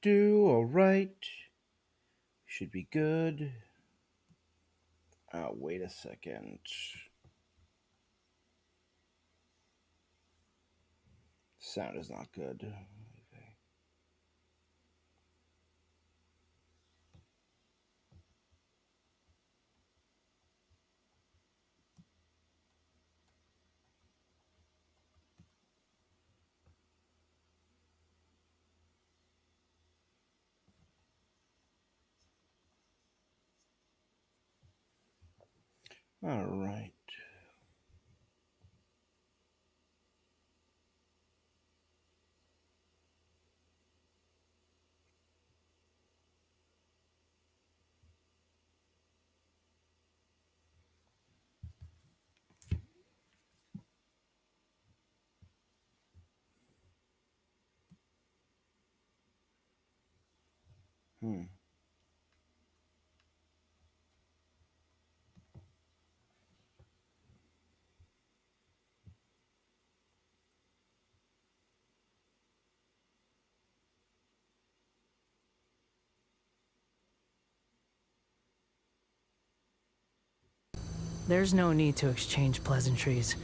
All right. Should be good. Wait a second. Sound is not good. All right. There's no need to exchange pleasantries.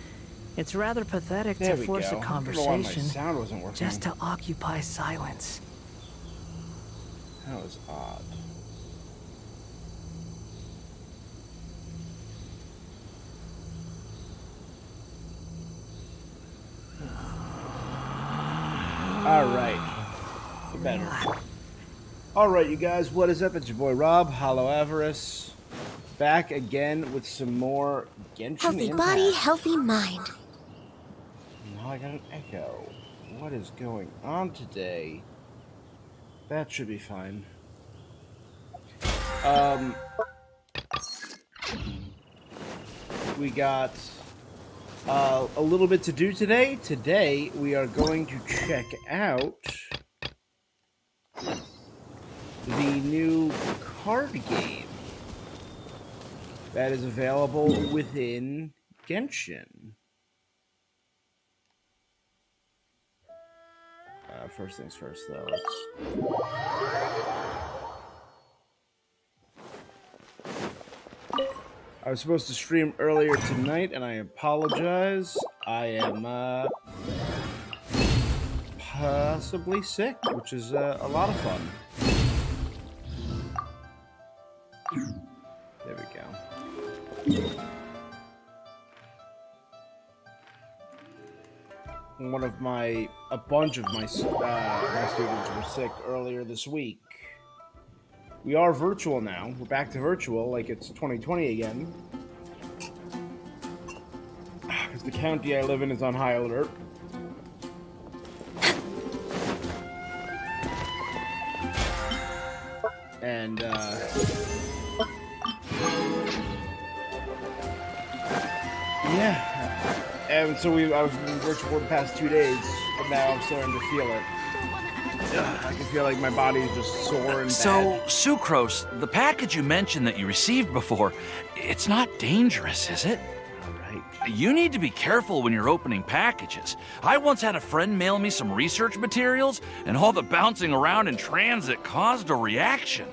It's rather pathetic There to we force go. a I don't know why my conversation sound wasn't working. just to occupy silence. That was odd. All right. Better. All right, you guys. What is up? It's your boy Rob, Hollow Avarice, back again with some more Genshin Healthy Impact. body, healthy mind. Now I got an echo. What is going on today? That should be fine. We got a little bit to do today. Today we are going to check out the new card game that is available within Genshin. First things first, though. I was supposed to stream earlier tonight, and I apologize. I am possibly sick, which is a lot of fun. There we go. A bunch of my students were sick earlier this week. We are virtual now. We're back to virtual, like it's 2020 again. Because the county I live in is on high alert. And, yeah. And so I was in virtual for the past 2 days, and now I'm starting to feel it. I can feel like my body is just sore and bad. So, Sucrose, the package you mentioned that you received before, it's not dangerous, is it? All right. You need to be careful when you're opening packages. I once had a friend mail me some research materials, and all the bouncing around in transit caused a reaction.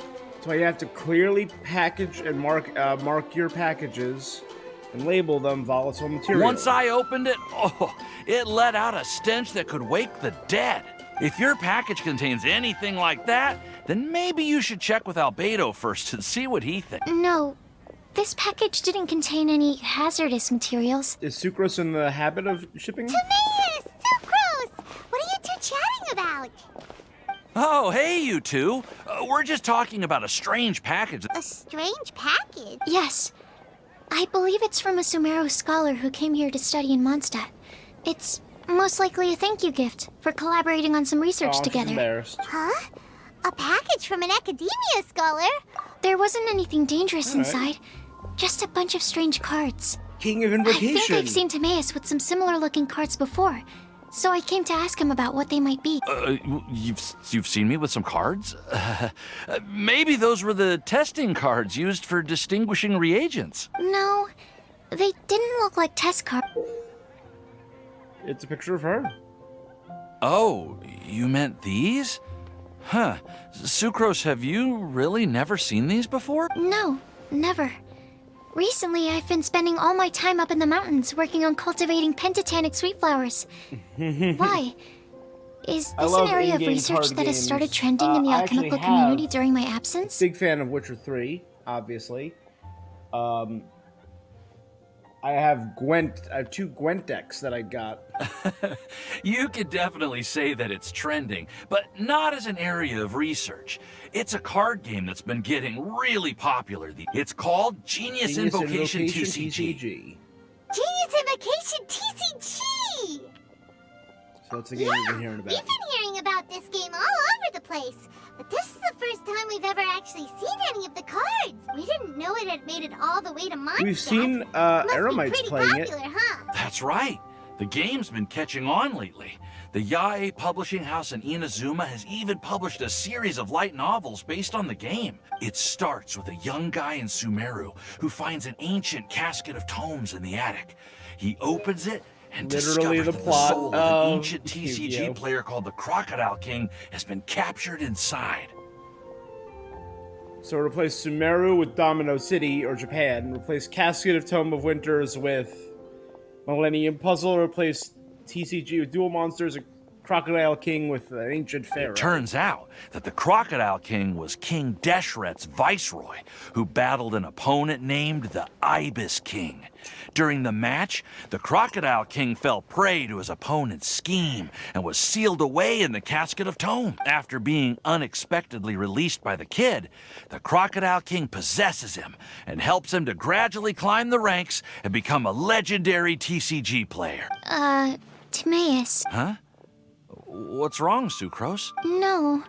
So you have to clearly package and mark your packages and label them volatile material. Once I opened it, it let out a stench that could wake the dead. If your package contains anything like that, then maybe you should check with Albedo first and see what he thinks. No, this package didn't contain any hazardous materials. Is Sucrose in the habit of shipping? Timaeus! Sucrose! What are you two chatting about? Oh, hey, you two. We're just talking about a strange package. A strange package? Yes. I believe it's from a Sumeru scholar who came here to study in Mondstadt. It's most likely a thank you gift for collaborating on some research together. She's embarrassed. Huh? A package from an academia scholar? There wasn't anything dangerous All right. inside. Just a bunch of strange cards. King of I Invocation. think I've seen Timaeus with some similar looking cards before. So I came to ask him about what they might be. You've seen me with some cards? Maybe those were the testing cards used for distinguishing reagents. No, they didn't look like test cards. It's a picture of her. Oh, you meant these? Huh. Sucrose, have you really never seen these before? No, never. Recently, I've been spending all my time up in the mountains working on cultivating pentatonic sweet flowers. Why? Is I this an love area of in-game research card that has games. started trending in the I actually alchemical community have- during my absence? Big fan of Witcher 3, obviously. I have two Gwent decks that I got. You could definitely say that it's trending, but not as an area of research. It's a card game that's been getting really popular. It's called Genius Invocation TCG. Genius Invocation TCG! So that's the game we've been hearing We've about. been hearing about this game all over the place. But this is the first time we've ever actually seen any of the cards. We didn't know it had made it all the way to Mondstadt. We've seen Must be Aramites pretty playing it. popular, huh? That's right. The game's been catching on lately. The Yae publishing house in Inazuma has even published a series of light novels based on the game. It starts with a young guy in Sumeru who finds an ancient casket of tomes in the attic. He opens it and Literally discovers the that plot the soul of of an ancient TCG Yu-Gi-Oh! player called the Crocodile King has been captured inside. So replace Sumeru with Domino City or Japan. Replace Casket of Tome of Winters with Millennium Puzzle. Replace TCG with Dual Monsters. And Crocodile King with an Ancient Pharaoh. It turns out that the Crocodile King was King Deshret's viceroy, who battled an opponent named the Ibis King. During the match, the Crocodile King fell prey to his opponent's scheme and was sealed away in the Casket of Tome. After being unexpectedly released by the kid, the Crocodile King possesses him and helps him to gradually climb the ranks and become a legendary TCG player. Timaeus. Huh? What's wrong, Sucrose? No.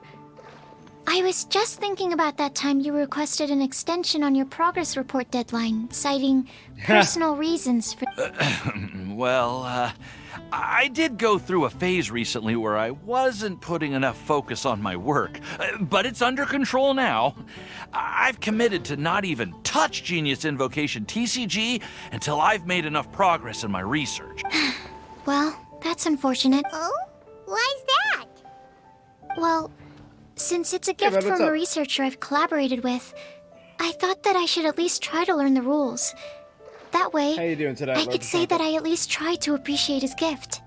I was just thinking about that time you requested an extension on your progress report deadline, citing personal reasons for... Well, I did go through a phase recently where I wasn't putting enough focus on my work, but it's under control now. I've committed to not even touch Genius Invocation TCG until I've made enough progress in my research. Well, that's unfortunate. Oh? Why's that? Well, since it's a man, gift what's from a up? researcher I've collaborated with, I thought that I should at least try to learn the rules. That way, How you doing today, I Lord could say Desanto? that I at least tried to appreciate his gift.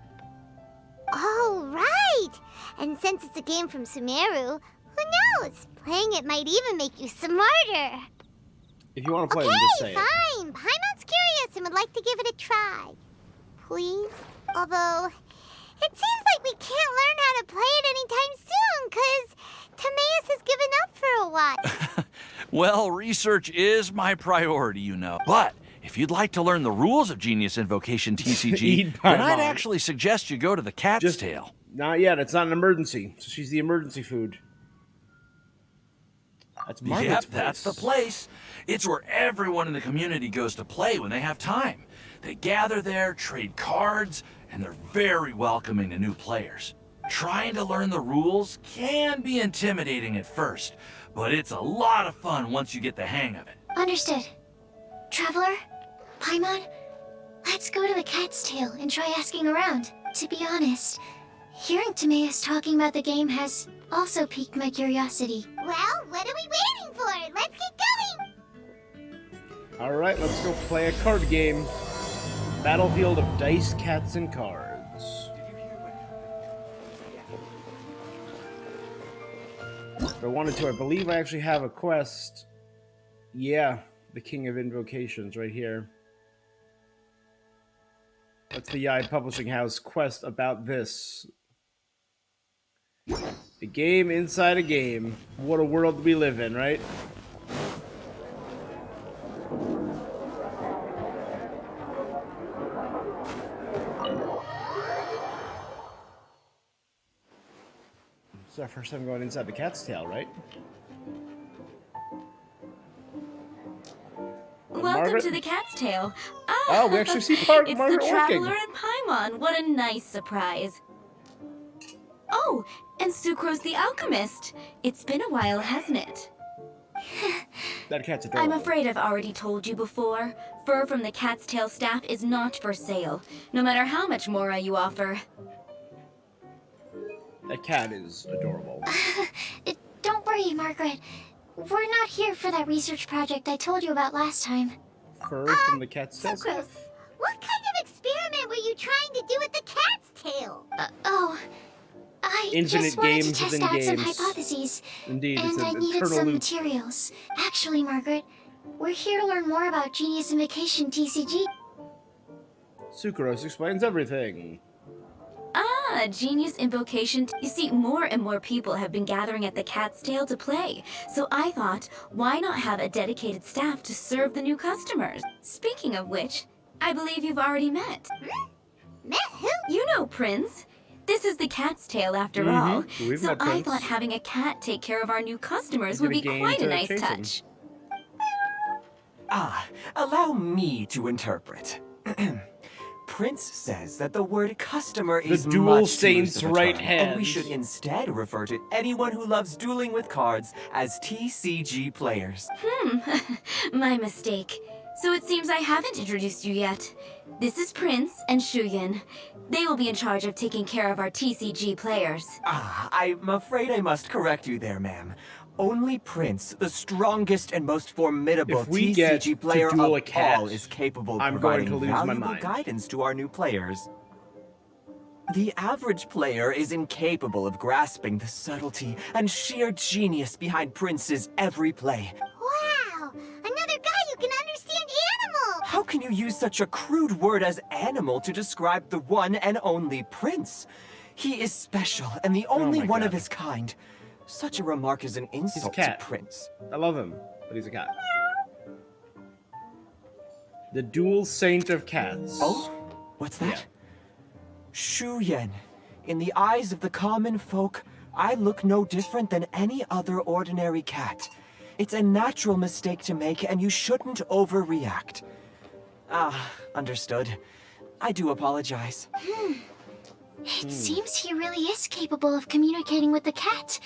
Oh, right! And since it's a game from Sumeru, who knows? Playing it might even make you smarter. If you want to play, Okay, them, just say it. fine. Paimon's curious and would like to give it a try. Please? Although, it seems like we can't learn how to play it anytime soon, because Timaeus has given up for a while. Well, research is my priority, you know. But if you'd like to learn the rules of Genius Invocation TCG, Eat my then I'd mom. actually suggest you go to the Cat's Just- Tail. Not yet. It's not an emergency. So she's the emergency food. That's Margaret's Yep, place. that's the place. It's where everyone in the community goes to play when they have time. They gather there, trade cards, and they're very welcoming to new players. Trying to learn the rules can be intimidating at first, but it's a lot of fun once you get the hang of it. Understood. Traveler, Paimon, let's go to the Cat's Tail and try asking around. To be honest, hearing Timaeus talking about the game has also piqued my curiosity. Well, what are we waiting for? Let's get going! All right, let's go play a card game. Battlefield of Dice, Cats, and Cards. If I wanted to, I believe I actually have a quest. Yeah, the King of Invocations right here. That's the Yae Publishing House quest about this. A game inside a game. What a world we live in, right? It's our first time going inside the Cat's Tail, right? Welcome Margaret? to the Cat's Tail. Oh, we actually see Margaret It's working. the Traveler and Paimon. What a nice surprise. Oh, and Sucrose the Alchemist. It's been a while, hasn't it? That cat's adorable. I'm afraid I've already told you before. Fur from the Cat's Tail staff is not for sale, no matter how much Mora you offer. That cat is adorable. Margaret. We're not here for that research project I told you about last time. Fur from the cat's tail. Sucrose, what kind of experiment were you trying to do with the cat's tail? I Infinite just wanted to games test within out some games. hypotheses. Indeed, it's And an I needed eternal some loop. materials. Actually, Margaret, we're here to learn more about Genius Invocation TCG. Sucrose explains everything. Ah, Genius Invocation. You see, more and more people have been gathering at the Cat's Tail to play. So I thought, why not have a dedicated staff to serve the new customers? Speaking of which, I believe you've already met. Met who? You know Prince. This is the Cat's Tail after all. We've So met I Prince. thought having a cat take care of our new customers We're would be gonna gain quite a to nice chase him. touch. Allow me to interpret. Prince says that the word customer is dual much too saint's loose of a right term, hand. and we should instead refer to anyone who loves dueling with cards as TCG players. My mistake. So it seems I haven't introduced you yet. This is Prince and Shuyan. They will be in charge of taking care of our TCG players. I'm afraid I must correct you there, ma'am. Only Prince, the strongest and most formidable If we get TCG to player duel a of cat, all, is capable of I'm going providing to lose my valuable mind. guidance to our new players. The average player is incapable of grasping the subtlety and sheer genius behind Prince's every play. Wow, another guy who can understand animal. How can you use such a crude word as animal to describe the one and only Prince? He is special and the only my one of God. his kind. Such a remark is an insult to cat. Prince. I love him, but he's a cat. The dual saint of cats. Oh? What's that? Shu Yen. In the eyes of the common folk, I look no different than any other ordinary cat. It's a natural mistake to make, and you shouldn't overreact. Understood. I do apologize. It seems he really is capable of communicating with the cat.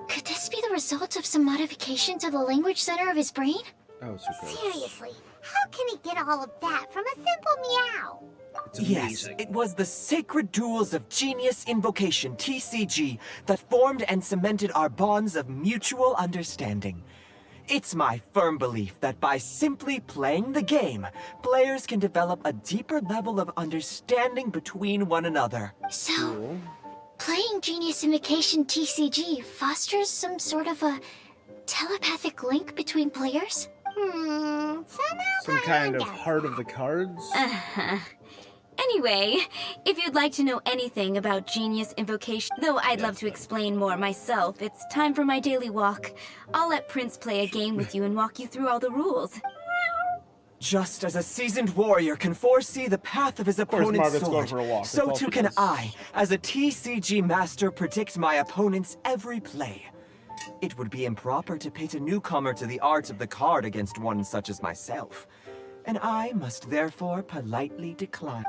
Could this be the result of some modification to the language center of his brain? Oh, Sucrose. Seriously, how can he get all of that from a simple meow? It's Yes, amazing. it was the sacred duels of Genius Invocation, TCG, that formed and cemented our bonds of mutual understanding. It's my firm belief that by simply playing the game, players can develop a deeper level of understanding between one another. So, Cool. playing Genius Invocation TCG fosters some sort of a telepathic link between players? Somehow Some kind of doubts heart of the cards. Anyway, if you'd like to know anything about Genius Invocation, though I'd love to explain more myself, it's time for my daily walk. I'll let Prince play a game with you and walk you through all the rules. Just as a seasoned warrior can foresee the path of his course, opponent's Margaret's going sword, for a walk. so That's all too she can does. I, as a TCG master, predict my opponent's every play. It would be improper to pit a newcomer to the art of the card against one such as myself, and I must therefore politely decline.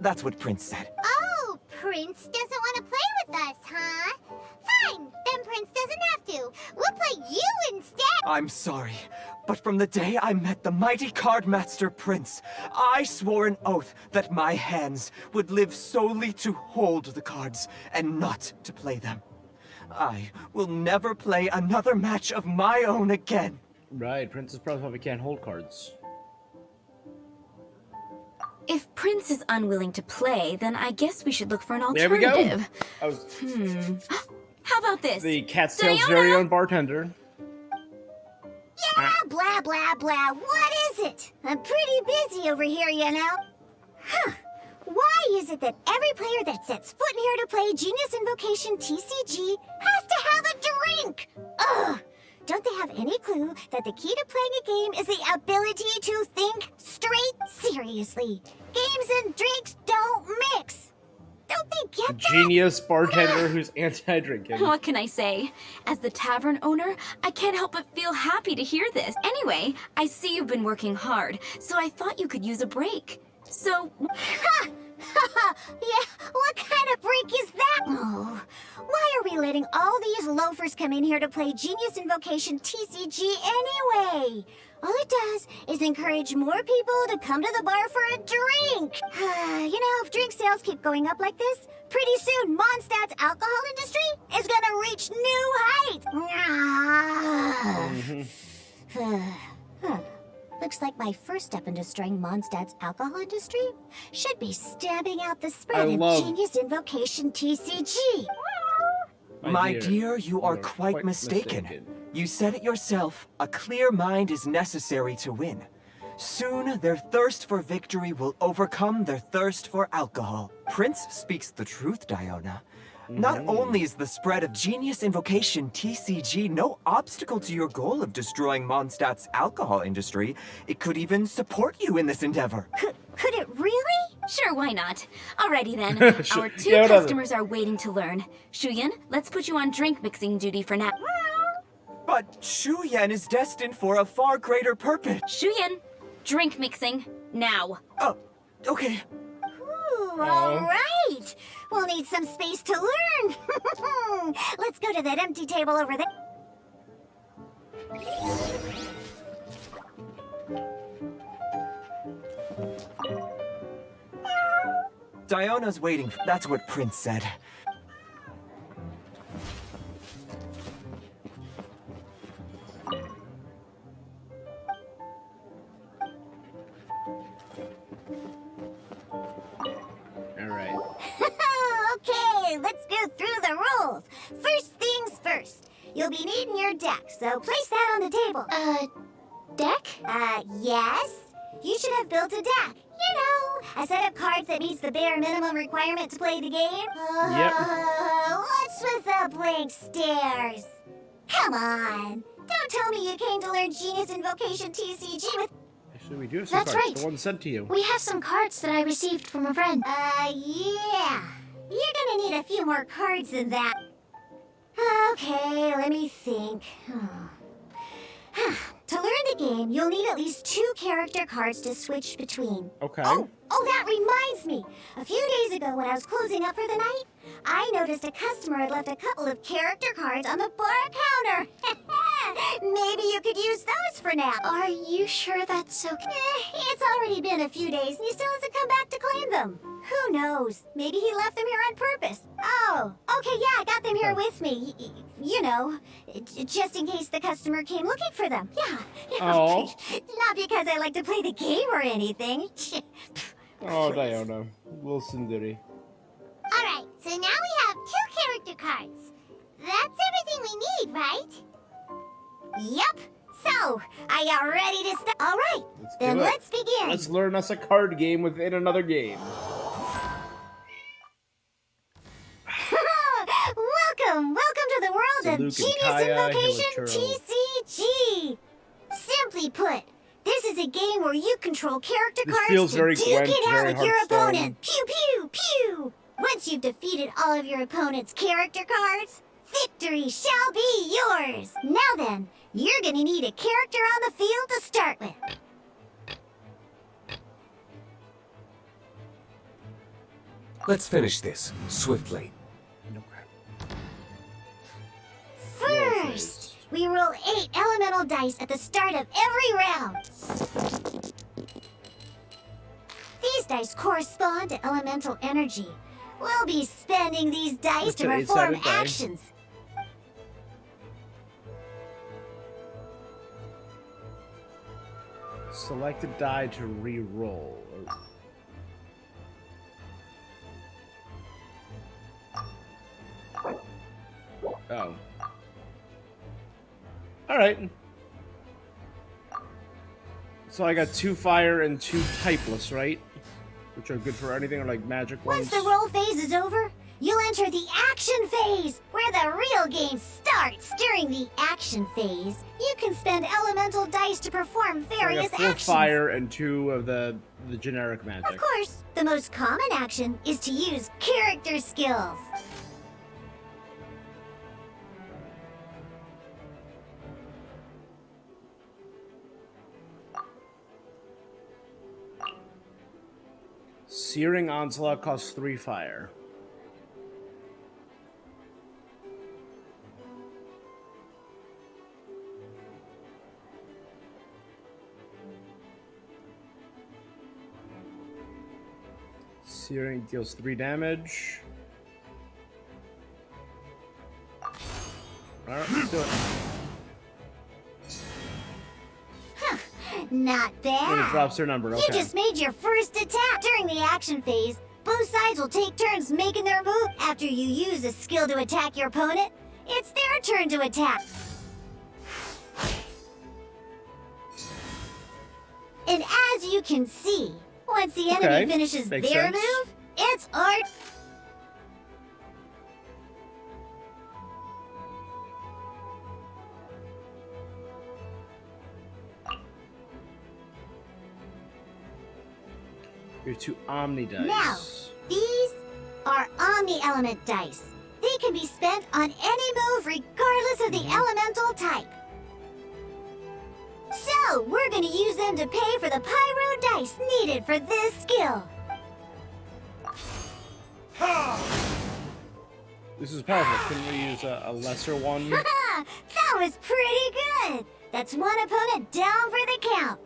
That's what Prince said. Oh, Prince doesn't want to play with us, huh? Fine, then Prince doesn't have to. We'll play you instead. I'm sorry, but from the day I met the mighty card master Prince, I swore an oath that my hands would live solely to hold the cards and not to play them. I will never play another match of my own again. Right, Princess probably can't hold cards. If Prince is unwilling to play, then I guess we should look for an There we alternative. go. I was How about this? the cat's tail's Diana! very own bartender. Yeah, blah, blah, blah. What is it? I'm pretty busy over here, you know. Huh. Why is it that every player that sets foot in here to play Genius Invocation TCG has to have a drink? Ugh! Don't they have any clue that the key to playing a game is the ability to think straight? Seriously, games and drinks don't mix. Don't they get that? Genius bartender who's anti-drinking. What can I say? As the tavern owner, I can't help but feel happy to hear this. Anyway, I see you've been working hard, so I thought you could use a break. So, Yeah, what kind of break is that? Oh, why are we letting all these loafers come in here to play Genius Invocation TCG anyway? All it does is encourage more people to come to the bar for a drink. You know, if drink sales keep going up like this, pretty soon Mondstadt's alcohol industry is gonna reach new heights. Looks like my first step in destroying Mondstadt's alcohol industry should be stamping out the I spread of love- Genius Invocation TCG. My dear, you are quite mistaken. You said it yourself, a clear mind is necessary to win. Soon, their thirst for victory will overcome their thirst for alcohol. Prince speaks the truth, Diona. Not only is the spread of Genius Invocation TCG no obstacle to your goal of destroying Mondstadt's alcohol industry, it could even support you in this endeavor. Could it really? Sure, why not? Alrighty then. Sure. Our two Yeah, whatever. customers are waiting to learn. Shuyan, let's put you on drink mixing duty for now. But Shu Yan is destined for a far greater purpose. Shuyan, drink mixing now. Oh, okay. Ooh, all right. We'll need some space to learn. Let's go to that empty table over there. Diona's waiting. That's what Prince said. All right. Okay, let's go through the rules. First things first. You'll be needing your deck, so place that on the table. Deck? Yes. You should have built a deck. You know, a set of cards that meets the bare minimum requirement to play the game. Yep. What's with the blank stares? Come on. Don't tell me you came to learn Genius Invocation TCG with... Actually, we do have some That's cards. right. The one sent to you. We have some cards that I received from a friend. Yeah. You're gonna need a few more cards than that. Okay, let me think. To learn the game, you'll need at least 2 character cards to switch between. Okay. Oh, that reminds me. A few days ago when I was closing up for the night, I noticed a customer had left a couple of character cards on the bar counter. Maybe you could use those for now. Are you sure that's okay? It's already been a few days and he still hasn't come back to claim them. Who knows? Maybe he left them here on purpose. Oh, okay, yeah, I got them here with me. You know, just in case the customer came looking for them. Yeah. Oh. Not because I like to play the game or anything. Oh, Diona. Wilson Diddy. Alright, so now we have 2 character cards. That's everything we need, right? Yep. So, are you ready to start? All right. Let's Then do it. let's begin. Let's learn us a card game within another game. Welcome to the world To of Luke and Genius Kaya, Invocation Hilachuro. TCG. Simply put, this is a game where you control character This cards feels to very duke Gwent, it out very with your Hearthstone. opponent. Pew pew pew. Once you've defeated all of your opponent's character cards, victory shall be yours. Now then, you're gonna need a character on the field to start with. Let's finish this swiftly. No crap. First, we roll 8 elemental dice at the start of every round. These dice correspond to elemental energy. We'll be spending these dice What's to an perform eight-sided die? actions. Select a die to re-roll. Oh. Alright. So I got 2 fire and 2 typeless, right? Which are good for anything, or like magic ones. Once the roll phase is over, you'll enter the action phase, where the real game starts. During the action phase, you can spend elemental dice to perform I various got 4 actions. fire and 2 of the generic magic. Of course, the most common action is to use character skills. Searing Onslaught costs 3 fire. Searing deals 3 damage. Alright, let's do it. Not bad. Then it drops their number. Okay. You just made your first attack. During the action phase, both sides will take turns making their move. After you use a skill to attack your opponent, it's their turn to attack. And as you can see, once the enemy Okay, finishes makes their sense. move, it's our... We have 2 Omni dice. Now, these are Omni-Element dice. They can be spent on any move regardless of the elemental type. So, we're gonna use them to pay for the pyro dice needed for this skill. This is powerful. Couldn't we use a lesser one? That was pretty good. That's one opponent down for the count.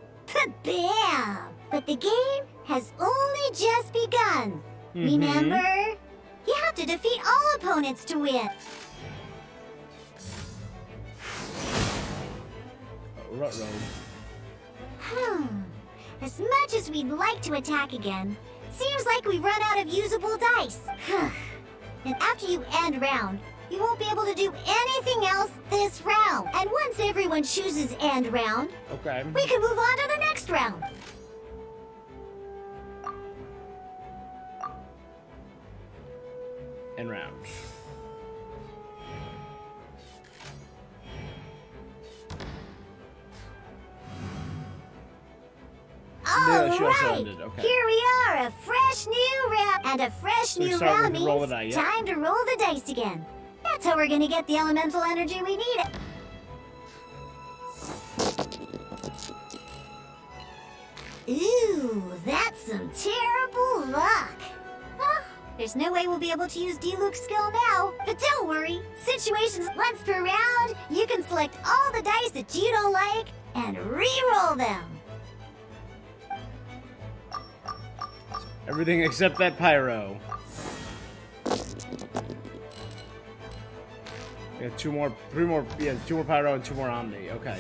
Bam! But the game has only just begun. Remember? You have to defeat all opponents to win. Ruh-roh. As much as we'd like to attack again, seems like we've run out of usable dice. And after you end round, you won't be able to do anything else this round. And once everyone chooses end round, Okay. we can move on to the next round. And round. All she also right, ended, okay. here we are, a fresh new round. And a fresh So we new start round with roll means the die, yeah. time to roll the dice again. That's how we're gonna get the elemental energy we need. Ooh, that's some terrible luck. Huh? There's no way we'll be able to use Diluc's skill now. But don't worry, situations once per round, you can select all the dice that you don't like and re-roll them. Everything except that pyro. We got 2 more pyro and 2 more omni. Okay.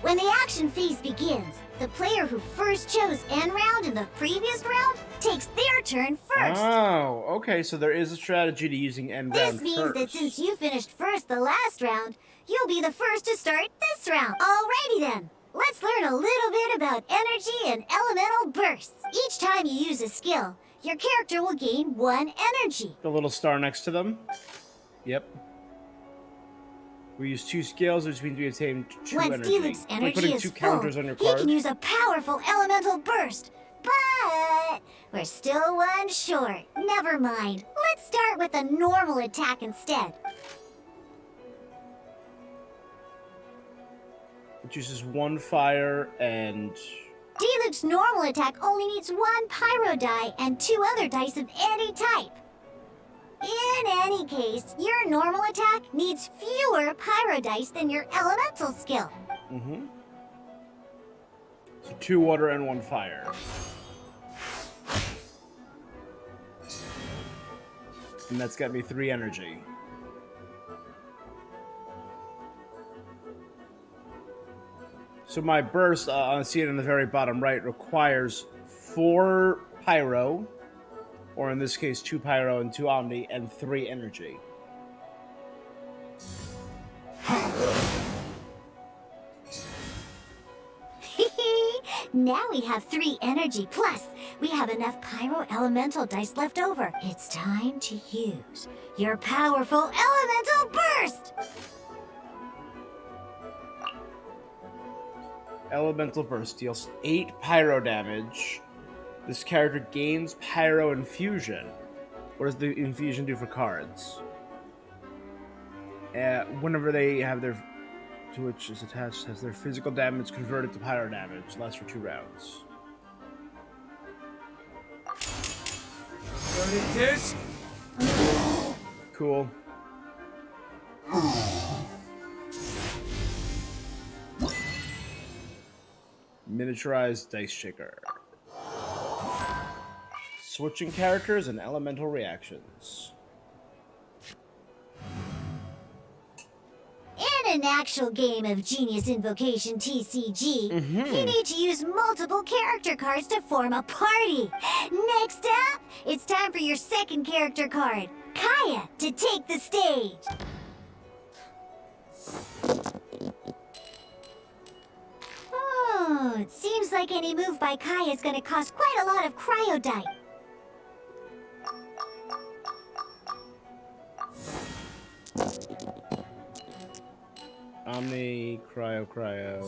When the action phase begins, the player who first chose end round in the previous round takes their turn first. Oh, okay. So there is a strategy to using end round This means first. that since you finished first the last round, you'll be the first to start this round. Alrighty then, let's learn a little bit about energy and elemental bursts. Each time you use a skill, your character will gain 1 energy. The little star next to them. Yep. We use 2 skills, which means we obtain 2 Once energy. Diluc's It's like energy putting is 2 full, counters on your he card. can use a powerful elemental burst. But we're still 1 short. Never mind. Let's start with a normal attack instead. It uses 1 fire and... Diluc's normal attack only needs 1 pyro die and 2 other dice of any type. In any case, your normal attack needs fewer pyro dice than your elemental skill. Mm-hmm. So 2 water and 1 fire. And that's got me 3 energy. So my burst, I see it in the very bottom right, requires 4 pyro, or in this case 2 pyro and 2 omni, and 3 energy. Now we have 3 energy, plus we have enough pyro elemental dice left over. It's time to use your powerful elemental burst! Elemental Burst deals 8 pyro damage. This character gains pyro infusion. What does the infusion do for cards? Whenever they have their... to which is attached, has their physical damage converted to pyro damage. Lasts for 2 rounds. What it is? Cool. Miniaturized dice shaker. Switching characters and elemental reactions. In In an actual game of Genius Invocation TCG, Mm-hmm. you need to use multiple character cards to form a party. Next up, it's time for your second character card, Kaya, to take the stage. Oh, it seems like any move by Kaya is going to cost quite a lot of cryodite. Omni, cryo.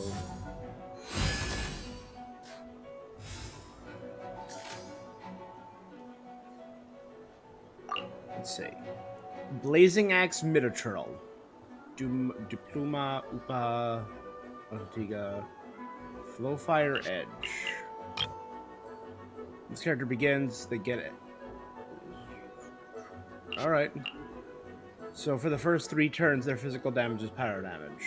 Let's see. Blazing Axe Minotaur. Diploma, Upa, Antigua, Flowfire Edge. This character begins, they get it. Alright. So for the first 3 turns, their physical damage is pyro damage.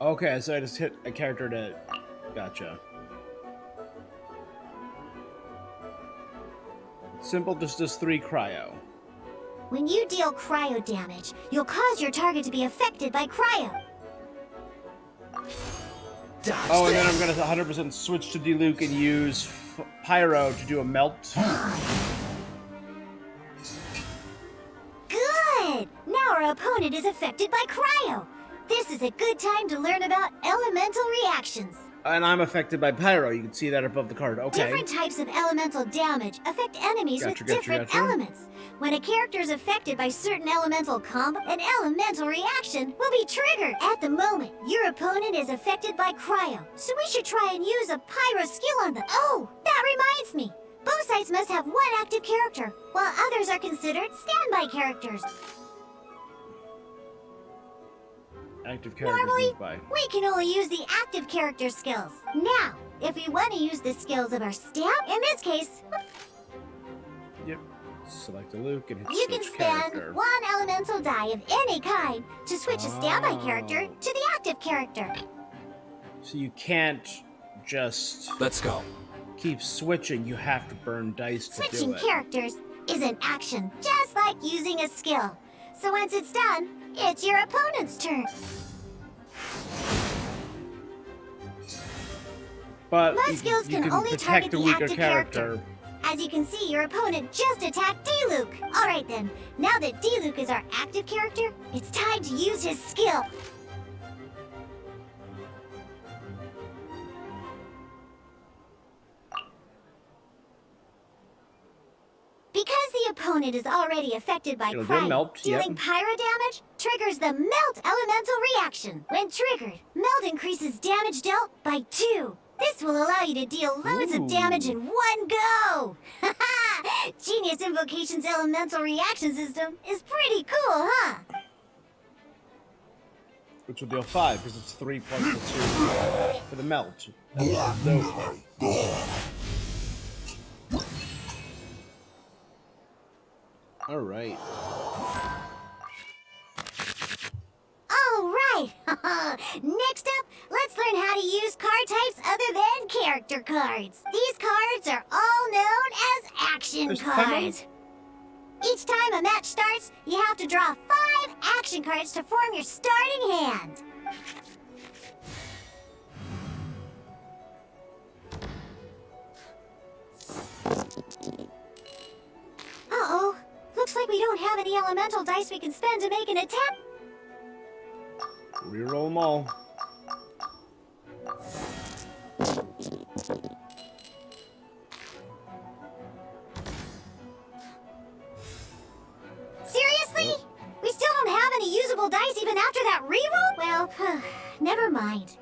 Okay, so I just hit a character to... Gotcha. Simple just does 3 cryo. When you deal cryo damage, you'll cause your target to be affected by cryo. Oh, and then I'm gonna 100% switch to Diluc and use Pyro to do a melt. Good! Now our opponent is affected by cryo. This is a good time to learn about elemental reactions. And I'm affected by Pyro. You can see that above the card. Okay. Different types of elemental damage affect enemies with different elements. When a character is affected by certain elemental combo, an elemental reaction will be triggered. At the moment, your opponent is affected by cryo, so we should try and use a pyro skill on them. Oh, that reminds me. Both sides must have 1 active character, while others are considered standby characters. Active characters Normally, moved by. we can only use the active character skills. Now, if we want to use the skills of our stab, in this case, Yep. Select a Luke and hit you can switch spend character. 1 elemental die of any kind to switch a standby character Oh. to the active character. So you can't just Let's go. keep switching. You have to burn dice to Switching do it. characters is an action, just like using a skill. So once it's done, it's your opponent's turn. But Most you, skills you can only protect target the the weaker active character. As you can see, your opponent just attacked Diluc. Alright then, now that Diluc is our active character, it's time to use his skill. Because the opponent is already affected by It'll do a cryo, melt, dealing yep. pyro damage triggers the Melt elemental reaction. When triggered, Melt increases damage dealt by 2. This will allow you to deal loads of damage in one go! Genius Invocation's elemental reaction system is pretty cool, huh? Which will deal 5 because it's 3 plus the 2 for the melt. No. All right. All right. Next up, let's learn how to use card types other than character cards. These cards are all known as action There's cards. Each time a match starts, you have to draw 5 action cards to form your starting hand. Uh-oh. Looks like we don't have any elemental dice we can spend to make an attack. Reroll them all. Seriously? We still don't have any usable dice even after that reroll? Well, never mind.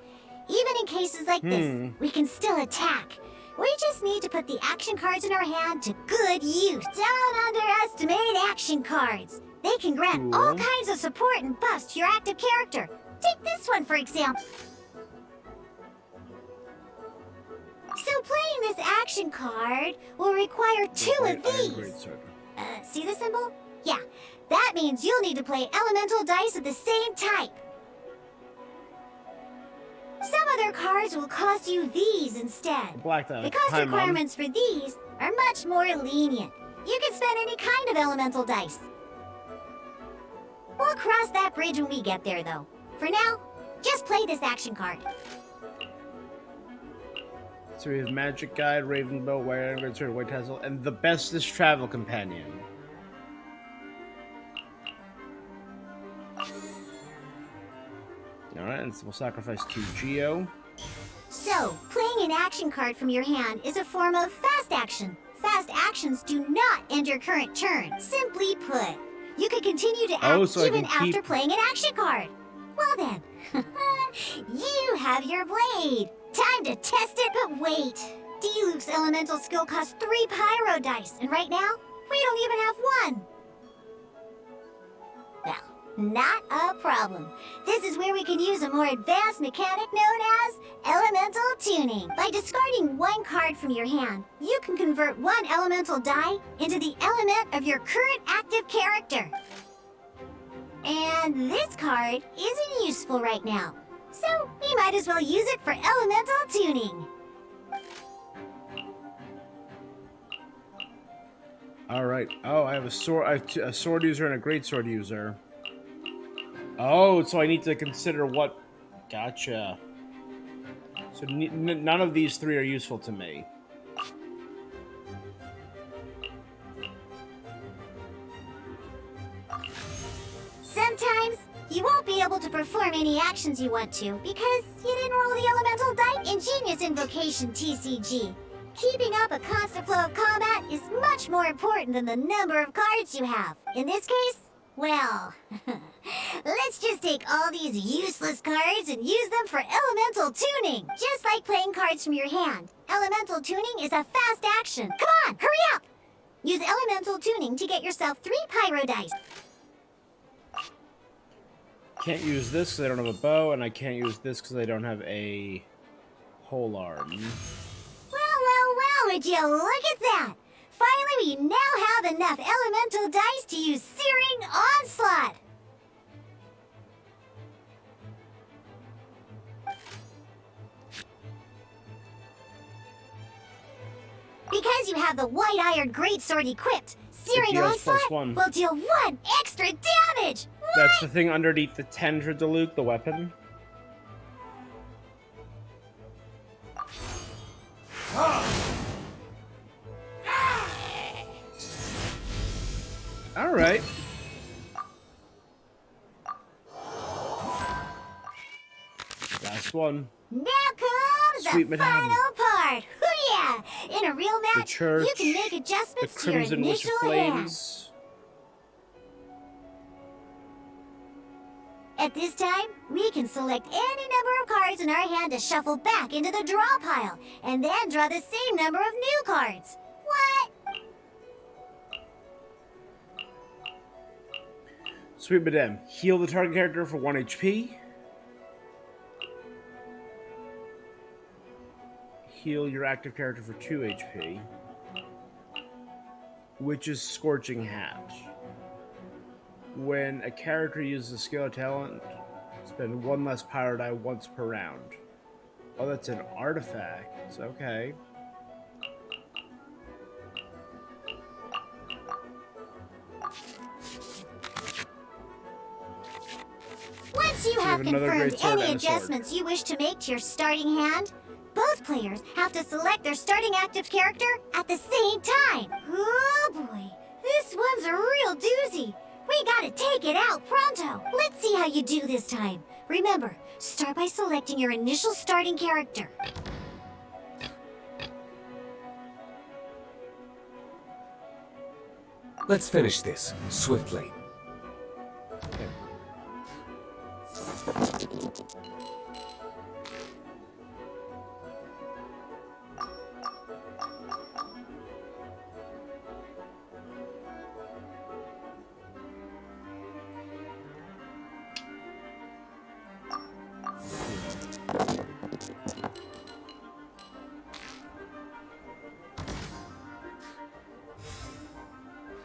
Even in cases like this, we can still attack. We just need to put the action cards in our hand to good use. Don't underestimate action cards. They can grant all kinds of support and buffs to your active character. Take this one, for example. So playing this action card will require 2 of these. See the symbol? Yeah, that means you'll need to play elemental dice of the same type. Some other cards will cost you these instead. Black The cost Paimon. requirements for these are much more lenient. You can spend any kind of elemental dice. We'll cross that bridge when we get there, though. For now, just play this action card. So we have Magic Guide, Ravenbow, White Iron, Red Sword, White Tassel, and the bestest travel companion. Alright, and so we'll sacrifice 2 Geo. So, playing an action card from your hand is a form of fast action. Fast actions do not end your current turn. Simply put, you can continue to act so I even can keep- after playing an action card. Well then, you have your blade. Time to test it, but wait. Diluc's elemental skill costs 3 pyro dice, and right now, we don't even have 1. Well, not a problem. This is where we can use a more advanced mechanic known as elemental tuning. By discarding 1 card from your hand, you can convert 1 elemental die into the element of your current active character. And this card isn't useful right now, so we might as well use it for elemental tuning. Alright. Oh, I have a sword user and a great sword user. Oh, so I need to consider what... Gotcha. So none of these 3 are useful to me. Sometimes, you won't be able to perform any actions you want to because you didn't roll the elemental die in Genius Invocation TCG. Keeping up a constant flow of combat is much more important than the number of cards you have. In this case, well, let's just take all these useless cards and use them for elemental tuning. Just like playing cards from your hand. Elemental tuning is a fast action. Come on, hurry up! Use elemental tuning to get yourself 3 pyro dice. Can't use this because I don't have a bow, and I can't use this because I don't have a pole arm. Well, would you look at that? Finally, we now have enough elemental dice to use Searing Onslaught. Because you have the White Iron Greatsword equipped, Searing DPS plus Onslaught 1. will deal 1 extra damage! What? That's the thing underneath the 10 for Diluc, the weapon. Alright. Last one. Now comes Sweet the Madame. final part! Hoo-yeah! In a real The match, church. you can make The adjustments to your Crimson Witch of initial hand. Flames. At this time, we can select any number of cards in our hand to shuffle back into the draw pile, and then draw the same number of new cards. What? Sweet Madame. Heal the target character for 1 HP. Heal your active character for 2 HP. Which is Scorching Hat. When a character uses a skill or talent, spend 1 less power die once per round. Oh, that's an artifact. Okay. Once you So have we have another confirmed great sword any and a sword. adjustments you wish to make to your starting hand, both players have to select their starting active character at the same time. Oh boy, this one's a real doozy. We gotta take it out pronto. Let's see how you do this time. Remember, start by selecting your initial starting character. Let's finish this swiftly.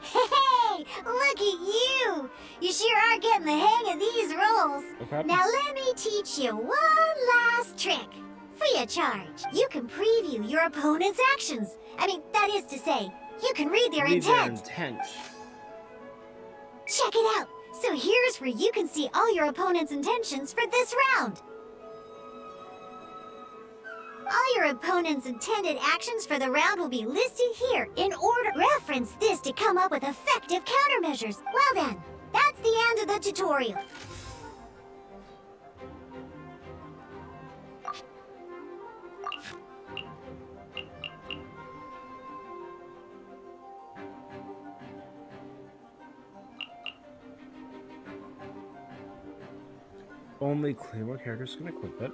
Hey, look at you! You sure are getting the hang of these rolls. Okay. Now let me teach you one last trick. Free of charge. You can preview your opponent's actions. I mean, that is to say, you can read their intent. Check it out. So here's where you can see all your opponent's intentions for this round. All your opponent's intended actions for the round will be listed here in order. Reference this to come up with effective countermeasures. Well then, that's the end of the tutorial. Only clear what characters can equip it.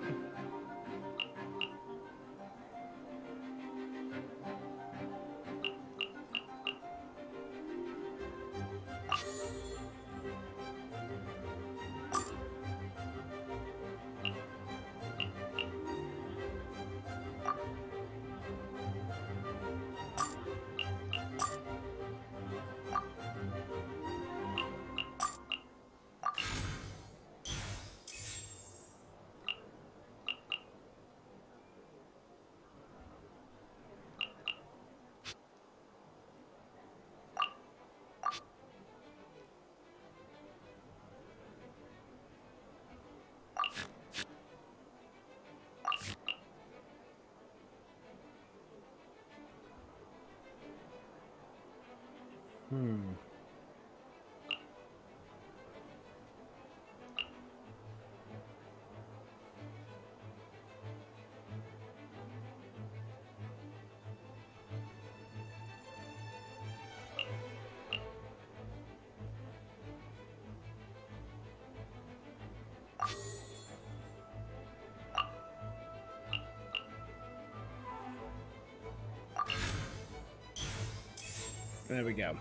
There we go.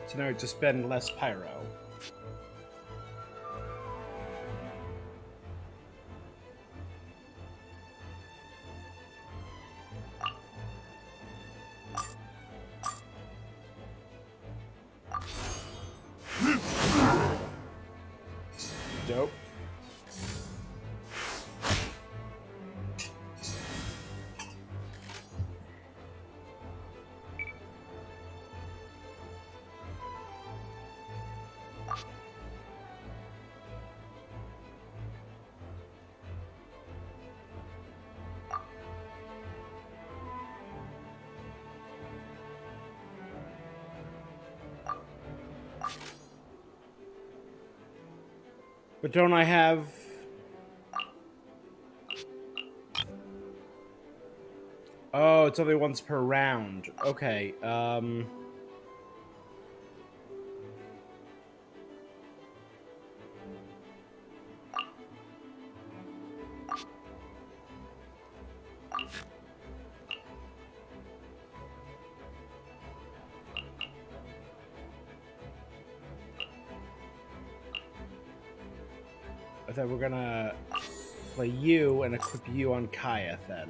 So now we just spend less pyro. Dope. But don't I have... Oh, it's only once per round. Okay, I thought we're gonna play you and equip you on Kaya then.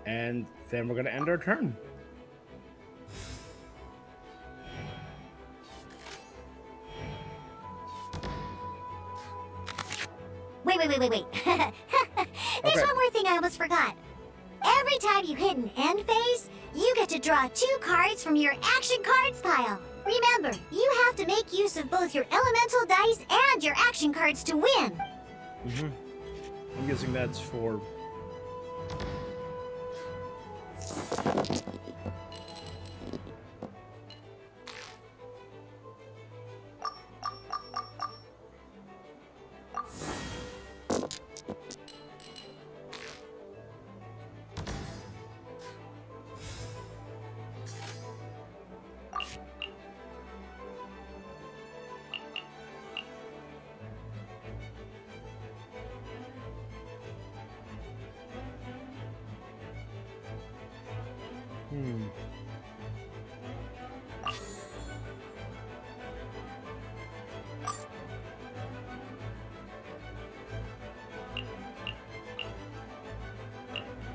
And then we're gonna end our turn. Wait. There's one more thing I almost forgot. Every time you hit an end phase, you get to draw 2 cards from your action cards pile. Remember, you have to make use of both your elemental dice and your action cards to win. I'm guessing that's for...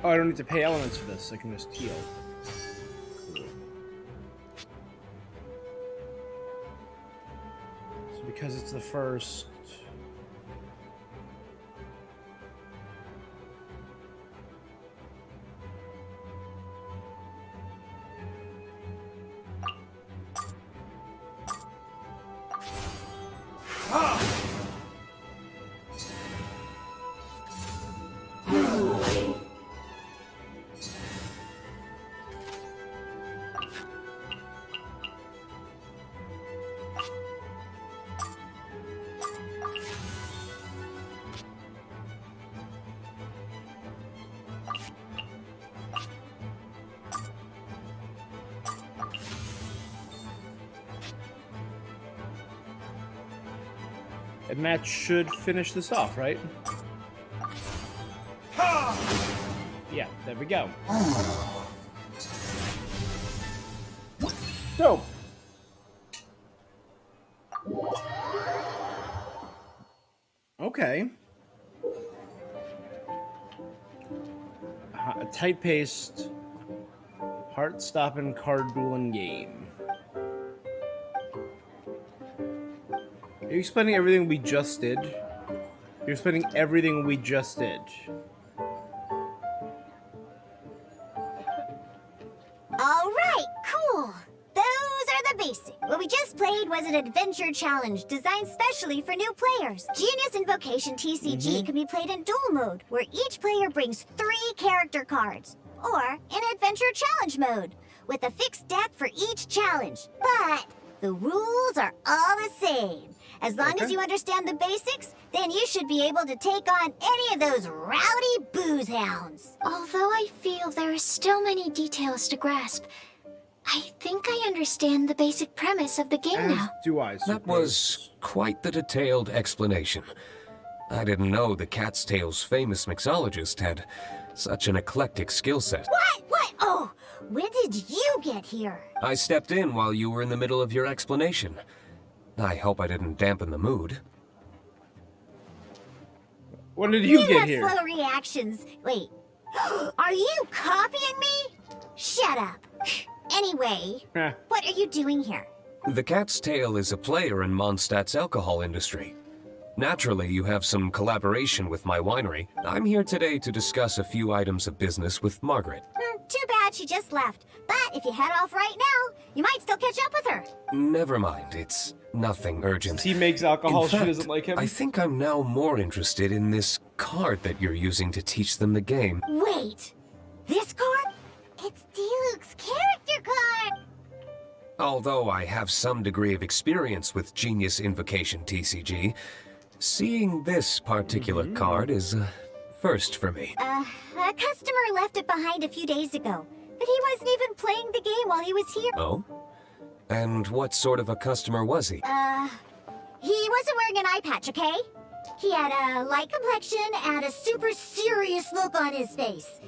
Oh, I don't need to pay elements for this. I can just heal. So because it's the first... And that should finish this off, right? Yeah, there we go. Dope. Okay. A tight-paced, heart-stopping card dueling game. Are you explaining everything we just did? You're explaining everything we just did. Alright, cool. Those are the basics. What we just played was an adventure challenge designed specially for new players. Genius Invocation TCG can be played in duel mode, where each player brings 3 character cards. Or in adventure challenge mode, with a fixed deck for each challenge. But the rules are all the same. As long as you understand the basics, then you should be able to take on any of those rowdy booze hounds. Although I feel there are still many details to grasp, I think I understand the basic premise of the game As now. do I. That was quite the detailed explanation. I didn't know the Cat's Tail's famous mixologist had such an eclectic skill set. What? Oh, when did you get here? I stepped in while you were in the middle of your explanation. I hope I didn't dampen the mood. When did you get got here? slow reactions. Wait, are you copying me? Shut up. Anyway, Heh. what are you doing here? The Cat's Tail is a player in Mondstadt's alcohol industry. Naturally, you have some collaboration with my winery. I'm here today to discuss a few items of business with Margaret. Too bad she just left. But if you head off right now, you might still catch up with her. Never mind, it's nothing urgent. He makes alcohol, In she fact, doesn't like him. I think I'm now more interested in this card that you're using to teach them the game. Wait, this card? It's Diluc's character card. Although I have some degree of experience with Genius Invocation TCG, seeing this particular card is a first for me. A customer left it behind a few days ago, but he wasn't even playing the game while he was here. Oh? And what sort of a customer was he? He wasn't wearing an eye patch, okay? He had a light complexion and a super serious look on his face.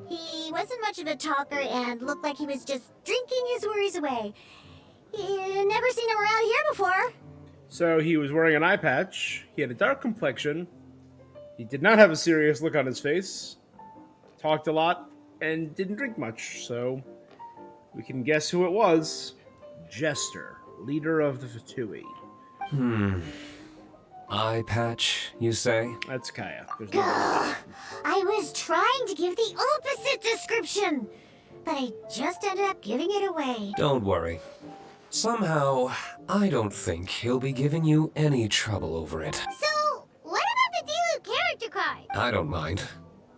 He wasn't much of a talker and looked like he was just drinking his worries away. Never seen him around here before. So he was wearing an eye patch, he had a dark complexion, he did not have a serious look on his face, talked a lot, and didn't drink much, so we can guess who it was. Jester, leader of the Fatui. Eye patch, you say? That's Kaya. There's no I was trying to give the opposite description, but I just ended up giving it away. Don't worry. Somehow, I don't think he'll be giving you any trouble over it. So, what about the Diluc character card? I don't mind.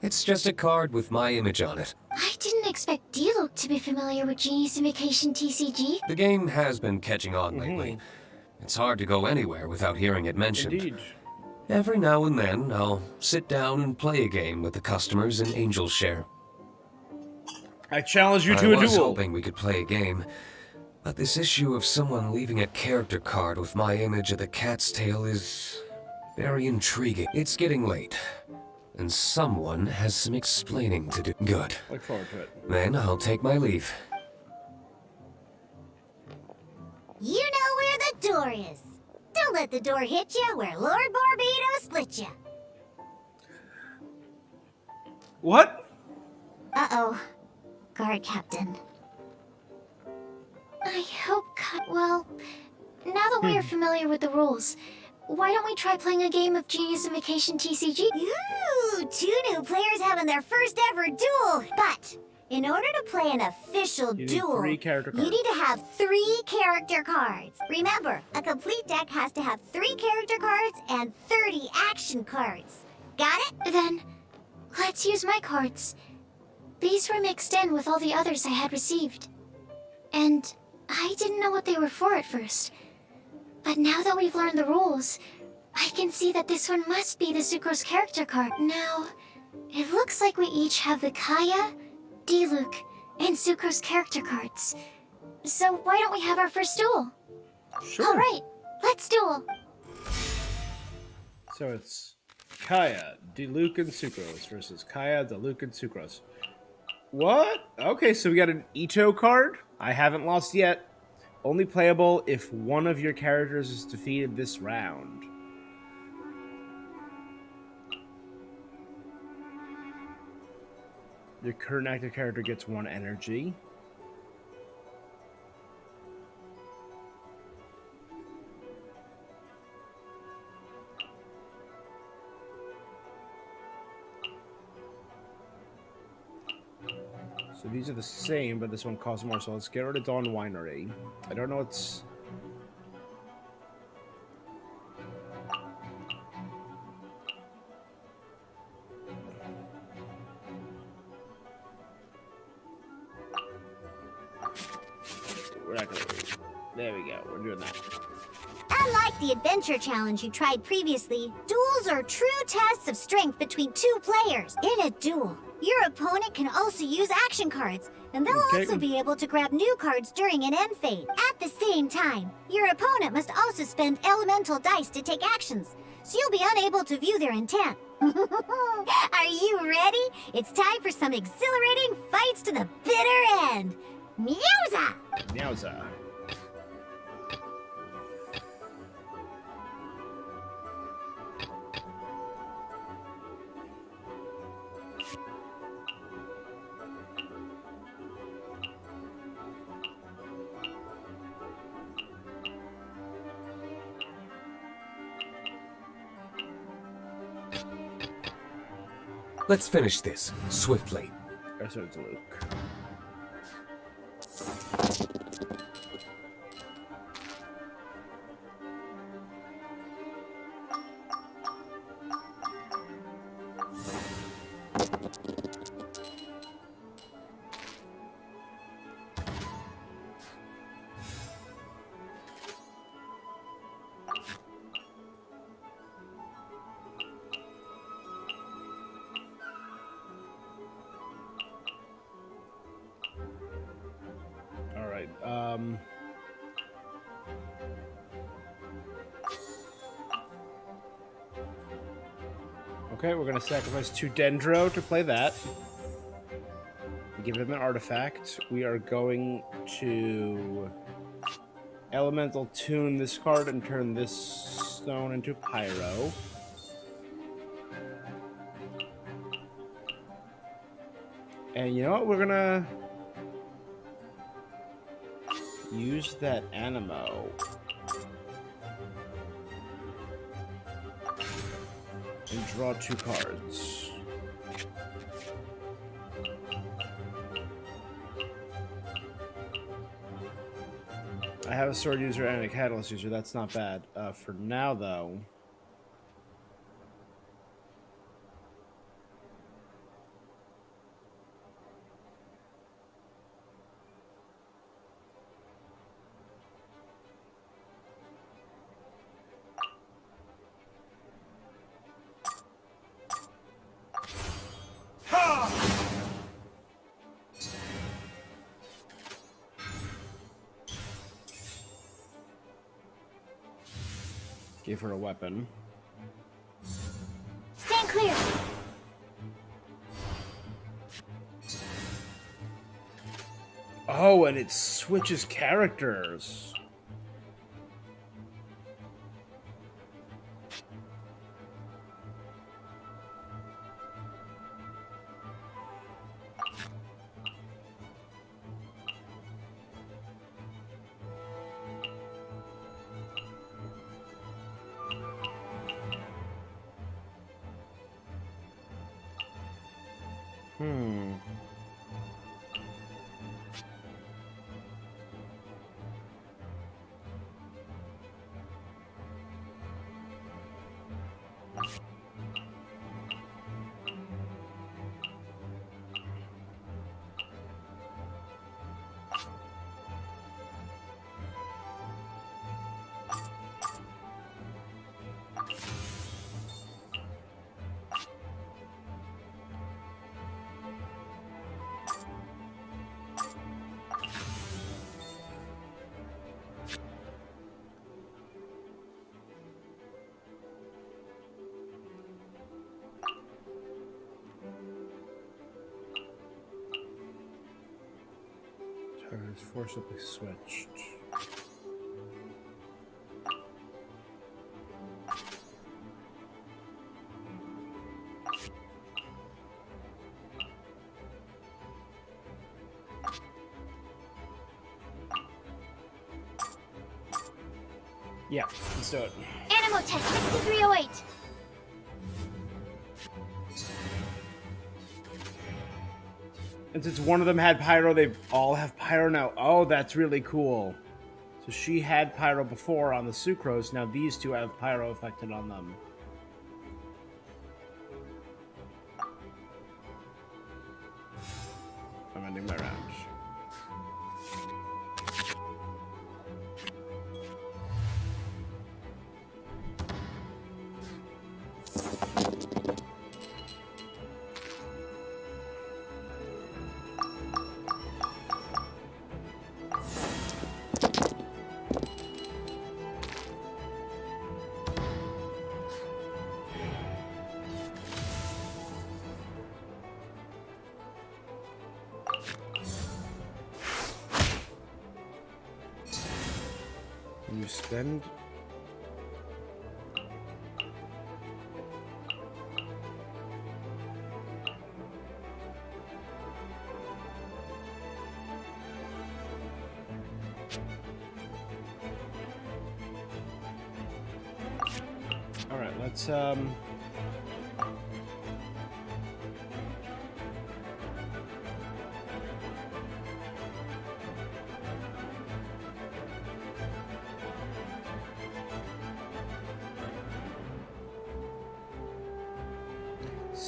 It's just a card with my image on it. I didn't expect Diluc to be familiar with Genius Invocation TCG. The game has been catching on lately. It's hard to go anywhere without hearing it mentioned. Indeed. Every now and then, I'll sit down and play a game with the customers in Angel's Share. I challenge you I to a was duel. hoping we could play a game, but this issue of someone leaving a character card with my image of the Cat's Tail is very intriguing. It's getting late, and someone has some explaining to do. Good. Look forward to it. Then I'll take my leave. You know where the door is. Don't let the door hit you where Lord Barbados split you. What? Uh-oh. Guard Captain. I hope... Well, now that we are familiar with the rules, why don't we try playing a game of Genius Invocation TCG? Ooh, 2 new players having their first ever duel. But in order to play an official You need duel, 3 character you cards. need to have 3 character cards. Remember, a complete deck has to have 3 character cards and 30 action cards. Got it? Then, let's use my cards. These were mixed in with all the others I had received. And I didn't know what they were for at first. But now that we've learned the rules, I can see that this one must be the Sucrose character card. Now, it looks like we each have the Kaya, Diluc, and Sucrose character cards. So why don't we have our first duel? Sure. All right, let's duel. So it's Kaya, Diluc, and Sucrose versus Kaya, Diluc, and Sucrose. What? Okay, so we got an Ito card. I haven't lost yet. Only playable if one of your characters is defeated this round. Your current active character gets 1 energy. So these are the same, but this one costs more, so let's get rid of Dawn Winery. I don't know what's... We're not gonna... There we go, we're doing that. Unlike the adventure challenge you tried previously, duels are true tests of strength between 2 players. In a duel, your opponent can also use action cards, and they'll also be able to grab new cards during an end phase. At the same time, your opponent must also spend elemental dice to take actions, so you'll be unable to view their intent. Are you ready? It's time for some exhilarating fights to the bitter end. Meowza! Meowza. Let's finish this, swiftly. So it's Luke. Okay, we're gonna sacrifice 2 Dendro to play that. Give him an artifact. We are going to Elemental Tune this card and turn this stone into Pyro. And you know what? We're gonna use that Animo. And draw 2 cards. I have a sword user and a catalyst user. That's not bad. For now, though. Give her a weapon. Stand clear. Oh, and it switches characters. Hmm. Target is forcibly switched. Yeah, let's do it. Animo test 6308. And since one of them had pyro, they all have pyro now. Oh, that's really cool. So she had pyro before on the sucrose. Now these two have pyro affected on them. I'm ending my round. You spend. All right, let's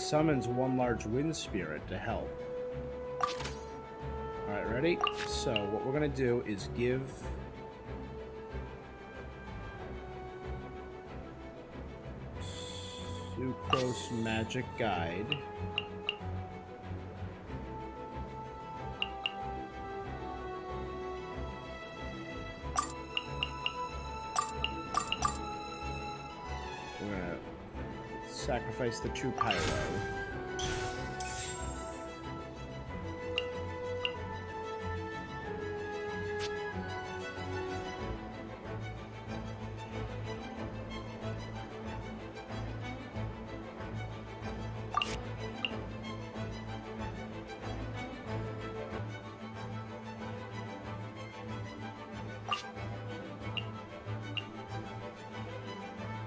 summons one large wind spirit to help. Alright, ready? So what we're gonna do is give Sucrose Magic Guide. We're gonna sacrifice the true pyro.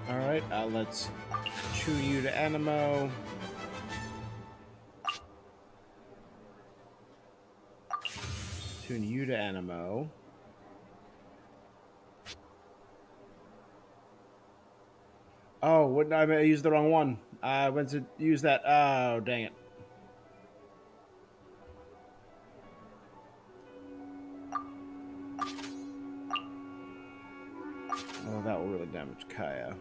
Alright, let's chew you to Animo. Tune you to Animo. Oh, what? I used the wrong one. I went to use that. Oh, dang it. Oh, that will really damage Kaya.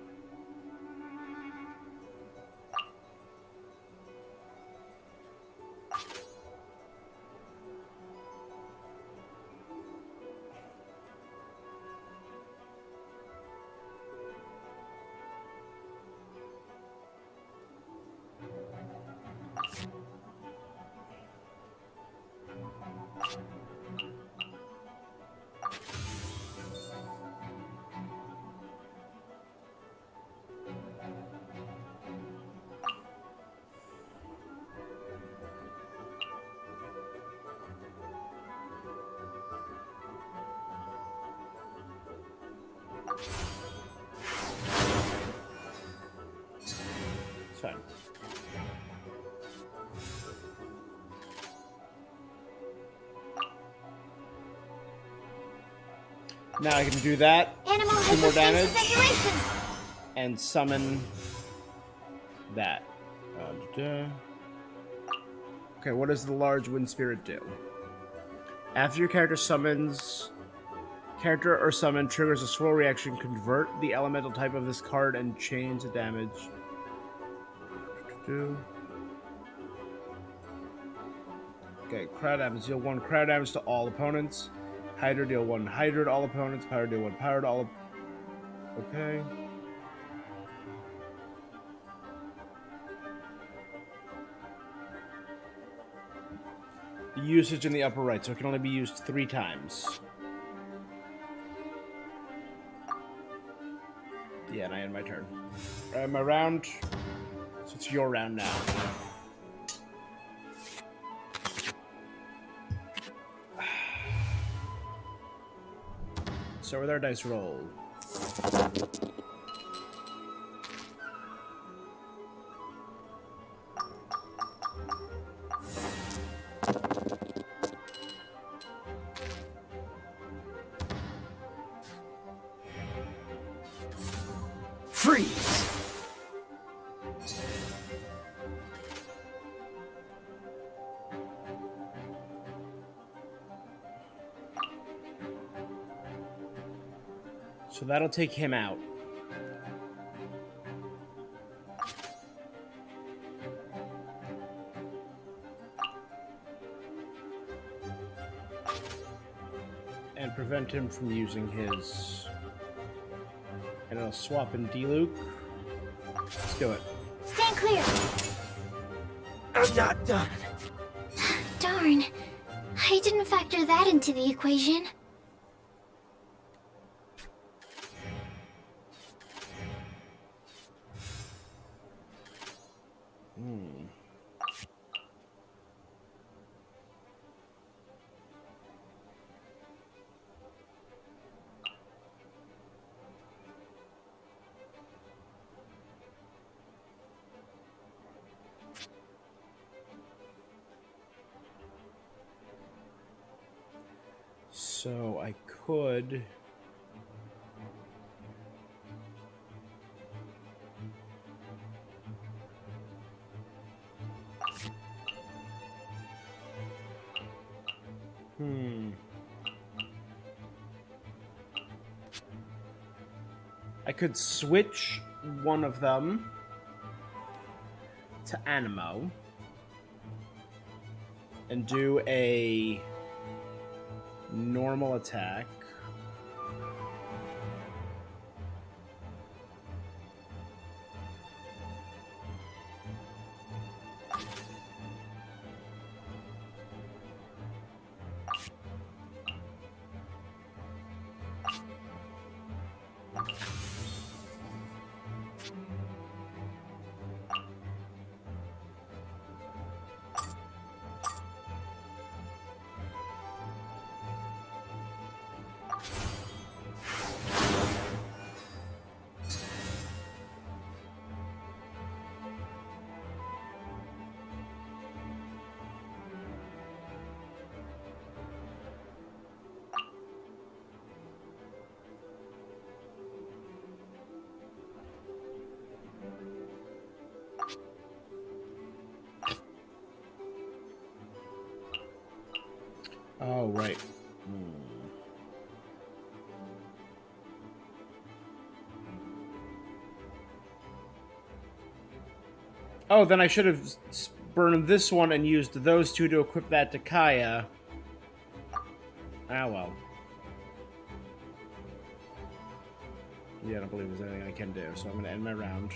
It's fine. Now I can do that. Animal 2 more damage. hypersensitivation. And summon that. Okay, what does the large wind spirit do? After your character or summon triggers a swirl reaction, convert the elemental type of this card and change the damage. Okay, crowd damage. Deal 1 crowd damage to all opponents. Hydra, deal 1 Hydra to all opponents. Pyro, deal 1 Pyro to all. Okay. Usage in the upper right, so it can only be used 3 times. Yeah, and I end my turn. My round. So it's your round now. So with our dice roll. Freeze! So that'll take him out. And prevent him from using his... And I'll swap in D-Luke. Let's do it. Stand clear. I'm not done. Darn. I didn't factor that into the equation. So I could... I could switch one of them to Animo and do a normal attack. Oh, right. Oh, then I should have burned this one and used those two to equip that to Kaya. Ah, well. Yeah, I don't believe there's anything I can do, so I'm going to end my round.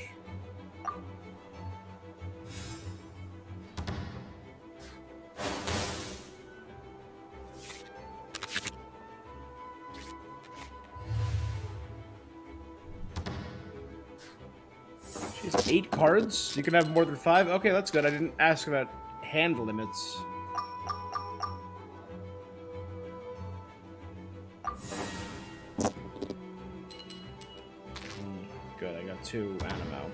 She's 8 cards? You can have more than 5? Okay, that's good. I didn't ask about hand limits. Good, I got 2 Animo.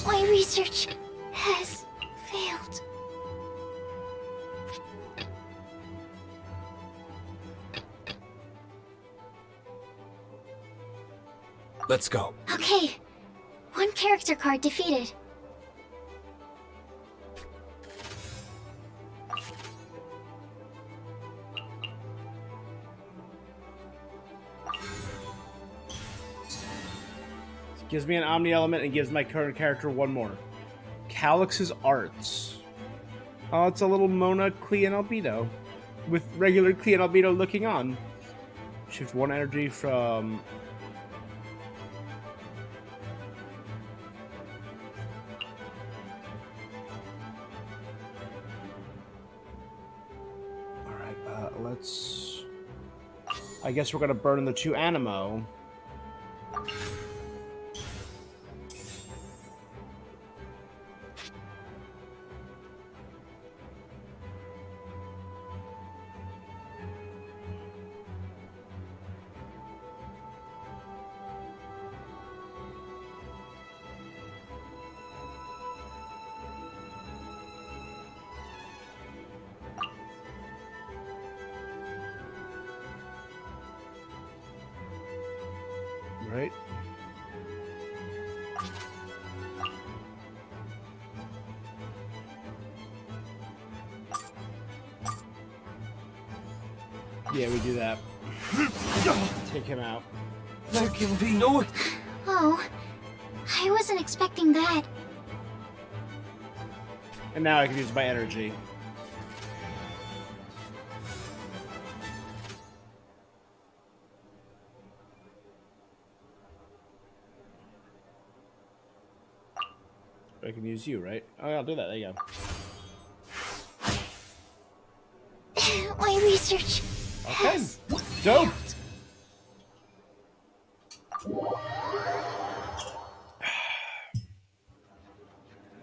My research has failed. Let's go. Okay. One character card defeated. Gives me an Omni element and gives my current character one more. Calyx's Arts. Oh, it's a little Mona Clean Albedo. With regular Clean Albedo looking on. Shift one energy from... Alright, let's... I guess we're gonna burn the 2 Animo. Right. Yeah, we do that. Take him out. There can be no... Oh, I wasn't expecting that. And now I can use my energy. I can use you, right? Oh, yeah, I'll do that. There you go. My research. Okay. has Dope.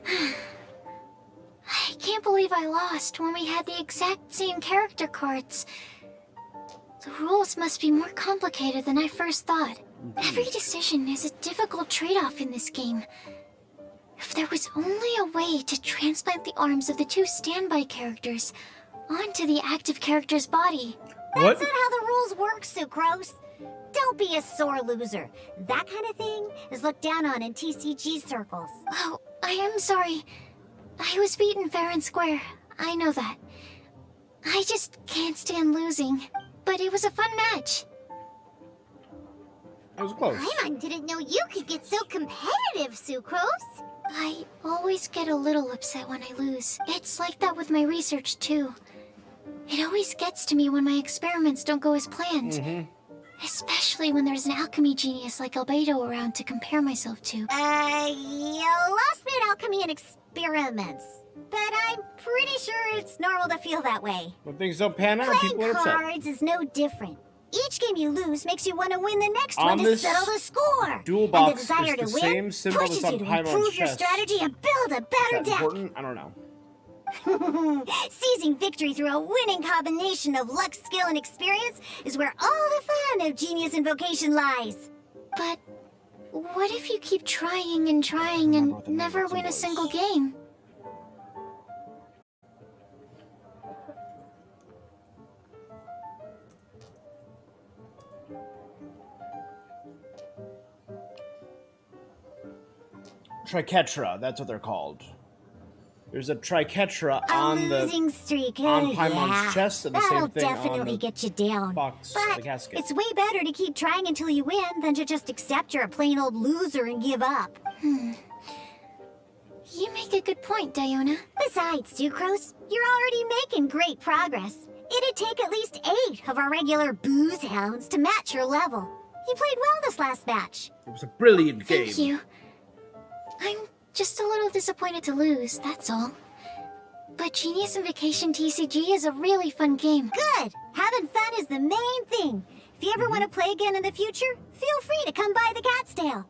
I can't believe I lost when we had the exact same character cards. The rules must be more complicated than I first thought. Every decision is a difficult trade-off in this game. If there was only a way to transplant the arms of the 2 standby characters onto the active character's body. What? That's not how the rules work, Sucrose. Don't be a sore loser. That kind of thing is looked down on in TCG circles. Oh, I am sorry. I was beaten fair and square. I know that. I just can't stand losing. But it was a fun match. It was close. Paimon didn't know you could get so competitive, Sucrose. I always get a little upset when I lose. It's like that with my research, too. It always gets to me when my experiments don't go as planned. Especially when there's an alchemy genius like Albedo around to compare myself to. You lost me at alchemy and experiments. But I'm pretty sure it's normal to feel that way. When things don't pan out, Playing people are upset. cards is no different. Each game you lose makes you want to win the next On one to this settle the score. dual And box the desire is to the same win symbol pushes that's you on to Paimon's improve your chest. strategy and build a Is better that deck. important? I don't know. Seizing victory through a winning combination of luck, skill, and experience is where all the fun of Genius Invocation lies. But what if you keep trying and trying and never win a single game? Triquetra, that's what they're called. There's a Triquetra A on losing the streak, on Paimon's yeah. chest, and the That'll same thing on definitely the get you down. box, But the casket. it's way better to keep trying until you win than to just accept you're a plain old loser and give up. You make a good point, Diona. Besides, Sucrose, you're already making great progress. It'd take at least 8 of our regular booze hounds to match your level. You played well this last match. It was a brilliant game. Thank you. I'm just a little disappointed to lose, that's all. But Genius Invocation TCG is a really fun game. Good! Having fun is the main thing. If you ever want to play again in the future, feel free to come by the Cat's Tail.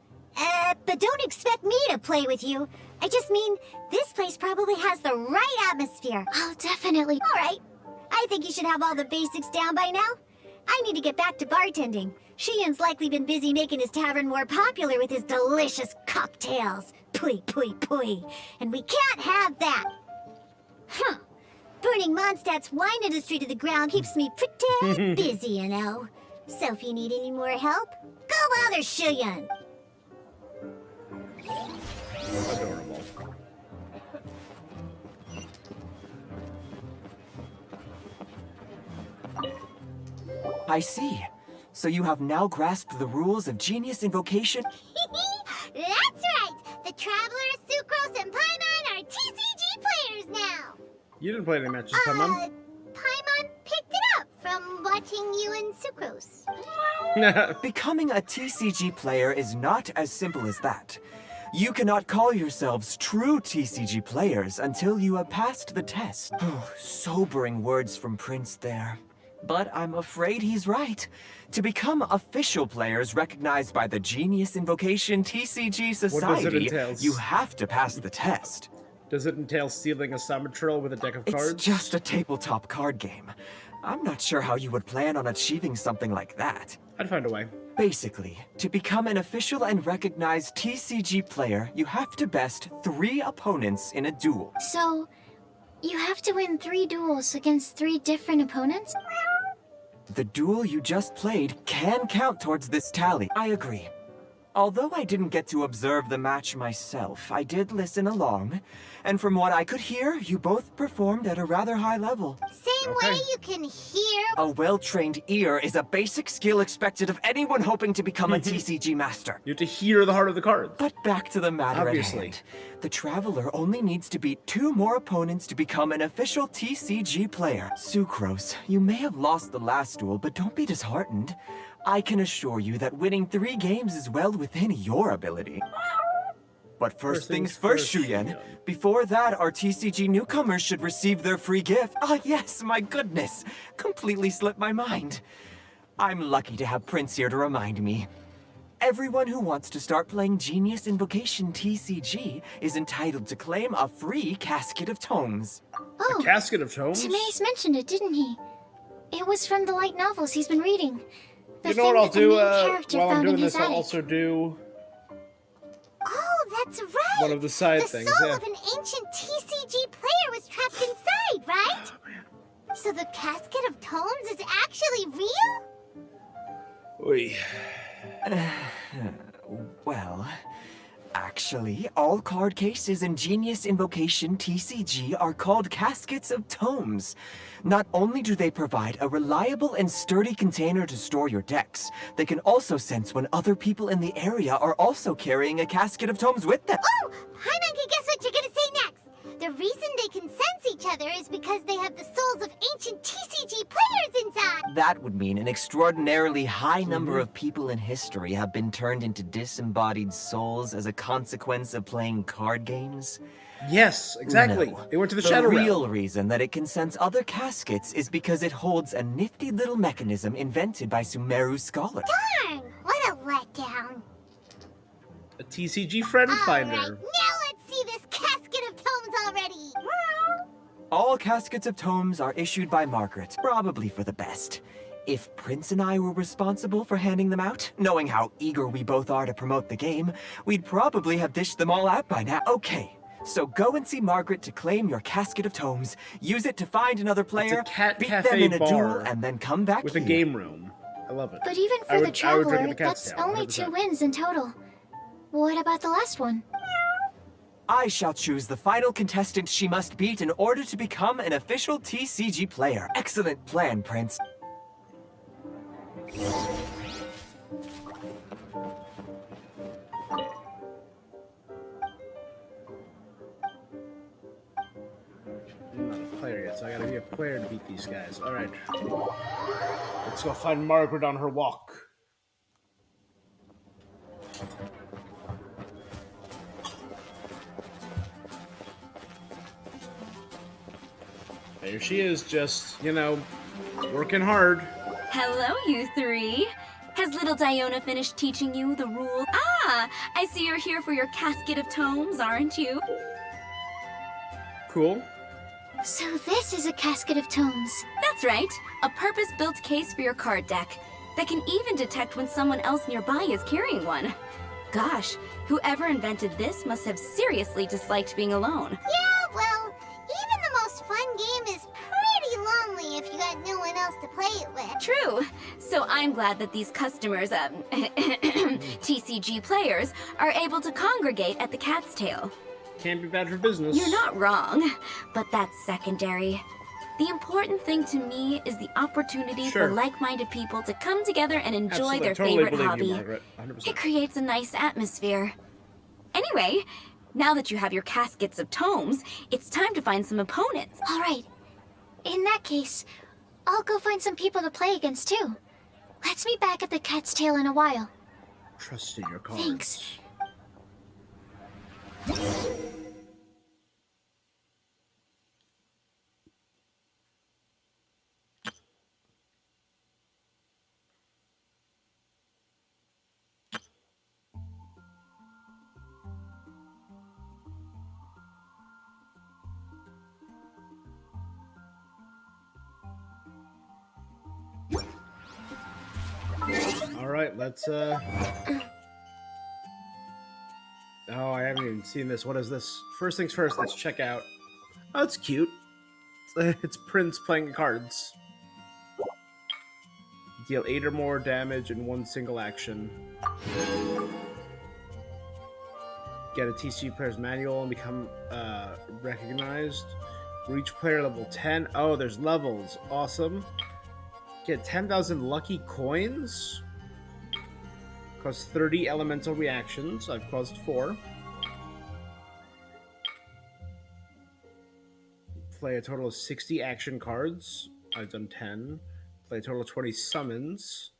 But don't expect me to play with you. I just mean, this place probably has the right atmosphere. I'll definitely... Alright. I think you should have all the basics down by now. I need to get back to bartending. Shiyan's likely been busy making his tavern more popular with his delicious cocktails. Pui, pui, pui. And we can't have that. Huh. Burning Mondstadt's wine industry to the ground keeps me pretty busy, you know. So if you need any more help, go bother Shiyan. Adorable. I see. So you have now grasped the rules of Genius Invocation? That's right! The Traveler, Sucrose, and Paimon are TCG players now! You didn't play any matches, Paimon. Paimon picked it up from watching you and Sucrose. Becoming a TCG player is not as simple as that. You cannot call yourselves true TCG players until you have passed the test. Sobering words from Prince there. But I'm afraid he's right. To become official players recognized by the Genius Invocation TCG Society, entail? you have to pass the test. Does it entail stealing a Summertrill with a deck of cards? It's just a tabletop card game. I'm not sure how you would plan on achieving something like that. I'd find a way. Basically, to become an official and recognized TCG player, you have to best 3 opponents in a duel. So, you have to win 3 duels against 3 different opponents? The duel you just played can count towards this tally. I agree. Although I didn't get to observe the match myself, I did listen along. And from what I could hear, you both performed at a rather high level. Same way you can hear. A well-trained ear is a basic skill expected of anyone hoping to become a TCG master. You have to hear the heart of the cards. But back to the matter Obviously. at hand. The Traveler only needs to beat 2 more opponents to become an official TCG player. Sucrose, you may have lost the last duel, but don't be disheartened. I can assure you that winning 3 games is well within your ability. But first things first, Shuyen. Before that, our TCG newcomers should receive their free gift. Ah, yes, my goodness. Completely slipped my mind. I'm lucky to have Prince here to remind me. Everyone who wants to start playing Genius Invocation TCG is entitled to claim a free casket of tomes. Oh, A casket of tomes? Timaeus mentioned it, didn't he? It was from the light novels he's been reading. The You know thing what I'll that the do main character while I'm found in doing his this? I'll attic. also do Oh, that's right! one of the side The things. soul Yeah. of an ancient TCG player was trapped inside, right? So the casket of tomes is actually real? Oy. Well, actually, all card cases in Genius Invocation TCG are called caskets of tomes. Not only do they provide a reliable and sturdy container to store your decks, they can also sense when other people in the area are also carrying a casket of tomes with them. Oh! Paimon can guess what you're gonna say next! The reason they can sense each other is because they have the souls of ancient TCG players inside! That would mean an extraordinarily high number of people in history have been turned into disembodied souls as a consequence of playing card games. Yes, exactly. No. They went to the The Shadow real Realm. reason that it can sense other caskets is because it holds a nifty little mechanism invented by Sumeru scholars. Darn! What a letdown! A TCG friend finder. Alright, now let's see this casket of tomes already! All caskets of tomes are issued by Margaret, probably for the best. If Prince and I were responsible for handing them out, knowing how eager we both are to promote the game, we'd probably have dished them all out by now. Okay, so go and see Margaret to claim your casket of tomes, use it to find another player, cat beat cafe them in a bar duel, and then come back With a here. game room. I love it. But even I for would- the I would drink Traveler, at the cat's that's tail, only 2 100%. wins in total. What about the last one? I shall choose the final contestant she must beat in order to become an official TCG player. Excellent plan, Prince. I'm not a player yet, so I gotta be a player to beat these guys. Alright. Let's go find Margaret on her walk. There she is, just, you know, working hard. Hello, you 3. Has little Diona finished teaching you the rules? Ah, I see you're here for your casket of tomes, aren't you? Cool. So this is a casket of tomes. That's right. A purpose-built case for your card deck that can even detect when someone else nearby is carrying one. Gosh, whoever invented this must have seriously disliked being alone. Yeah, well, even the most fun game is pretty lonely if you got no one else to play it with. True. So I'm glad that these customers, TCG players, are able to congregate at the Cat's Tail. Can't be bad for business. You're not wrong, but that's secondary. The important thing to me is the opportunity Sure. for like-minded people to come together and enjoy Absolutely. their Totally favorite believe hobby. you, Margaret. 100%. It creates a nice atmosphere. Anyway, now that you have your caskets of tomes, it's time to find some opponents. All right. In that case, I'll go find some people to play against too. Let's meet back at the Cat's Tail in a while. Trust in your cards. Thanks. All right, let's Oh, I haven't even seen this. What is this? First things first, let's check out. Oh, it's cute. It's Prince playing cards. Deal 8 or more damage in one single action. Get a TCG player's manual and become recognized. Reach player level 10. Oh, there's levels. Awesome. Get 10,000 lucky coins. Cause 30 elemental reactions. I've caused 4. Play a total of 60 action cards. I've done 10. Play a total of 20 summons.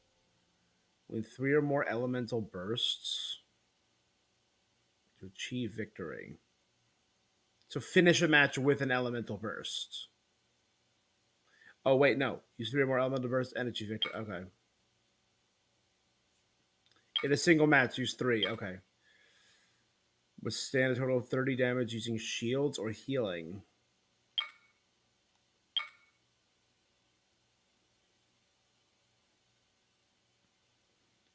Win 3 or more elemental bursts. To achieve victory. So finish a match with an elemental burst. Oh, wait, no. Use 3 or more elemental bursts and achieve victory. Okay. In a single match, use 3. Okay. Withstand a total of 30 damage using shields or healing.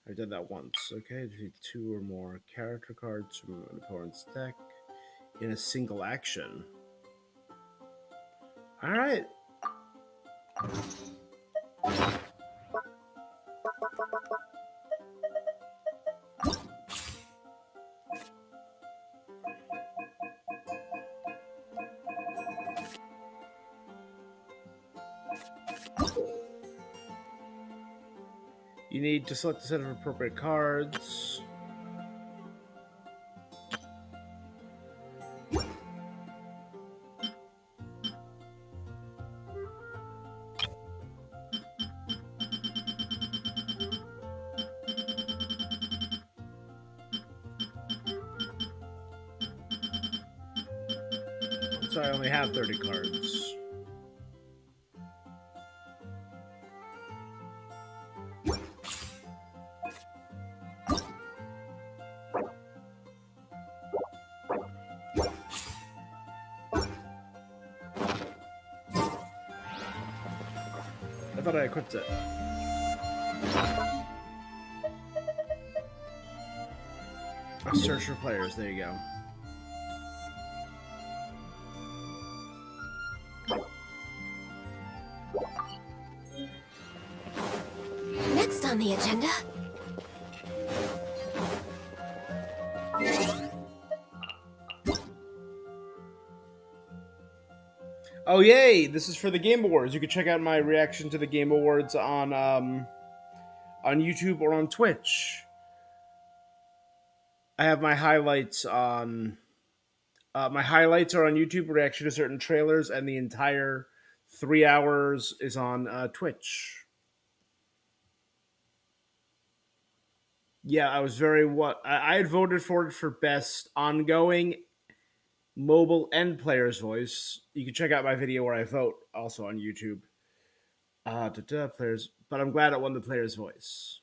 I've done that once. Okay, defeat 2 or more character cards from an opponent's deck in a single action. Alright. You need to select a set of appropriate cards. Sorry, I only have 30 cards. I thought I equipped it. Oh, search for players. There you go. Next on the agenda. Oh, yay! This is for the Game Awards. You can check out my reaction to the Game Awards on YouTube or on Twitch. I have my highlights on... my highlights are on YouTube, reaction to certain trailers, and the entire 3 hours is on Twitch. Yeah, I was very... I had voted for it for Best Ongoing Mobile and Player's Voice. You can check out my video where I vote, also on YouTube. Players, but I'm glad it won the Player's Voice.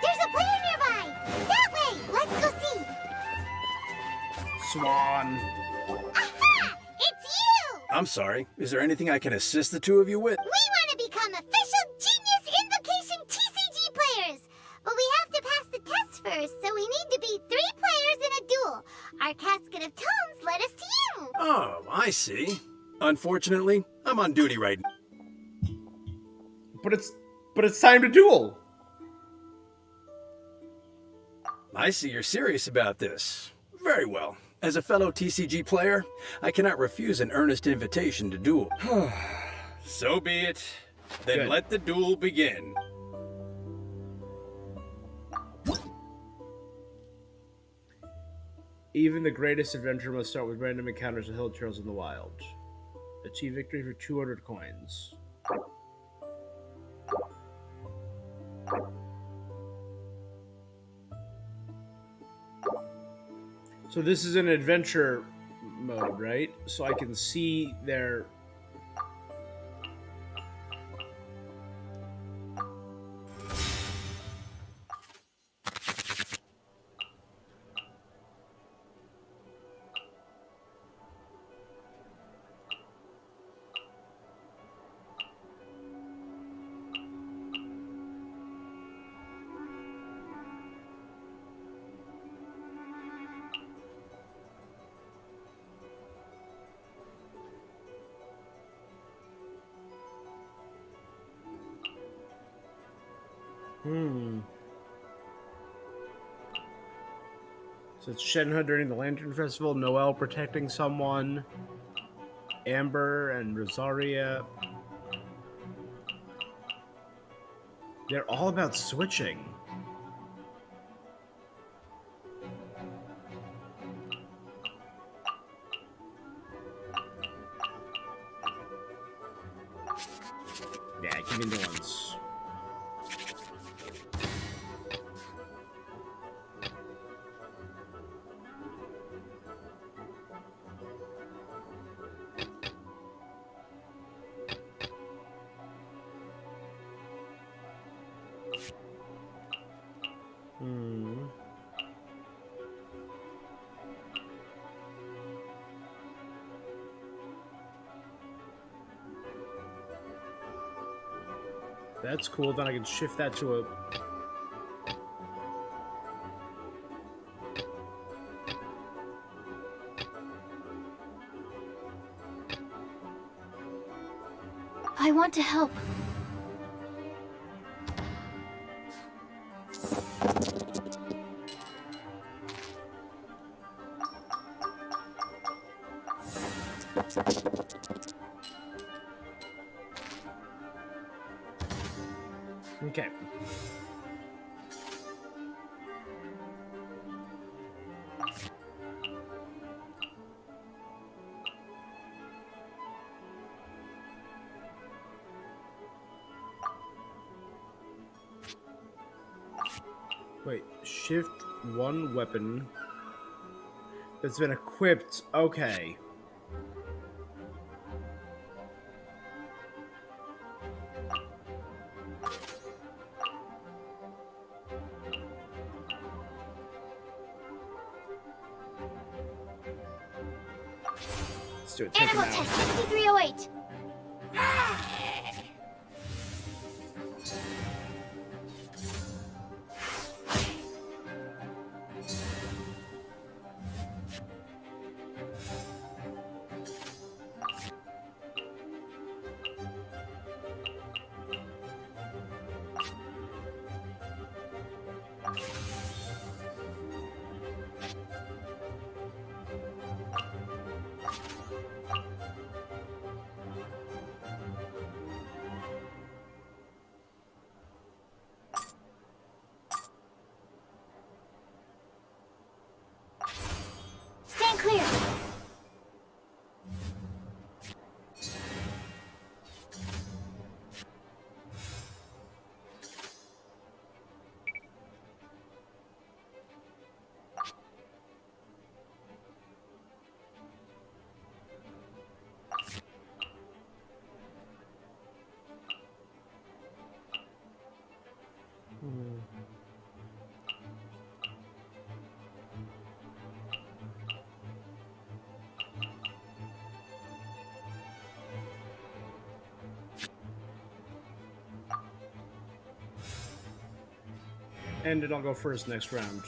There's a player nearby! That way! Let's go see! Swan. Aha! It's you! I'm sorry. Is there anything I can assist the two of you with? We want to become official Genius Our casket of tomes led us to you. Oh, I see. Unfortunately, I'm on duty right now. But it's time to duel. I see you're serious about this. Very well. As a fellow TCG player, I cannot refuse an earnest invitation to duel. So be it. Then Good. let the duel begin. Even the greatest adventure must start with random encounters with hill trails in the wild. Achieve victory for 200 coins. So this is an adventure mode, right? So I can see their... So it's Shenhe during the Lantern Festival, Noel protecting someone, Amber and Rosaria. They're all about switching. Yeah, give me the ones. That's cool. Then I can shift that to a... I want to help. Okay. Wait, shift one weapon that's been equipped. Okay. Let's do it. Take him Animal out. test 6308. Stand clear. And then I'll go first next round.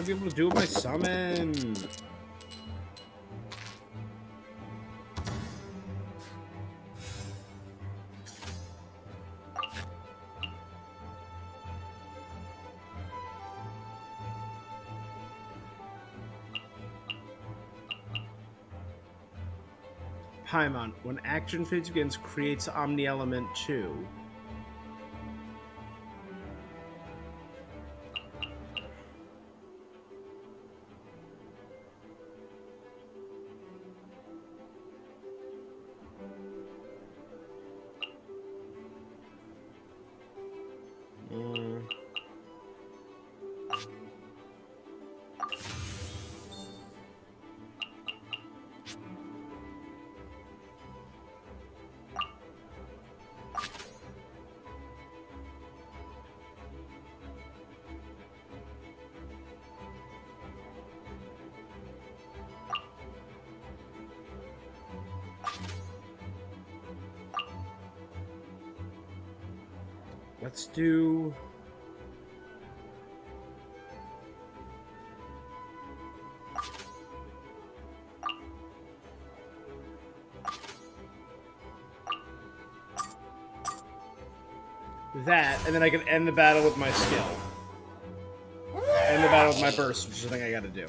gonna be able to do my summon. Paimon, when action phase begins, creates Omni Element 2. Let's do... that, and then I can end the battle with my skill. End the battle with my burst, which is the thing I gotta do.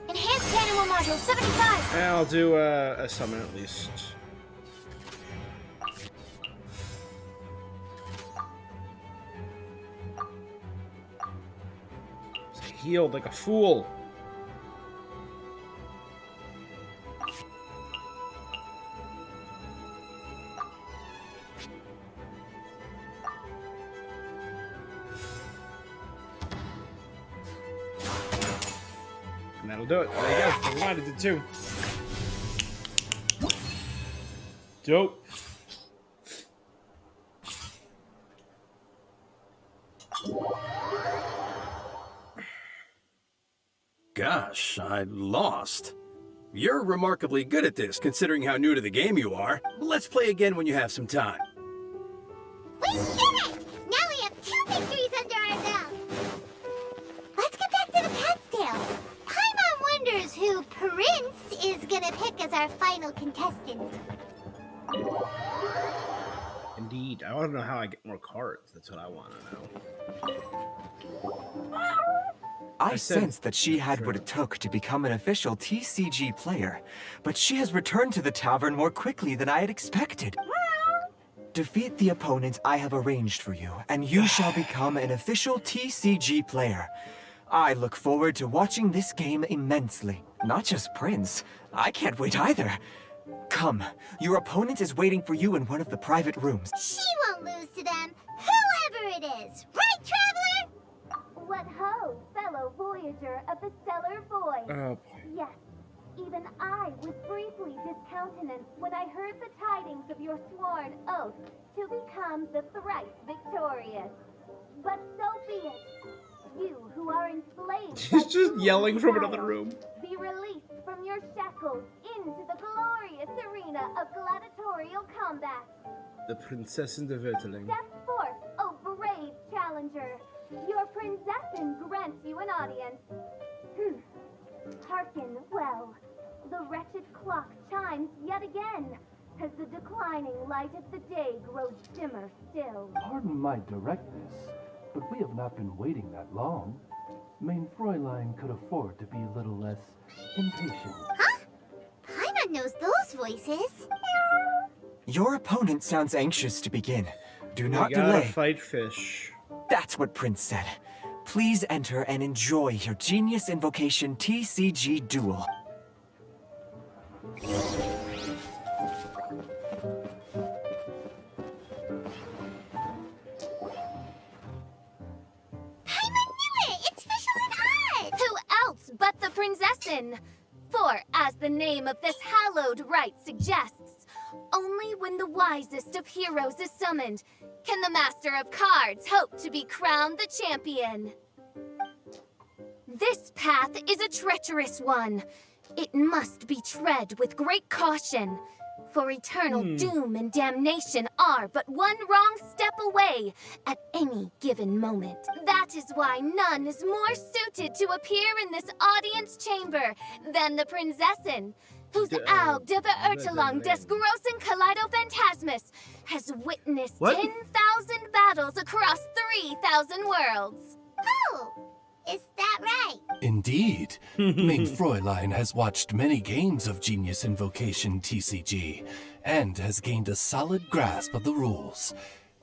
Enhanced Animal Module 75! And I'll do a summon at least. I healed like a fool. And that'll do it. There you go. Never mind, it did too. Dope. Gosh, I lost. You're remarkably good at this, considering how new to the game you are. Let's play again when you have some time. We did it! Now we have 2 victories under our belt. Let's get back to the cat's tail. Paimon wonders who Prince is gonna pick as our final contestant. Indeed. I want to know how I get more cards. That's what I want to know. I sensed that she had what it took to become an official TCG player, but she has returned to the tavern more quickly than I had expected. Defeat the opponents I have arranged for you, and you shall become an official TCG player. I look forward to watching this game immensely. Not just Prince. I can't wait either. Come, your opponent is waiting for you in one of the private rooms. She won't lose to them, whoever it is. Right, Traveler? What ho, fellow voyager of the stellar void. Oh boy. Yes, even I was briefly discountenanced when I heard the tidings of your sworn oath to become the thrice victorious. But so be it. You who are enslaved She's by just human yelling from desire, another room. be released from your shackles into the glorious arena of gladiatorial combat. The Princess and the Vertling. Step forth, O brave challenger. Your princessin grants you an audience. Hearken well. the wretched clock chimes yet again, as the declining light of the day grows dimmer still. Pardon my directness, but we have not been waiting that long. Mein Fräulein could afford to be a little less impatient. Huh? Paimon knows those voices. Your opponent sounds anxious to begin. Do not We gotta delay. fight fish. That's what Prince said. Please enter and enjoy your Genius Invocation TCG duel. Paimon knew it! It's Fischl and Odd! Who else but the Prinzessin? For, as the name of this hallowed rite suggests, only when the wisest of heroes is summoned can the Master of Cards hope to be crowned the champion. This path is a treacherous one. It must be tread with great caution, for eternal doom and damnation are but one wrong step away at any given moment. That is why none is more suited to appear in this audience chamber than the Prinzessin, whose Aug de Beurtelang des großen Kaleido-Phantasmus has witnessed What? 10,000 battles across 3,000 worlds. Oh, is that right? Indeed. Mein Fräulein has watched many games of Genius Invocation TCG and has gained a solid grasp of the rules.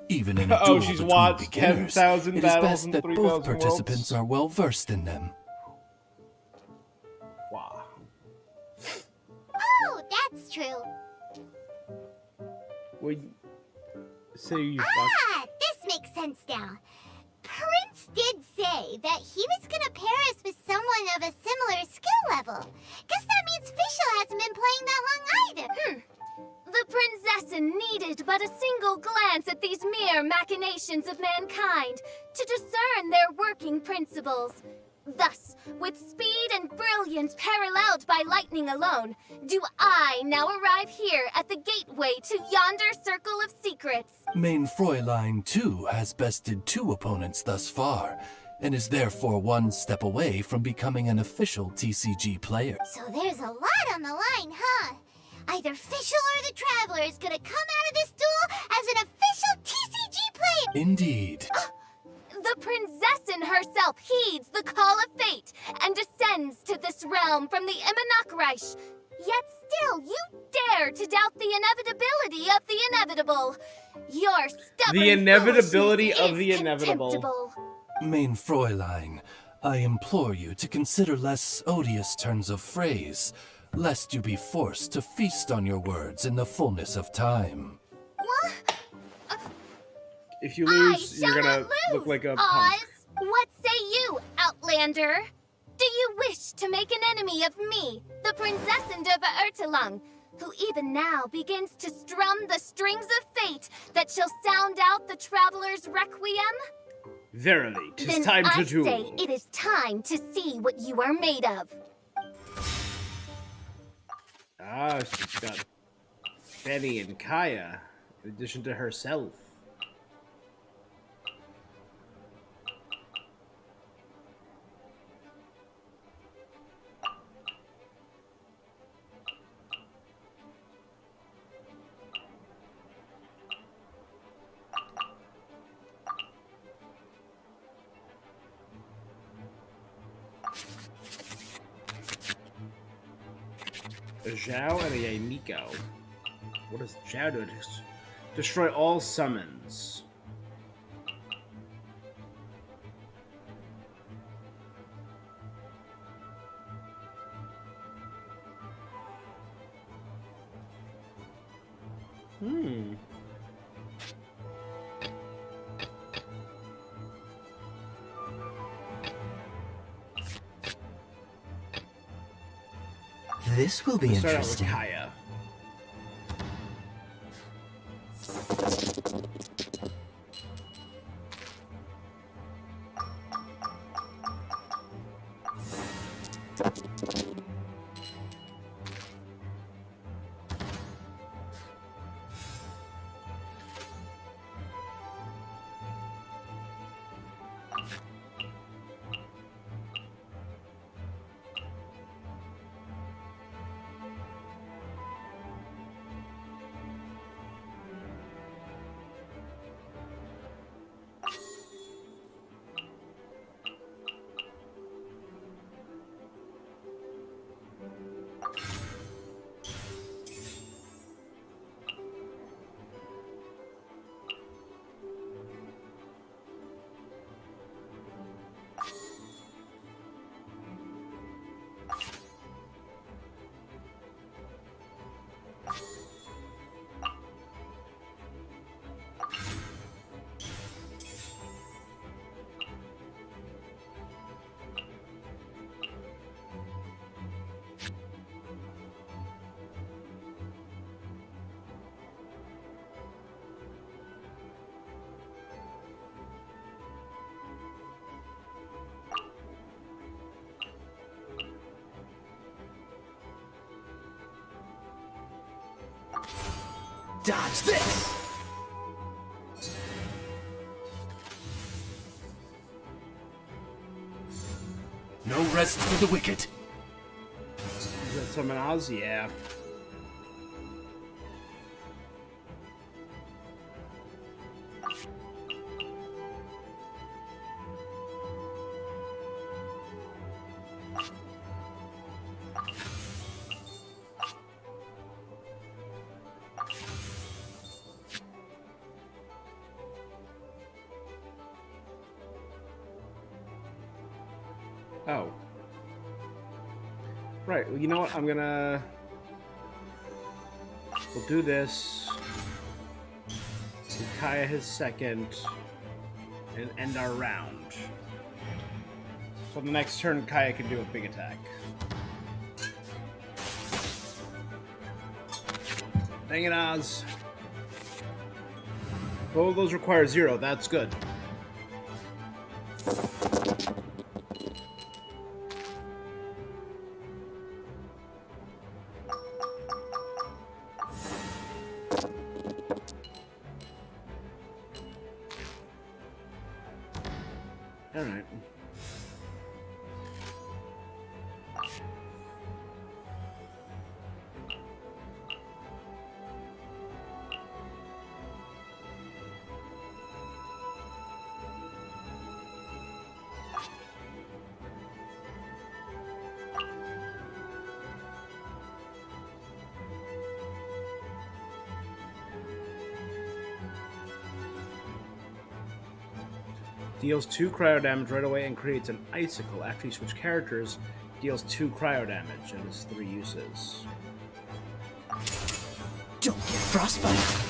Even in a duel she's between watched beginners, 10,000 it is battles best in that 3,000 both participants worlds. are well versed in them. Wow. Oh, that's true. Well, say you Ah, this makes sense now. Prince did say that he was gonna pair us with someone of a similar skill level. Guess that means Fischl hasn't been playing that long either. The Prinzessin needed but a single glance at these mere machinations of mankind to discern their working principles. Thus, with speed and brilliance paralleled by lightning alone, do I now arrive here at the gateway to yonder circle of secrets. Mein Fräulein, too, has bested 2 opponents thus far, and is therefore one step away from becoming an official TCG player. So there's a lot on the line, huh? Either Fischl or the Traveler is gonna come out of this duel as an official TCG player! Indeed. The Prinzessin herself heeds the call of fate and descends to this realm from the Immonachreich. Yet still, you dare to doubt the inevitability of the inevitable. Your stubborn The inevitability foolishness of the is inevitable. contemptible. Mein Fräulein, I implore you to consider less odious turns of phrase, lest you be forced to feast on your words in the fullness of time. If you lose, I shall you're gonna not lose, look like a Oz. punk. What say you, Outlander? Do you wish to make an enemy of me, the Prinzessin de Beurtelang, who even now begins to strum the strings of fate that shall sound out the traveler's requiem? Verily, 'tis Then time to I duel. say it is time to see what you are made of. Ah, she's got Betty and Kaya, in addition to herself. A Zhao and a Miko. What does Zhao do? Destroy all summons. This will be Let's start out with interesting. Kaya. Dodge this! No rest for the wicked. Is that summon Oz? Yeah. Oh. Right, well, you know what? We'll do this. Give Kaya his second. And end our round. So the next turn, Kaya can do a big attack. Dang it, Oz. Both of those require 0. That's good. All right. Deals 2 cryo damage right away and creates an icicle. After you switch characters, deals 2 cryo damage and has 3 uses. Don't get frostbite.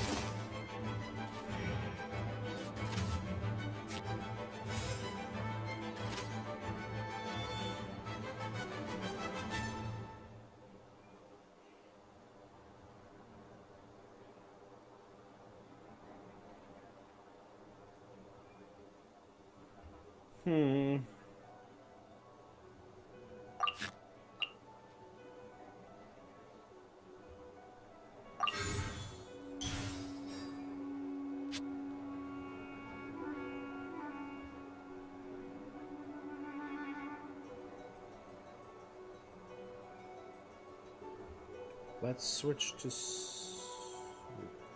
Let's switch to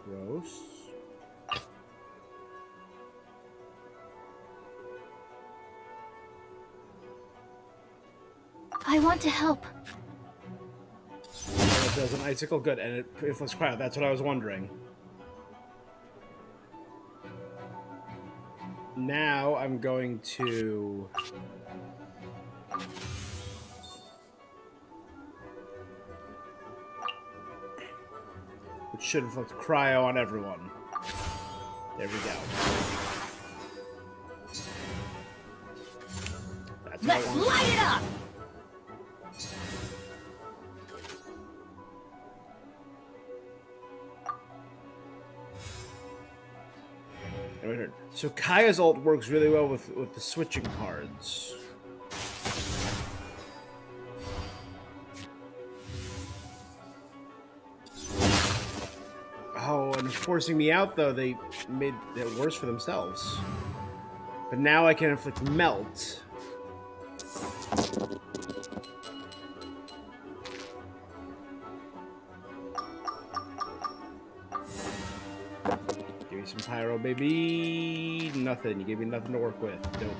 gross. I want to help. It does an icicle, good, and it inflicts cryo. That's what I was wondering. Now I'm going to which should inflict cryo on everyone. There we go. That's Let's light it up! So Kaya's ult works really well with the switching cards. Oh, and forcing me out though, they made it worse for themselves. But now I can inflict melt. Give me some pyro, baby. Nothing. You gave me nothing to work with. Dope.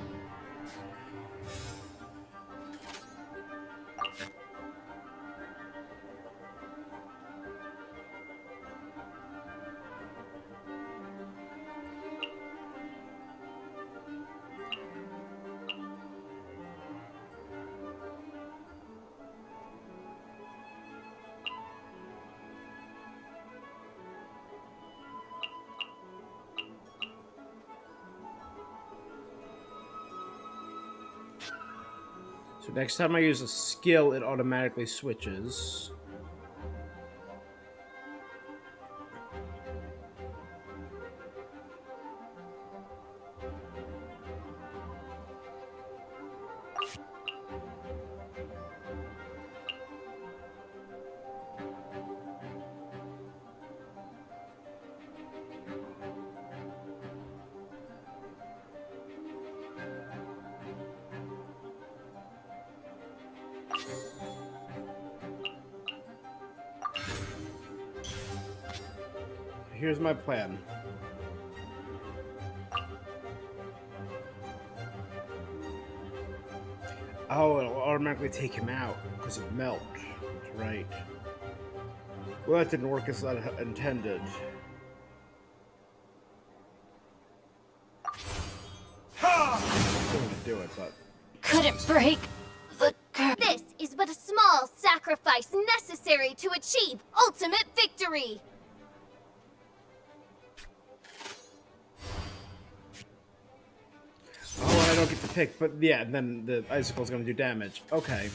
So next time I use a skill, it automatically switches. here's my plan. Oh, it'll automatically take him out because of melt. That's right. Well, that didn't work as intended. I'm going to do it, but... Couldn't break the curse. This is but a small sacrifice necessary to achieve ultimate victory. Oh, I don't get to pick, but yeah, then the icicle's going to do damage. Okay.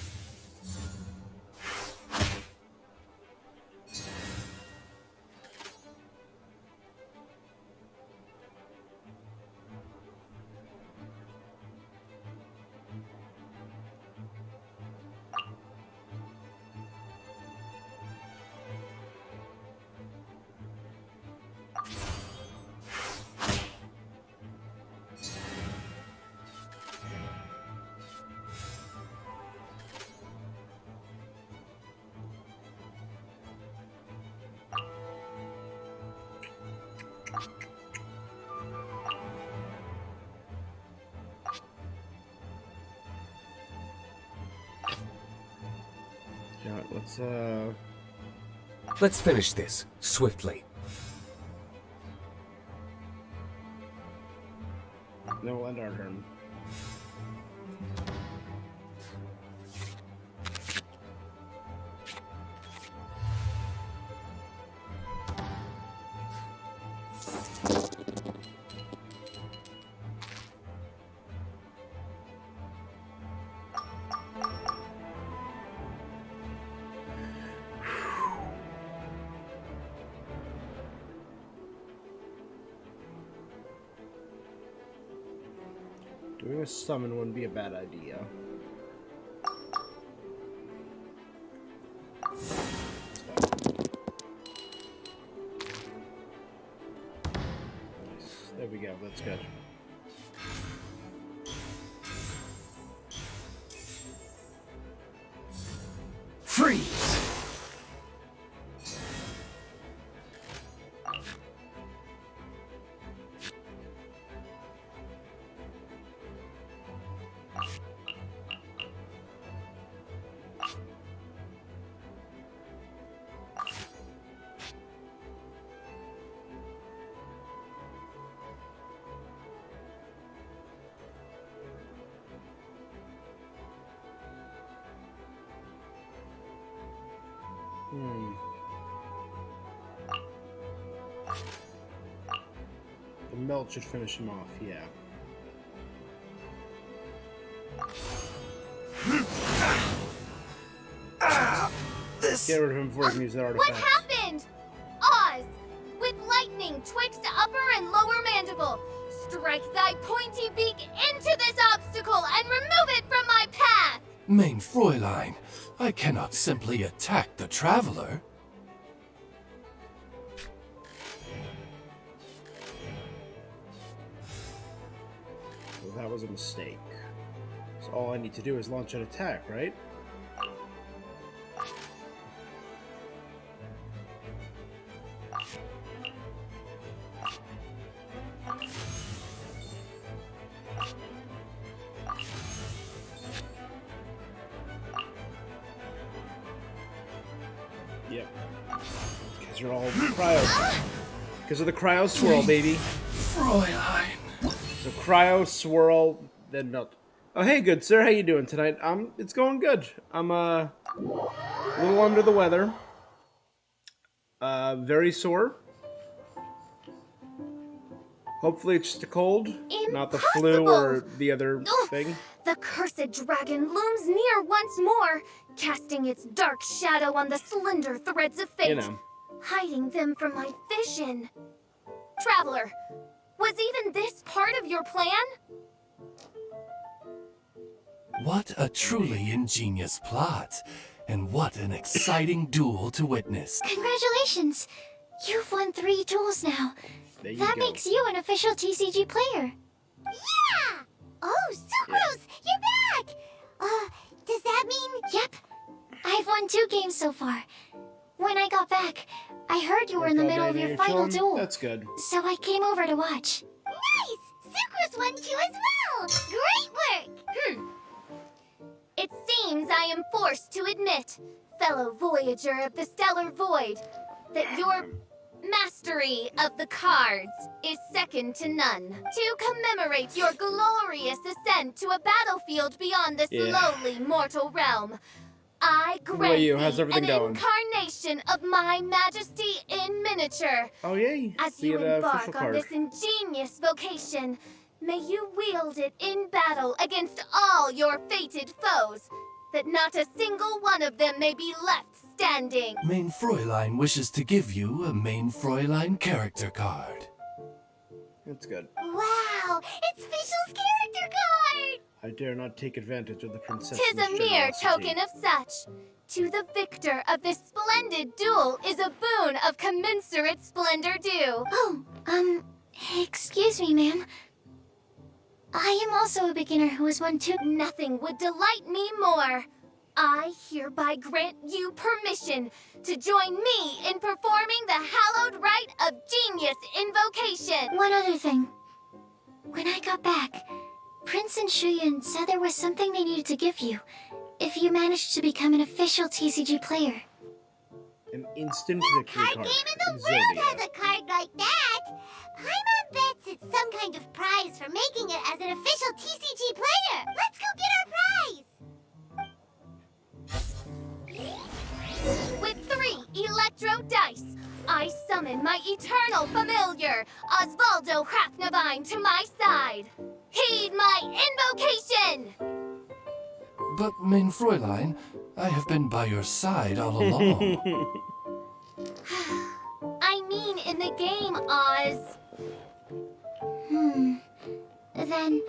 Yeah, Let's finish this swiftly. then we'll end our turn. Doing a summon wouldn't be a bad idea. Nice. There we go, that's good. Freeze! The melt should finish him off, yeah. Get rid of him before he can use that artifact. What happened? Oz, with lightning twixt upper and lower mandible, strike thy pointy beak into this obstacle and remove it from my path! Mein Fräulein, I cannot simply attack the traveler. Well, that was a mistake. So all I need to do is launch an attack, right? Yep. Because you're all cryo. Because of the cryo swirl, baby. Fräulein. So cryo swirl, then melt. Oh, hey, good sir. How you doing tonight? It's going good. I'm a little under the weather. Very sore. Hopefully it's just a cold, not the flu or the other thing. The cursed dragon looms near once more, casting its dark shadow on the slender threads of fate, You know. hiding them from my vision. Traveler, was even this part of your plan? What a truly ingenious plot. And what an exciting duel to witness. Congratulations! You've won 3 duels now. There you That go. makes you an official TCG player. Yeah! Oh, Sucrose, you're back! Does that mean... Yep. I've won 2 games so far. When I got back, I I heard you were in the middle of your final duel. That's good. So I came over to watch. Nice! Sucrose won too as well! Great work! It seems I am forced to admit, fellow voyager of the stellar void, that your mastery of the cards is second to none. To commemorate your glorious ascent to a battlefield beyond this lowly mortal realm, I grant you? How's thee everything an going? incarnation of my majesty in miniature. Oh, yay. As you embark on this ingenious vocation, may you wield it in battle against all your fated foes, that not a single one of them may be left standing. Main Fräulein wishes to give you a Main Fräulein character card. That's good. Wow! It's Fischl's character card! I dare not take advantage of the princess's Tis a mere generosity. token of such. To the victor of this splendid duel is a boon of commensurate splendor due. Oh, excuse me, ma'am. I am also a beginner who has won 2. Nothing would delight me more. I hereby grant you permission to join me in performing the hallowed rite of genius invocation. One other thing. When I got back, Prince and Shuyan said there was something they needed to give you if you managed to become an official TCG player. An instant victory Card card. game in the world has a card like that! Paimon bets it's some kind of prize for making it as an official TCG player! Let's go get our prize! With 3 electro dice, I summon my eternal familiar, Osvaldo Hrafnavine, to my side. Heed my invocation! But, Main Fräulein, I have been by your side all along. I mean in the game, Oz. Then,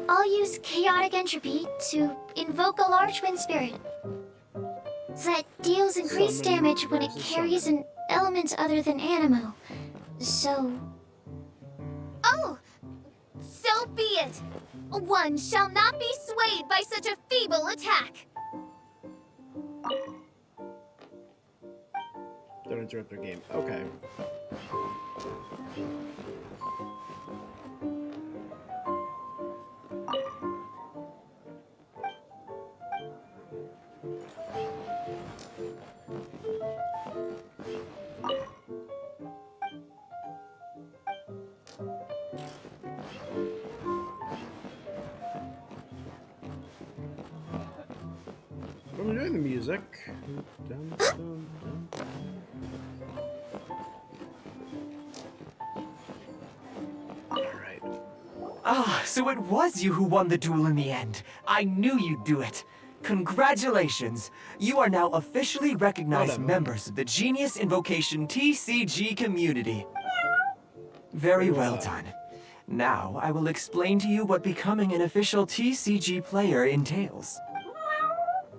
I'll use Chaotic Entropy to invoke a large wind spirit that deals increased Summon damage when it versus carries an element other than Animo. So, Oh, so be it. One shall not be swayed by such a feeble attack. Don't interrupt their game. Okay. I'm enjoying the music. Dun, dun, dun. Alright. Ah, so it was you who won the duel in the end. I knew you'd do it. Congratulations. You are now officially recognized Whatever. members of the Genius Invocation TCG community. Very well done. Now, I will explain to you what becoming an official TCG player entails.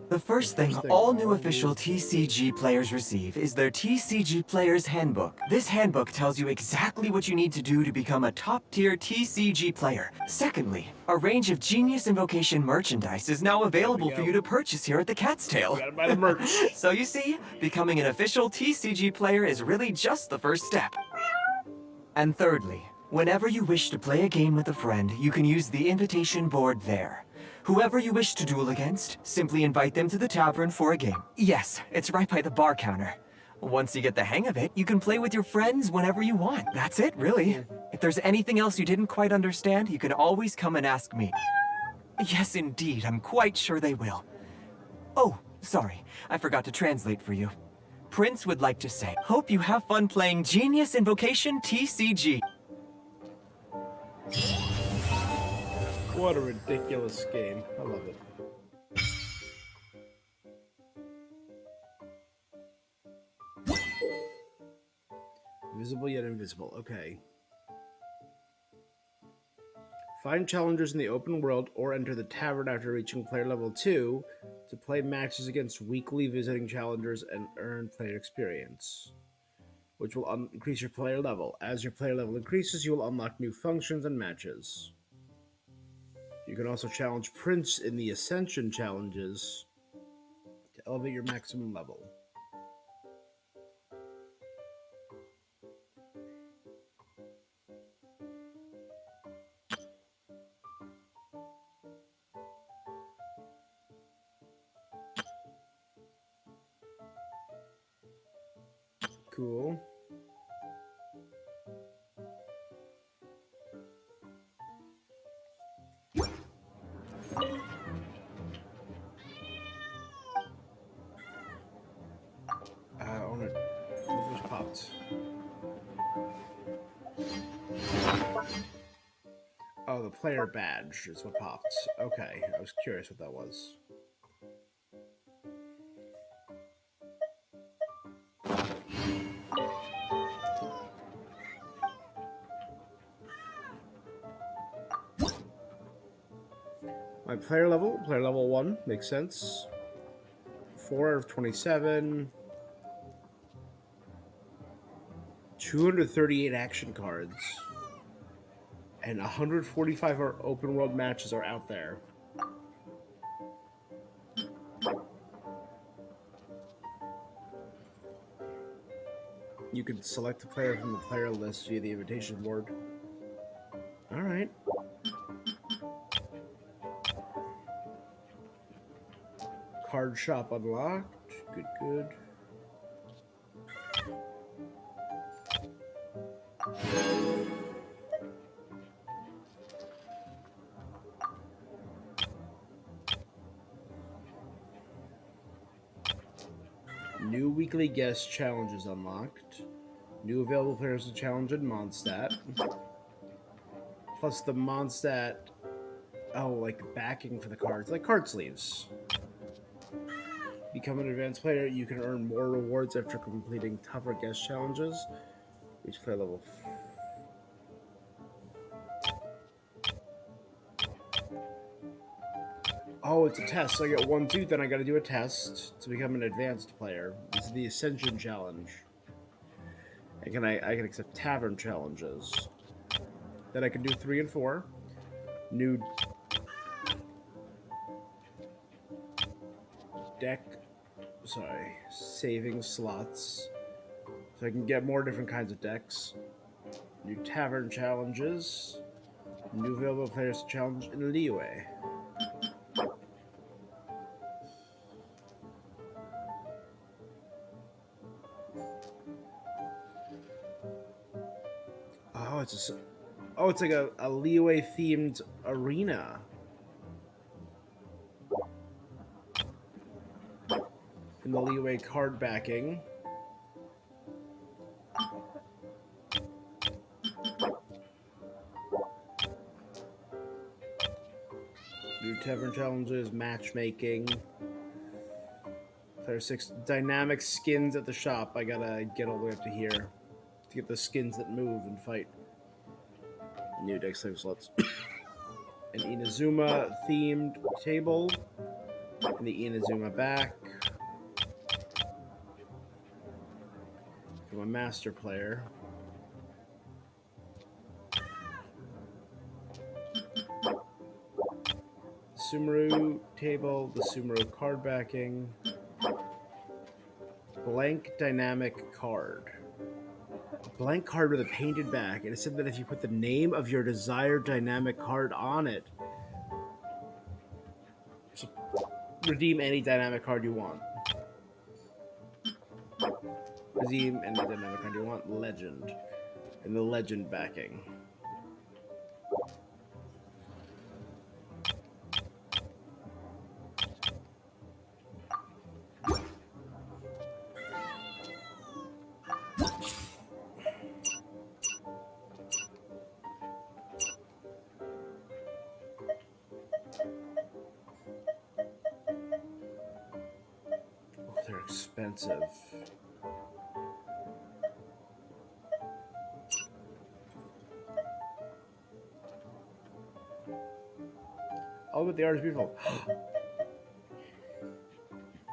The first thing all new official TCG players receive is their TCG Player's Handbook. This handbook tells you exactly what you need to do to become a top-tier TCG player. Secondly, a range of Genius Invocation merchandise is now available for you to purchase here at the Cat's Tail. Gotta buy the merch. So you see, becoming an official TCG player is really just the first step. And thirdly, whenever you wish to play a game with a friend, you can use the invitation board there. Whoever you wish to duel against, simply invite them to the tavern for a game. Yes, it's right by the bar counter. Once you get the hang of it, you can play with your friends whenever you want. That's it, really. If there's anything else you didn't quite understand, you can always come and ask me. Yes, indeed, I'm quite sure they will. Oh, sorry, I forgot to translate for you. Prince would like to say, hope you have fun playing Genius Invocation TCG. What a ridiculous game. I love it. Visible yet invisible. Okay. Find challengers in the open world or enter the tavern after reaching player level 2 to play matches against weekly visiting challengers and earn player experience, which will increase your player level. As your player level increases, you will unlock new functions and matches. You can also challenge Prince in the Ascension challenges to elevate your maximum level. Cool. Oh, no. What just popped? Oh, the player badge is what popped. Okay, I was curious what that was. My player level 1, makes sense. 4 out of 27. 238 action cards. And 145 open world matches are out there. You can select a player from the player list via the invitation board. Alright. Card shop unlocked. Good, good. New weekly guest challenges unlocked. New available players to challenge in Mondstadt. Plus the Mondstadt, like backing for the cards, like card sleeves. Become an advanced player, you can earn more rewards after completing tougher guest challenges. Reach player level. Oh, it's a test. So I get 1, 2, then I gotta do a test to become an advanced player. This is the Ascension Challenge. And I can accept Tavern challenges. Then I can do 3 and 4. New deck, saving slots. So I can get more different kinds of decks. New Tavern challenges. New available players to challenge in Liyue. Oh, it's like a Liyue themed arena. In the Liyue card backing. New Tavern challenges, matchmaking. Player 6 dynamic skins at the shop. I gotta get all the way up to here to get the skins that move and fight. New deck save slots. An Inazuma themed table. And the Inazuma back. I'm a master player. Sumeru table, the Sumeru card backing. Blank dynamic card. A blank card with a painted back, and it said that if you put the name of your desired dynamic card on it, so redeem any dynamic card you want. Redeem any dynamic card you want. Legend. And the legend backing. They're expensive. Oh, but the art is beautiful.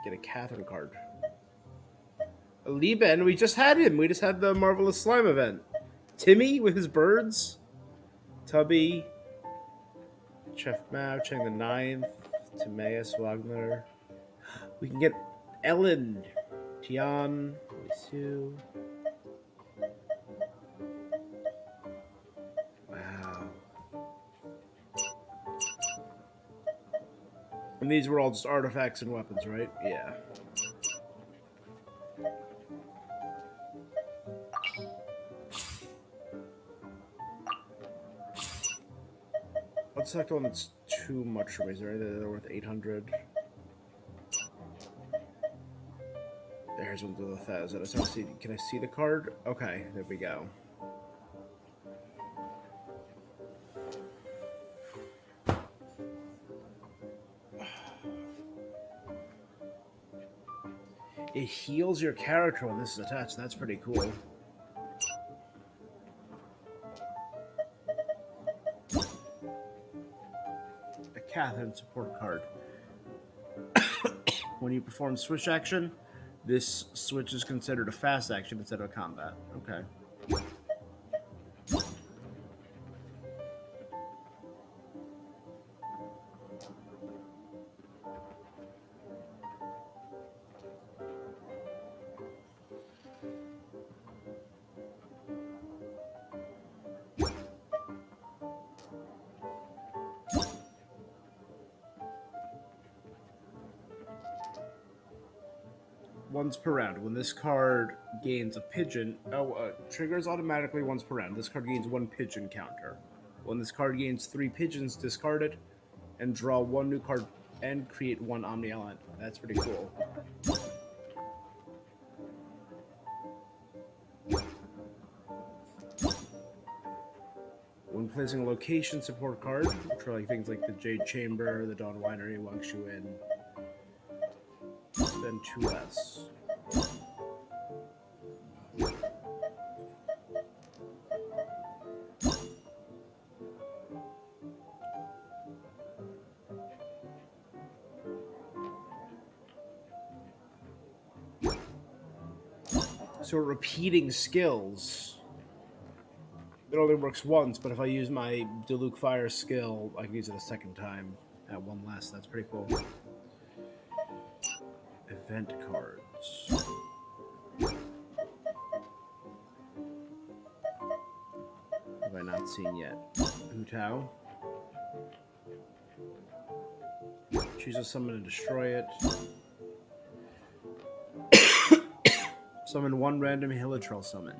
Get a Catherine card. Lieben, we just had him. We just had the Marvelous Slime event. Timmy with his birds. Tubby. Chef Mao, Chang the Ninth. Timaeus Wagner. We can get Ellen. Tian. Sue. Wow. And these were all just artifacts and weapons, right? Yeah. select one that's too much for me. Right? They're worth 800. There's one to 1,000. I just want to see. Can I see the card? Okay, there we go. It heals your character when this is attached. That's pretty cool. A Catherine support card. When you perform switch action, this switch is considered a fast action instead of a combat. Okay. Once per round. When this card gains a pigeon, triggers automatically once per round. This card gains 1 pigeon counter. When this card gains 3 pigeons, discard it, and draw 1 new card and create 1 Omni Element. That's pretty cool. When placing a location support card, which are like things like the Jade Chamber, the Dawn Winery, Wangshu Inn, spend 2 less. So repeating skills, it only works once, but if I use my Diluc Fire skill, I can use it a second time at 1 less. That's pretty cool. Event cards. Have I not seen yet? Hu Tao. Choose a summon and destroy it. Summon 1 random Hilitrol summon.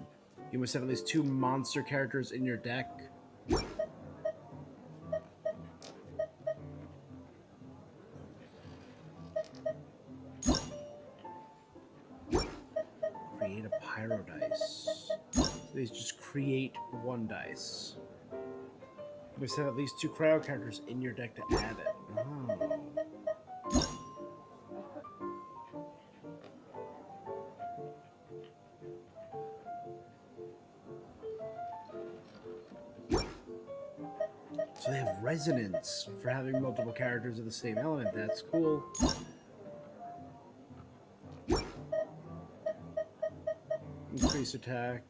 You must have at least 2 monster characters in your deck. Create a Pyro dice. So these just create 1 dice. You must have at least 2 cryo characters in your deck to add it. Oh. So they have resonance for having multiple characters of the same element. That's cool. Increase attack.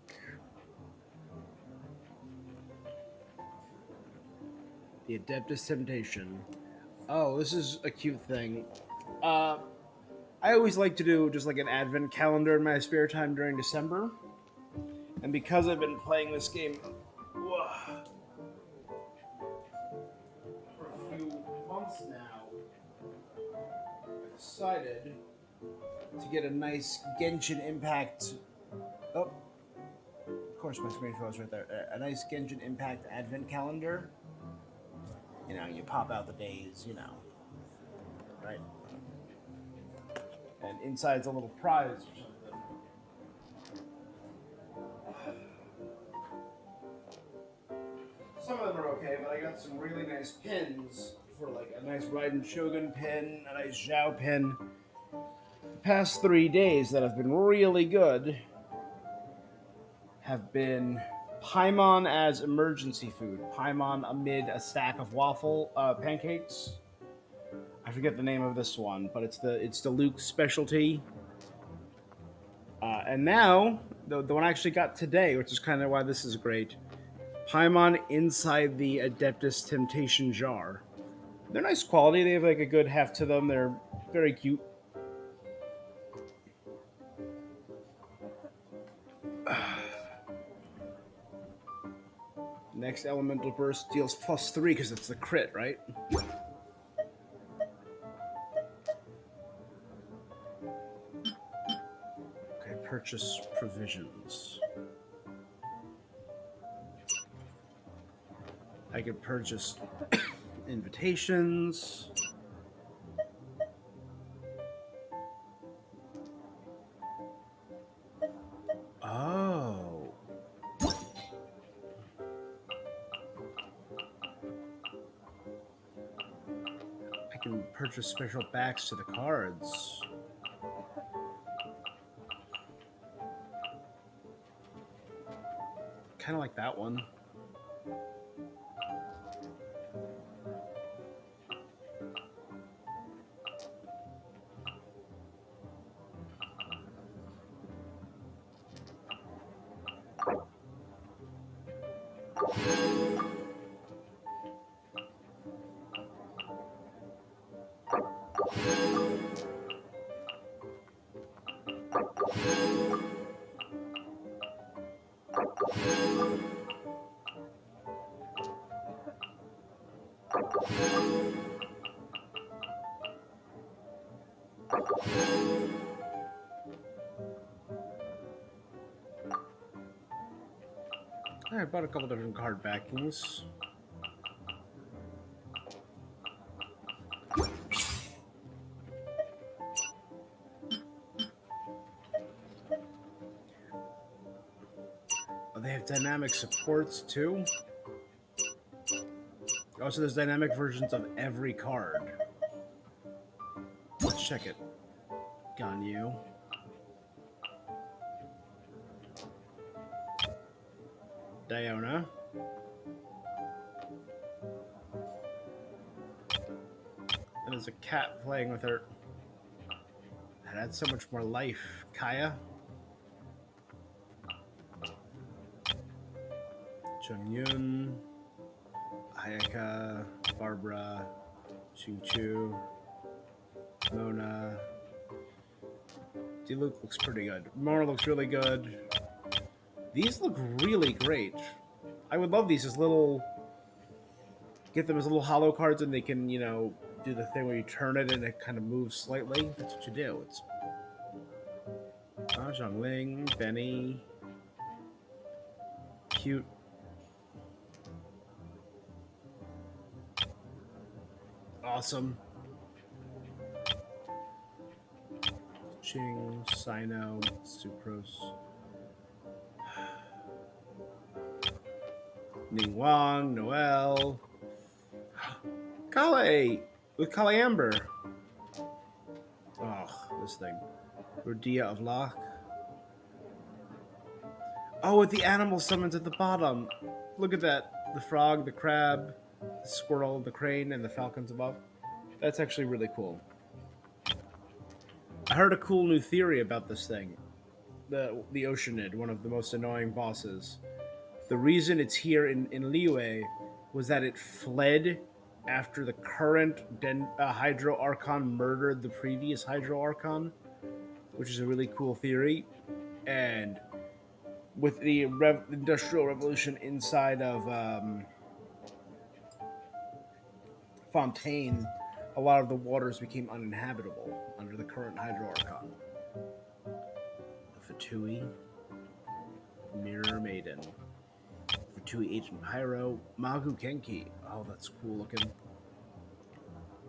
The Adeptus Temptation. Oh, this is a cute thing. I always like to do just like an advent calendar in my spare time during December. And because I've been playing this game for a few months now, I decided to get a nice Genshin Impact. Oh, of course my screen froze right there. A nice Genshin Impact advent calendar. You know, you pop out the days, you know, right? And inside's a little prize or something. Some of them are okay, but I got some really nice pins for like a nice Raiden Shogun pin, a nice Zhao pin. The past 3 days that have been really good have been Paimon as emergency food. Paimon amid a stack of waffle pancakes. I forget the name of this one, but it's the Luke specialty. And now the one I actually got today, which is kind of why this is great. Paimon inside the Adeptus Temptation jar. They're nice quality. They have like a good heft to them. They're very cute. Next elemental burst deals +3 because it's the crit, right? Okay, purchase provisions. I could purchase Invitations. Oh. I can purchase special backs to the cards. Kind of like that one. I bought a couple different card backings. Oh, they have dynamic supports too. Also, there's dynamic versions of every card. Let's check it. Ganyu. Diona. And there's a cat playing with her. That adds so much more life. Kaya. Chungyun. Ayaka. Barbara. Xingqiu. Mona. Diluc looks pretty good. Mona looks really good. These look really great. I would love these as little... Get them as little hollow cards and they can, you know, do the thing where you turn it and it kind of moves slightly. That's what you do. It's... Zhongling, Benny. Cute. Awesome. Ching, Sino, Sucrose. Ning Wang, Noel. Kale! With Kale Amber. Oh, this thing. Rodia of Locke. Oh, with the animal summons at the bottom. Look at that. The frog, the crab, the squirrel, the crane, and the falcons above. That's actually really cool. I heard a cool new theory about this thing. The Oceanid, one of the most annoying bosses. The reason it's here in Liyue was that it fled after the current Hydro Archon murdered the previous Hydro Archon, which is a really cool theory. And with the Industrial Revolution inside of Fontaine, a lot of the waters became uninhabitable under the current Hydro Archon. The Fatui, Mirror Maiden, Fatui Agent Pyro, Magu Kenki. Oh, that's cool looking.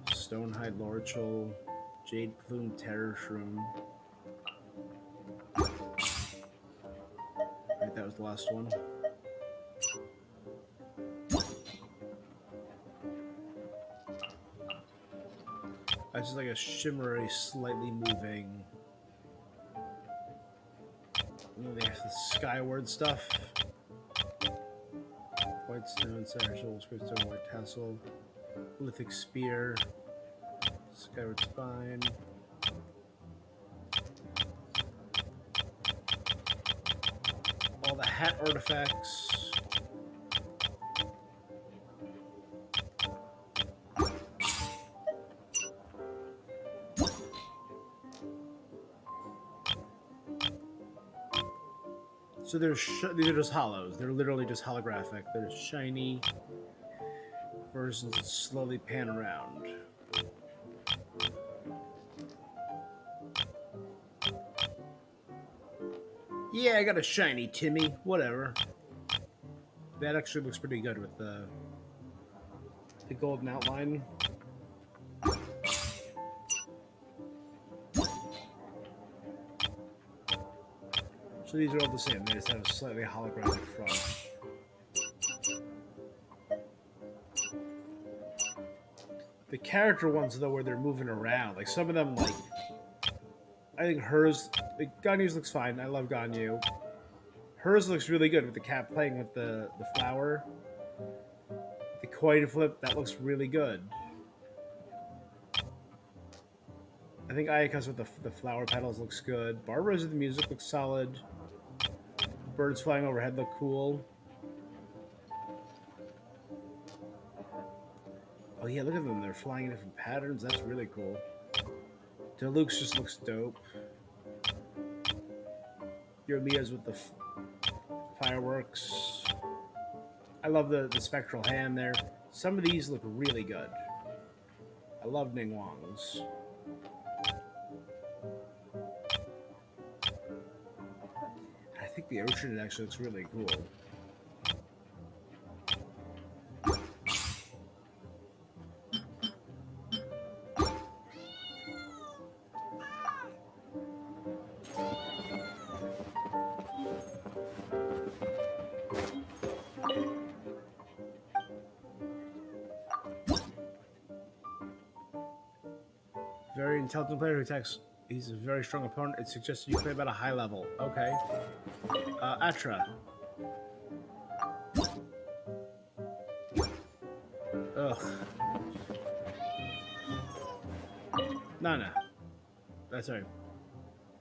Stonehide Lorchel, Jade Plume Terror Shroom. Right, that was the last one. It's just like a shimmery, slightly moving. They have the skyward stuff. White stone, satchel, stone, white tassel, lithic spear, skyward spine. All the hat artifacts. So these are just hollows. They're literally just holographic. They're just shiny versions that slowly pan around. Yeah, I got a shiny Timmy. Whatever. That actually looks pretty good with the The golden outline. So these are all the same. They just have a slightly holographic front. The character ones, though, where they're moving around, like some of them, like I think hers, like Ganyu's looks fine. I love Ganyu. Hers looks really good with the cat playing with the flower. The coin flip, that looks really good. I think Ayaka's with the flower petals looks good. Barbara's with the music looks solid. Birds flying overhead look cool. Oh yeah, look at them. They're flying in different patterns. That's really cool. Deluxe just looks dope. Yomiya's with the fireworks. I love the spectral hand there. Some of these look really good. I love Ningguang's. I think the ocean actually looks really cool. Very intelligent player who attacks. He's a very strong opponent. It suggests you play about a high level. Okay. Atra. Ugh. Nana. That's right.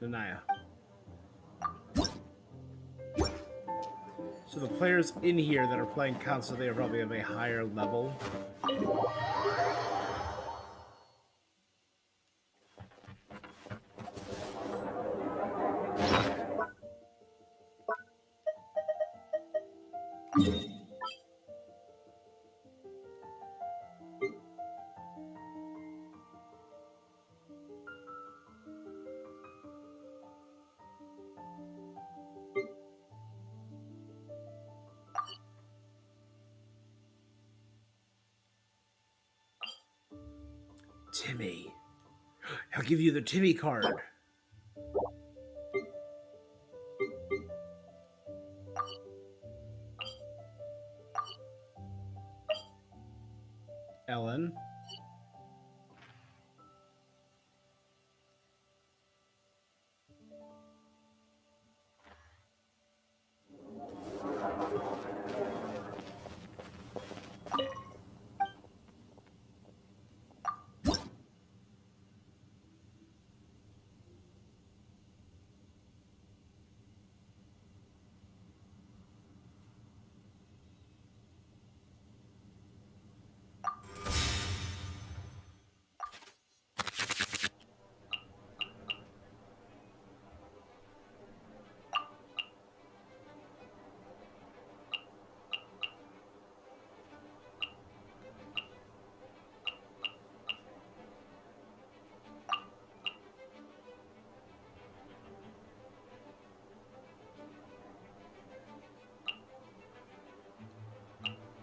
Nanaya. So the players in here that are playing constantly are probably of a higher level. Timmy. I'll give you the Timmy card. Ellen.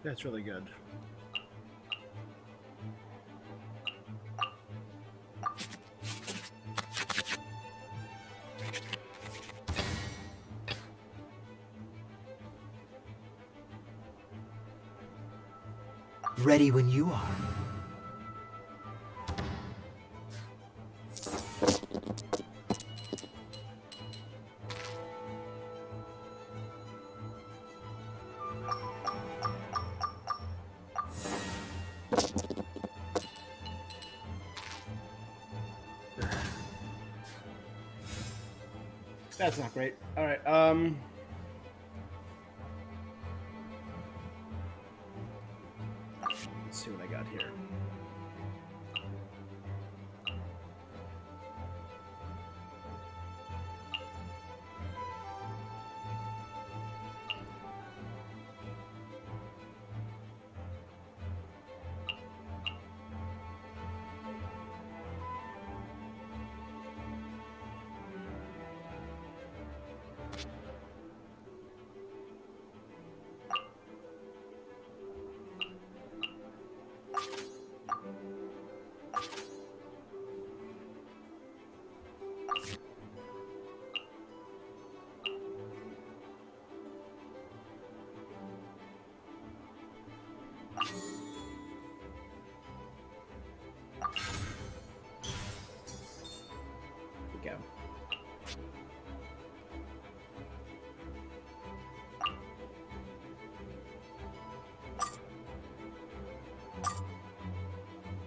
That's really good. Ready when you are. That's not great. All right. Let's see what I got here. go.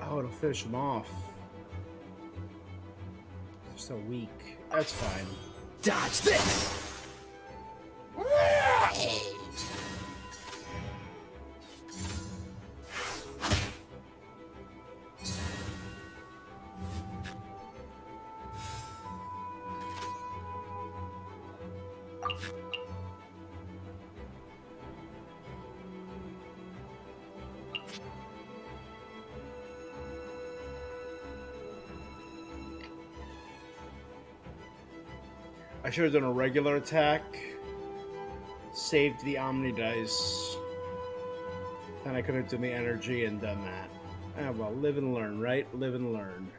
Oh, it'll finish them off. They're so weak. That's fine. Dodge this! I should have done a regular attack. Saved the Omni Dice. Then I could have done the energy and done that. Ah, well, live and learn, right? Live and learn.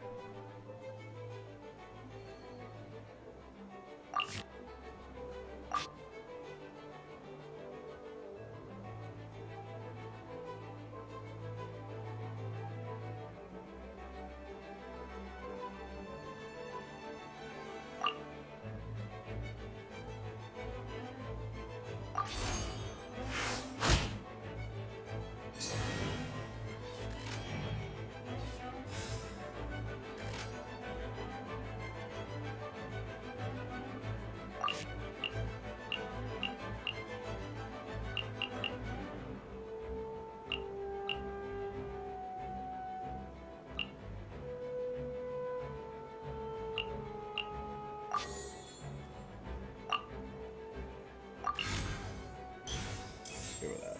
Go with that.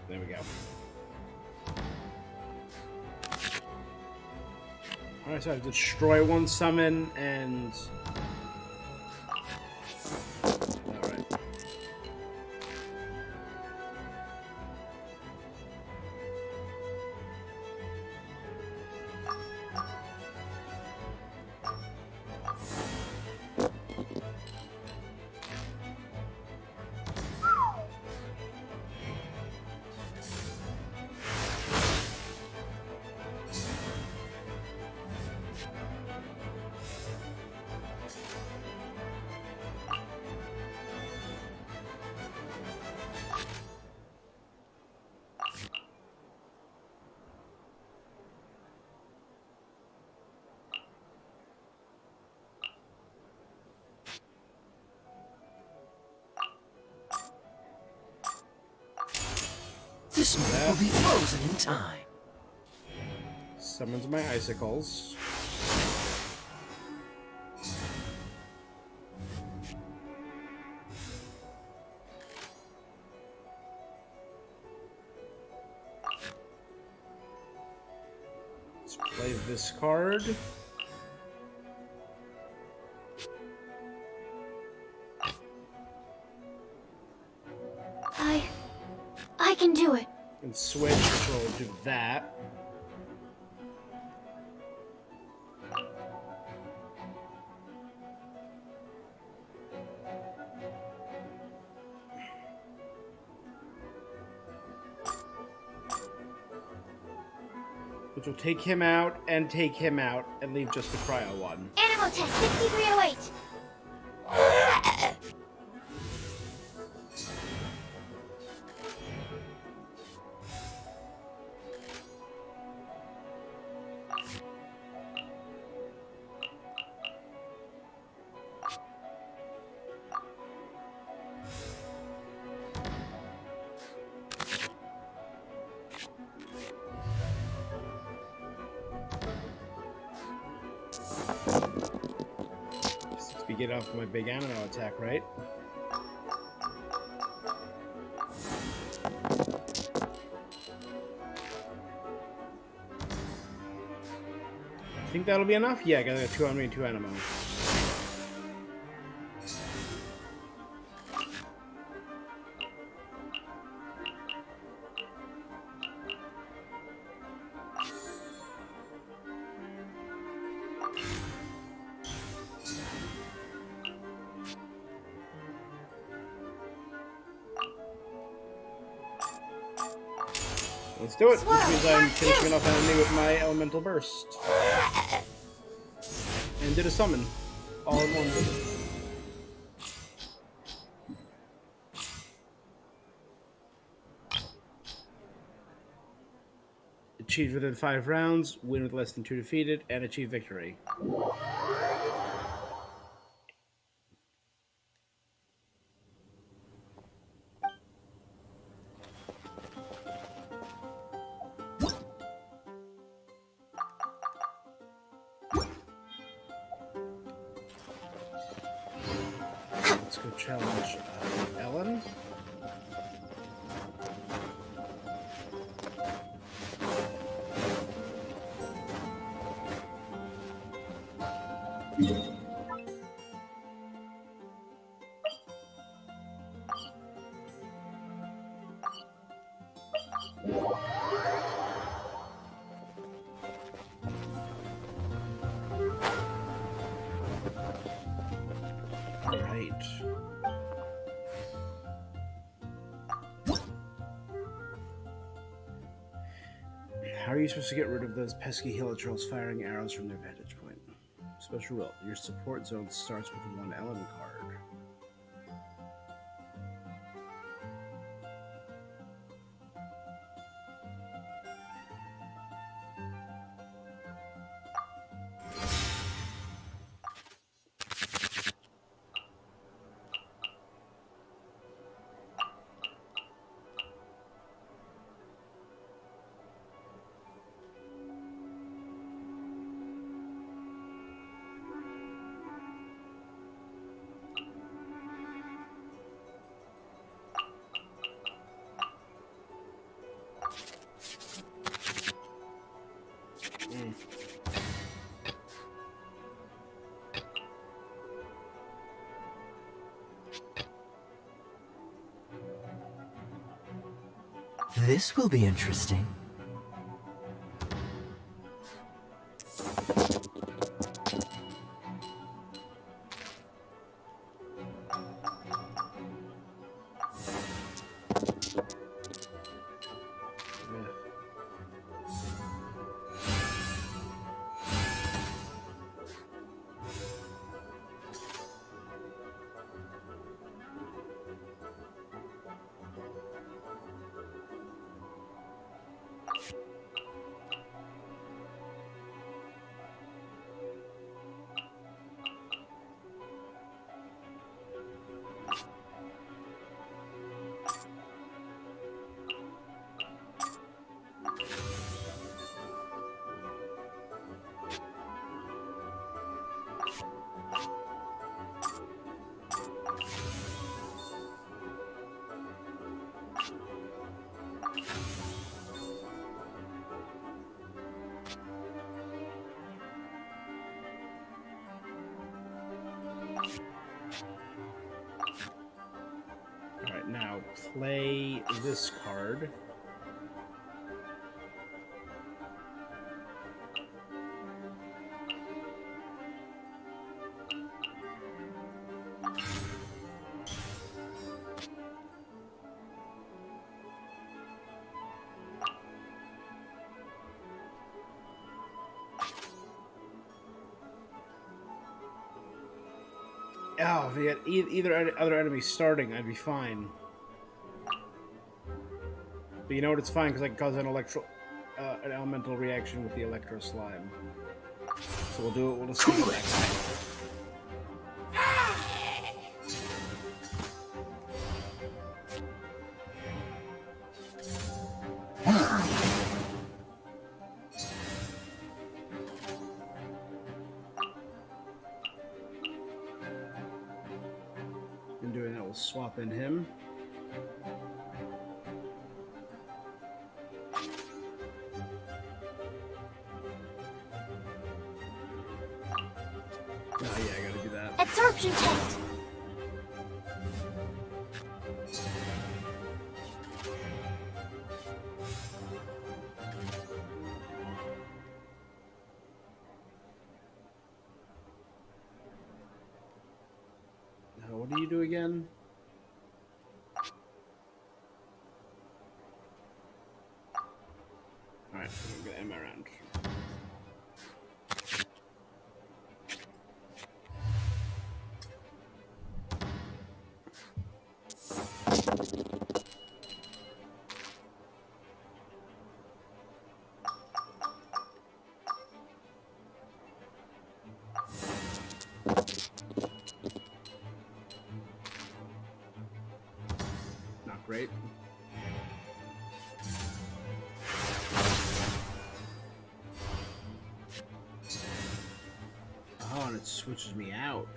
There we go. Alright, so I have to destroy one summon and... Alright. This one will be frozen in time. Summons my icicles. Let's play this card. I can do it. And switch, which will do that. Which will take him out and take him out and leave just the cryo one. Animal test 6308. Get off my big animal attack, right? I think that'll be enough? Yeah, I got 2 on me and 2 animal. Let's do it, which means I'm finishing off enemy with my elemental burst. And did a summon. All in one. Achieve within 5 rounds, win with less than 2 defeated, and achieve victory. Let's go challenge Ellen. Right. How are you supposed to get rid of those pesky Hilichurls firing arrows from their vantage point? Special rule. Your support zone starts with 1 Ellen card. This will be interesting. Alright, now play this card. Oh, if we had either other enemy starting, I'd be fine. But you know what? It's fine because I can cause an an elemental reaction with the electro slime. So we'll do it. We'll just do it next time. In doing that, we'll swap in him. Oh yeah, I gotta do that. Absorption test. Now, what do you do again? I'm gonna end my round. Not great. Oh, and it switches me out.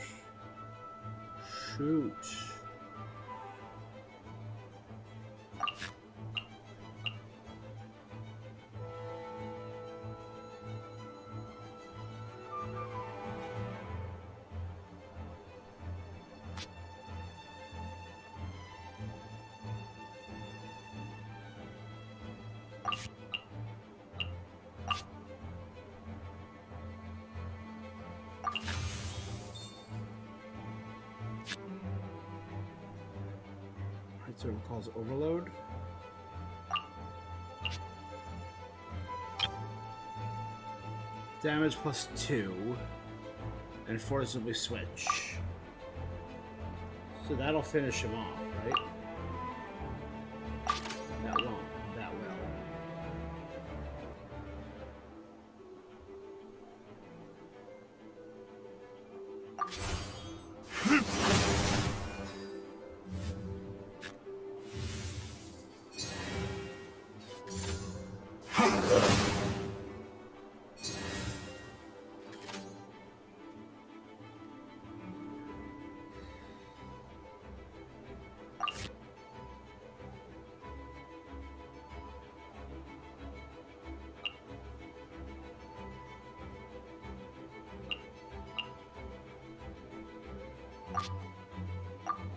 Shoot. So it calls overload. Damage +2 and forcibly switch. So that'll finish him off, right? That won't. That will.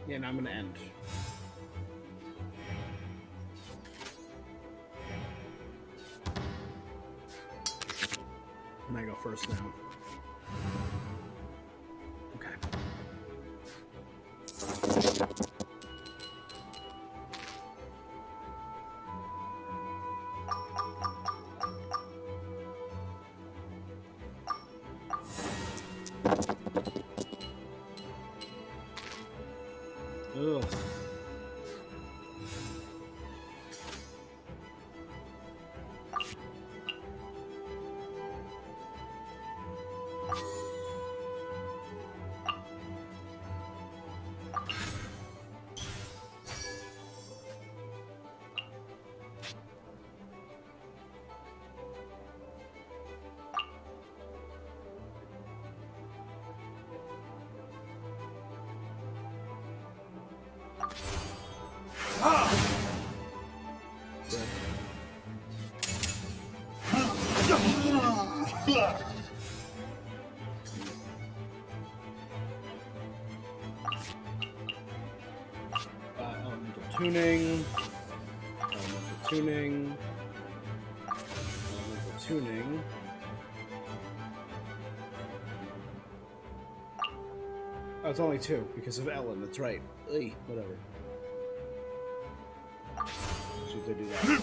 Yeah, and I'm gonna end. And I go first now. Okay. Ugh. Elemental tuning. Elemental tuning. Elemental tuning. Oh, it's only 2 because of Ellen. That's right. Ey, whatever. Should they do that?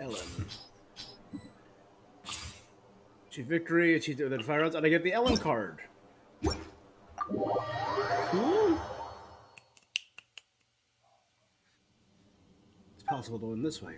Ellen. Achieve victory, achieve within 5 rounds, and I get the Ellen card. Cool. It's possible to win this way.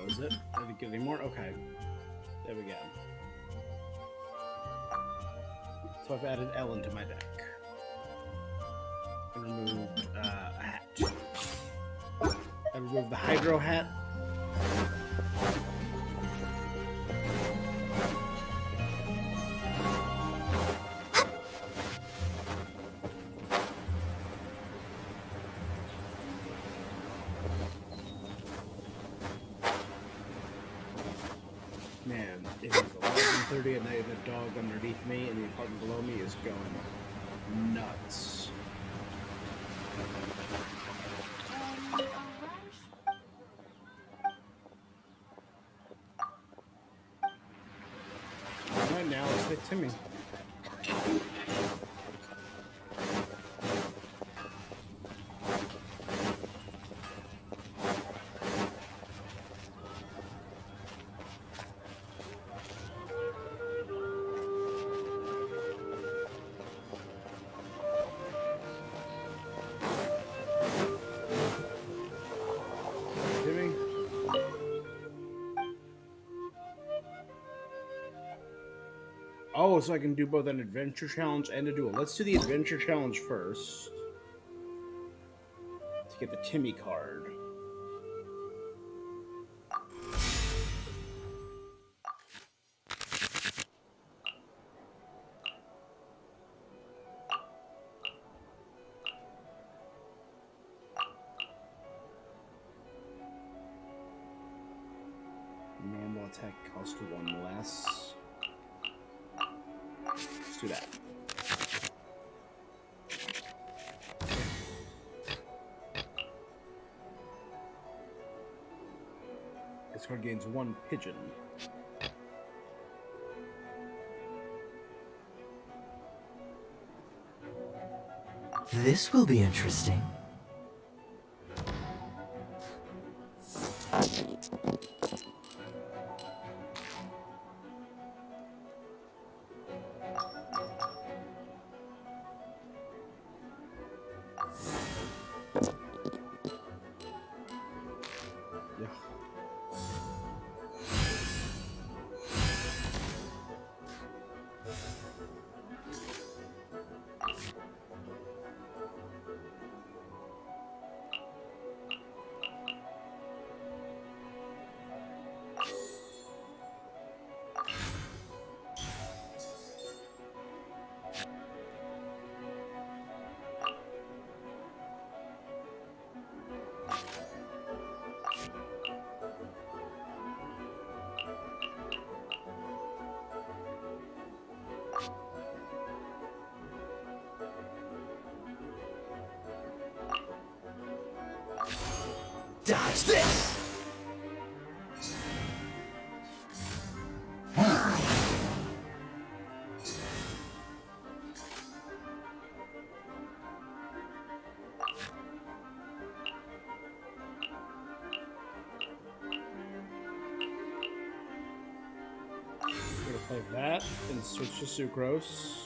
Is it? I didn't get any more? Okay. There we go. So I've added Ellen to my deck. I removed a hat. I removed the Hydro hat. 12:30 at night, and the dog underneath me and the apartment below me is going nuts. Right now, let's hit Timmy. Timmy. Oh, so I can do both an adventure challenge and a duel. Let's do the adventure challenge first. To get the Timmy card. Normal attack cost 1 less. Let's do that. This card gains 1 pigeon. This will be interesting. Yeah. Dodge this! I'm gonna play that and switch to Sucrose.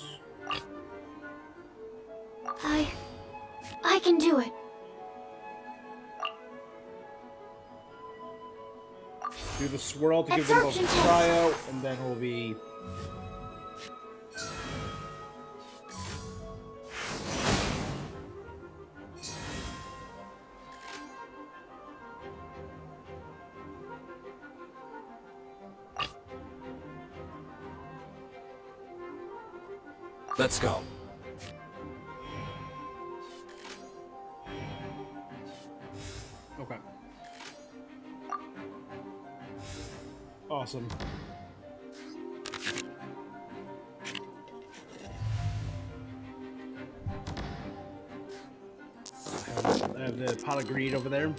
I can do it. Do the swirl to give them both a Absorption test. tryout, and then we'll be. Let's go. Okay. Awesome. I have the pot of greed over there.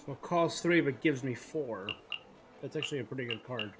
So it costs 3, but gives me 4. That's actually a pretty good card.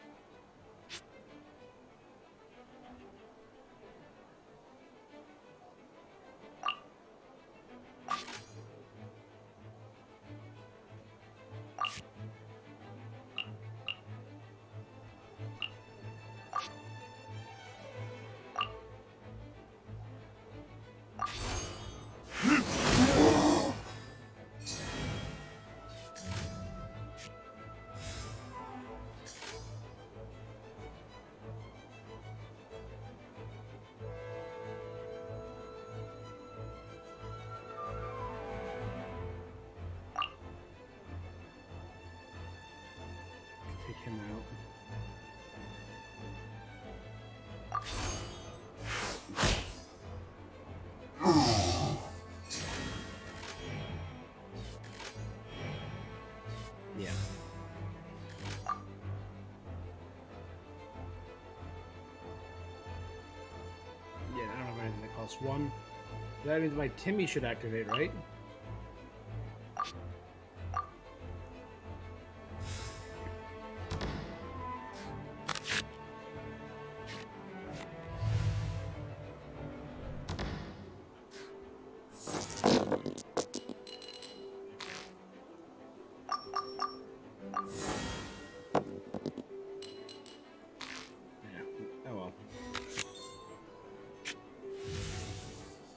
+1. That means my Timmy should activate, right?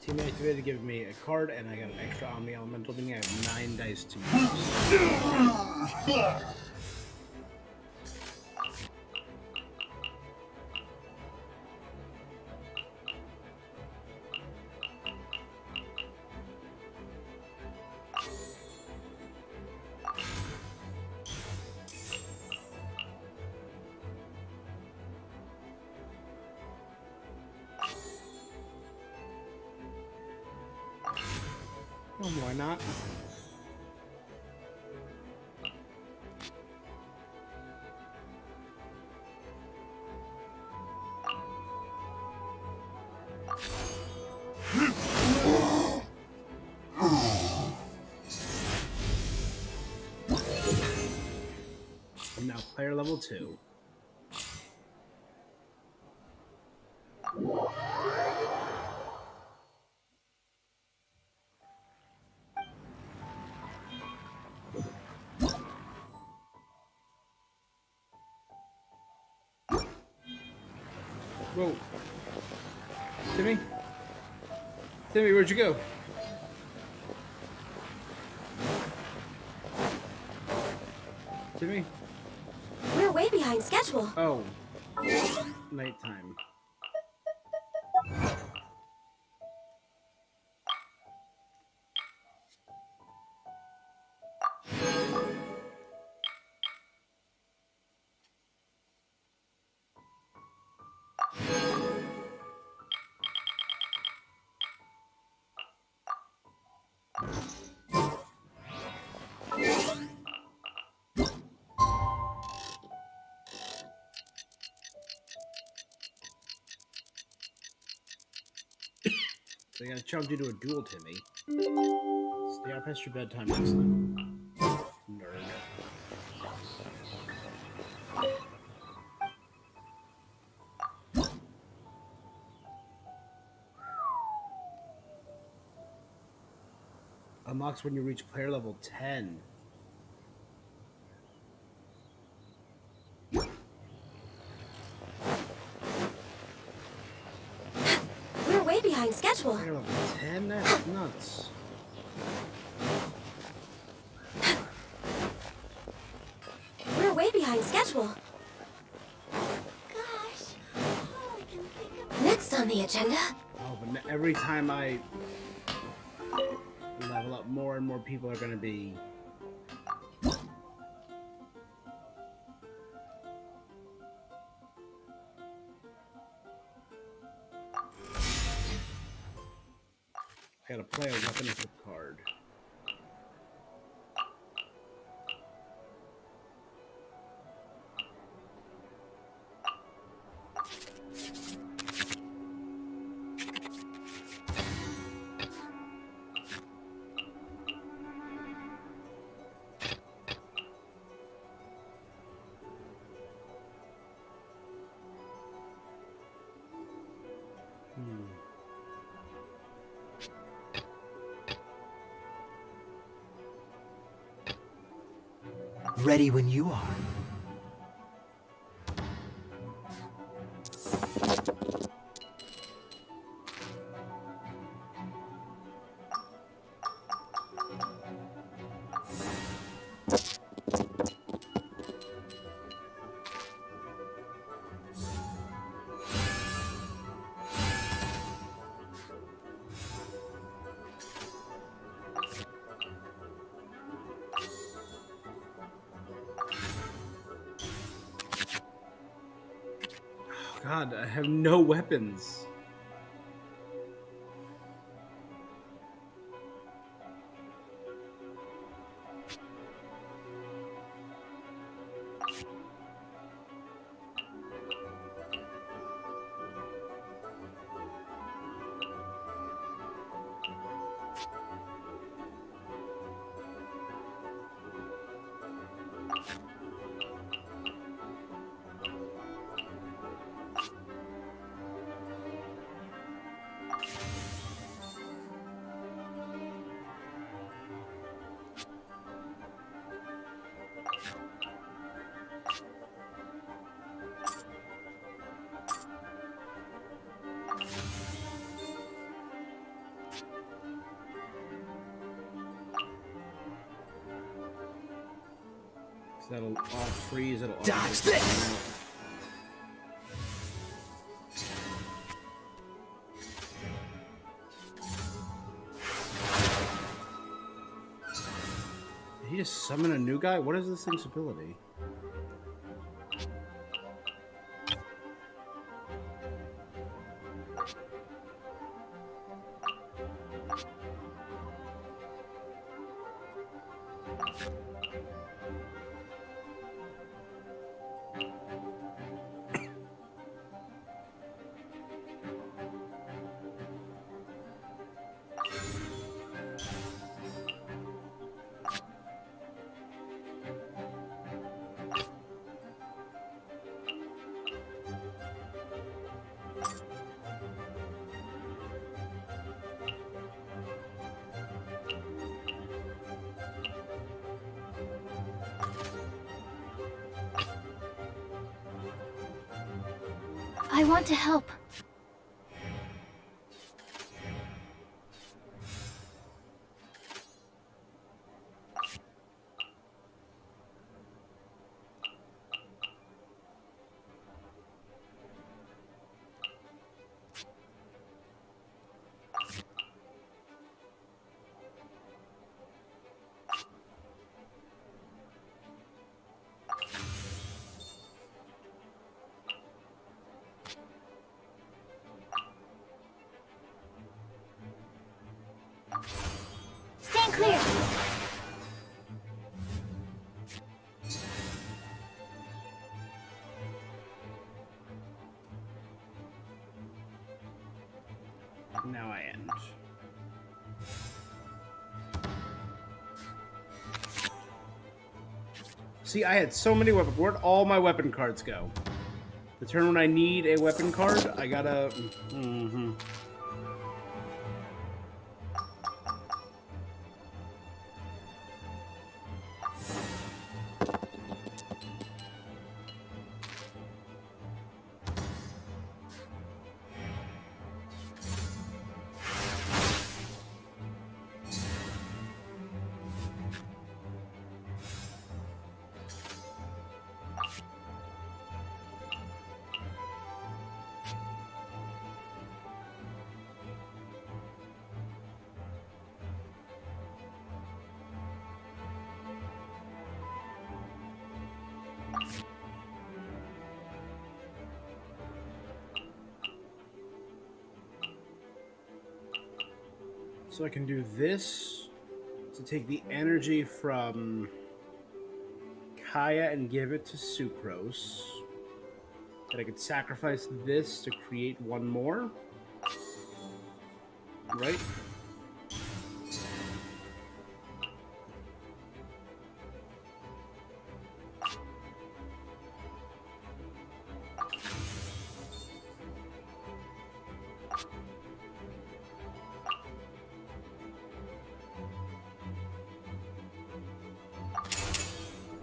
Team activated gives me a card, and I got an extra Omni Elemental, meaning I have 9 dice to use. Oh, why not? I'm now player level 2. Whoa. Timmy? Timmy, where'd you go? Timmy? We're way behind schedule. Oh. Nighttime. So I gotta challenge you to a duel, Timmy. Stay out past your bedtime next time. Nerd. Unlocks when you reach player level 10. We're way behind schedule. Player level 10? That's nuts. We're way behind schedule. Gosh, all I can think of. Next on the agenda. Oh, but every time I level up, more and more people are gonna be... I gotta play a weapon equip card. Ready when you are. God, I have no weapons. That'll freeze. It'll Dodge this! Did he just summon a new guy? What is this thing's ability? I want to help. Stand clear. Now I end. See, I had so many weapons. Where'd all my weapon cards go? The turn when I need a weapon card, I gotta... So I can do this to take the energy from Kaya and give it to Sucrose. And I could sacrifice this to create one more. Right?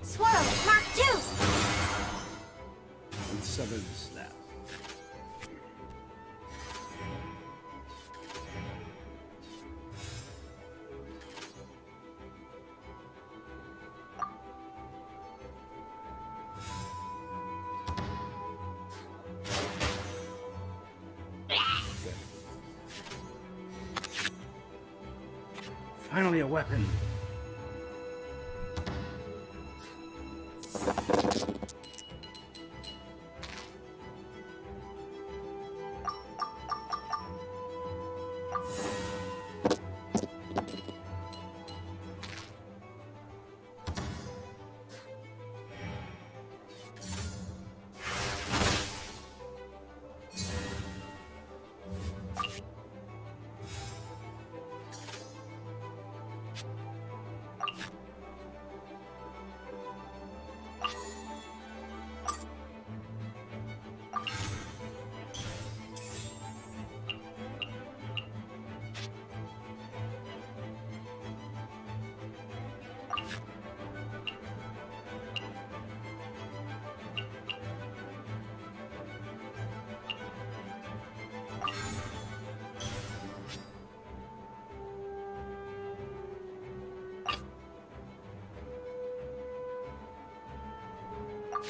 Swirl, Mark 2! And summon the snap. Finally a weapon.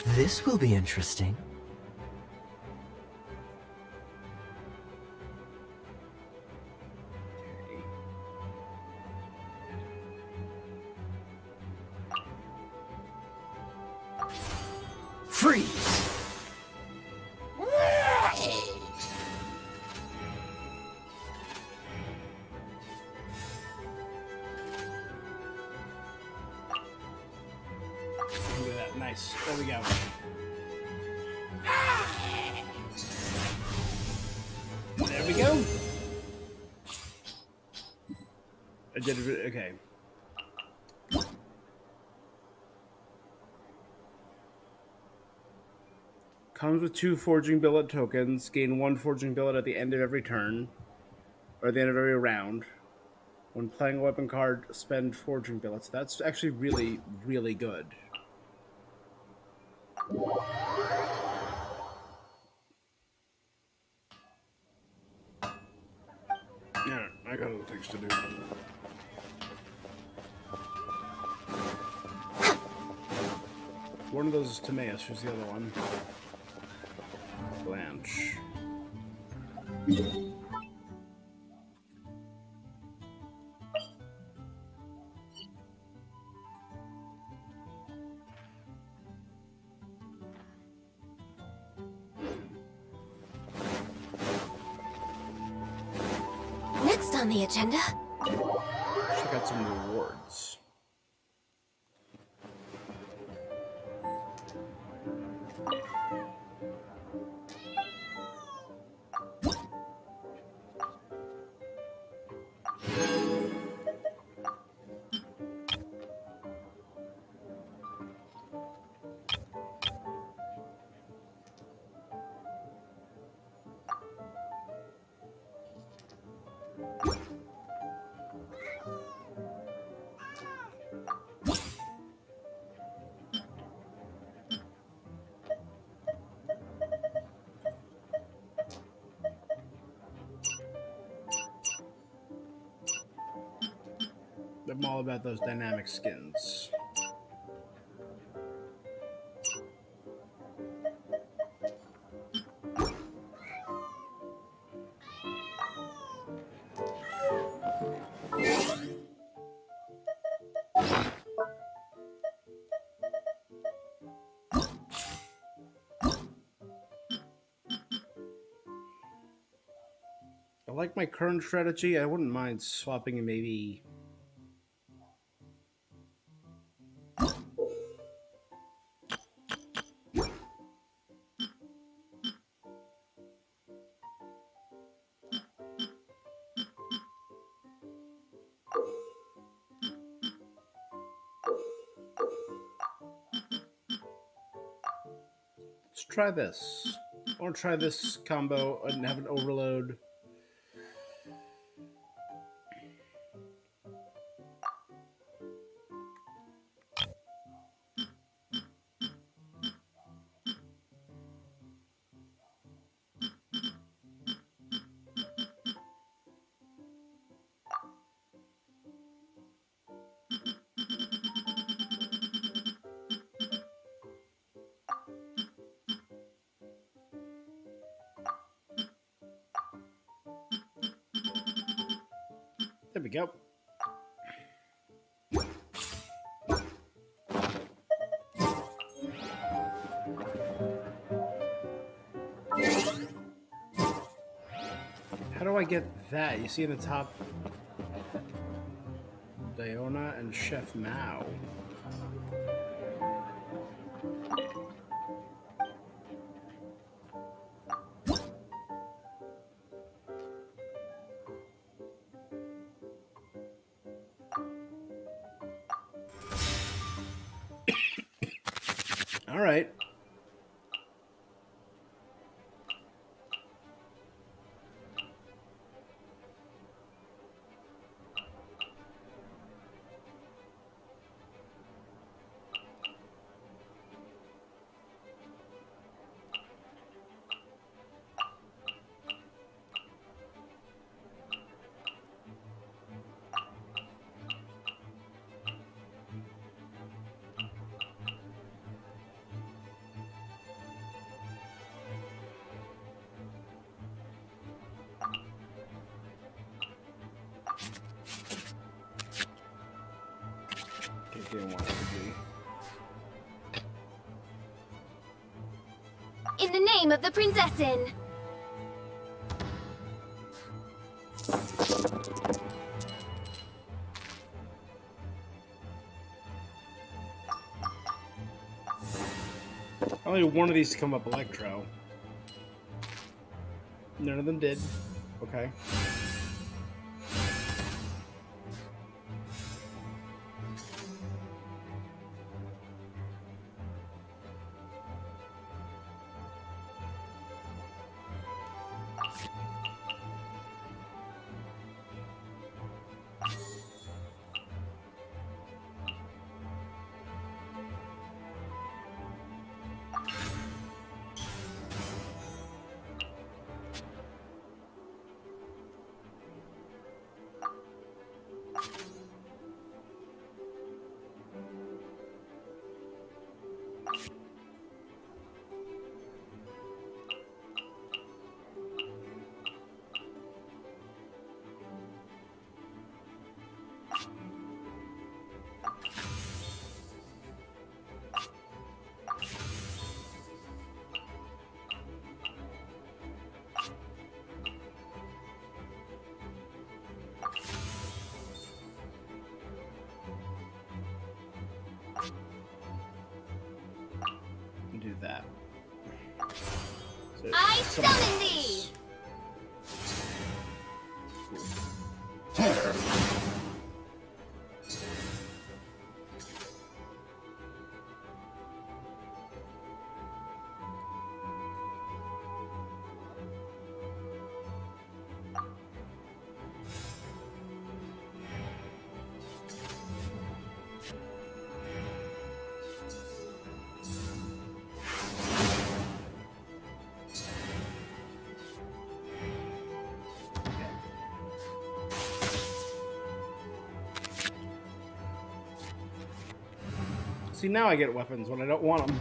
This will be interesting. Freeze! Look at that. Nice. There we go. There we go. I did it. Okay. Comes with 2 forging billet tokens. Gain 1 forging billet at the end of every turn, or at the end of every round. When playing a weapon card, spend forging billets. That's actually really, really good. Yeah, I got other things to do. One of those is Timaeus. Who's the other one? Blanche. Next on the agenda. Check out some rewards. I'm all about those dynamic skins. I like my current strategy. I wouldn't mind swapping maybe. Let's try this. I want to try this combo and have an overload. There we go. How do I get that? You see in the top, Diona and Chef Mao. All right. Gain 1 energy. In the name of the Prinzessin! Only one of these to come up Electro. None of them did. Okay. Do that. So, I summon thee! see, now I get weapons when I don't want them.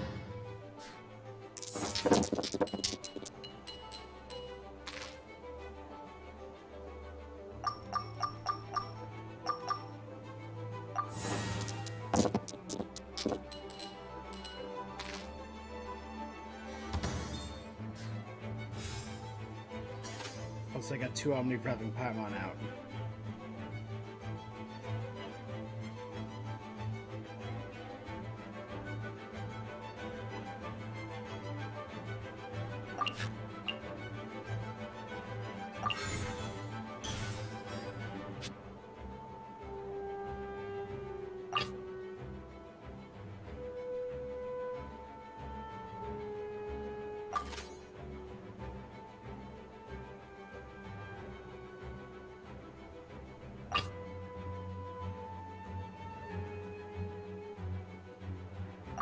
Plus, I got 2 Omniprepping Paimon out.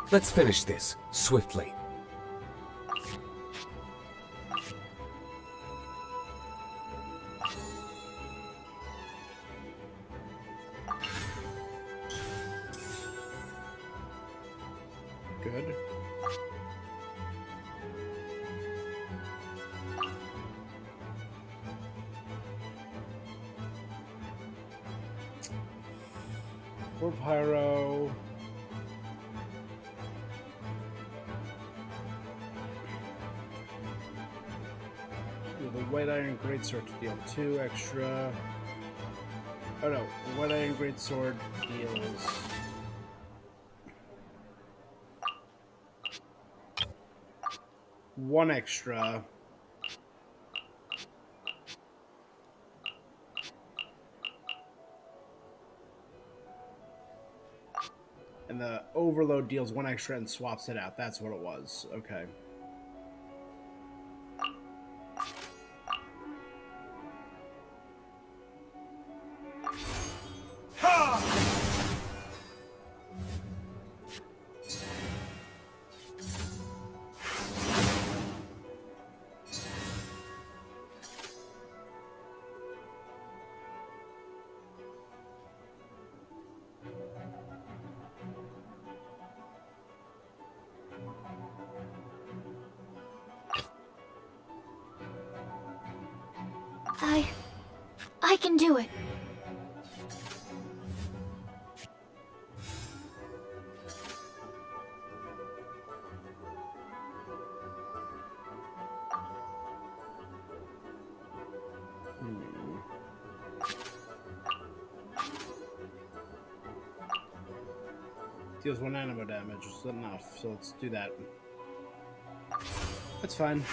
Let's finish this, swiftly. Good. Or Pyro. With a White Iron Greatsword to deal 2 extra. Oh no, the White Iron Greatsword deals. One extra. And the Overload deals 1 extra and swaps it out. That's what it was. Okay. I can do it. Deals 1 animo damage, which is enough, so let's do that. That's fine.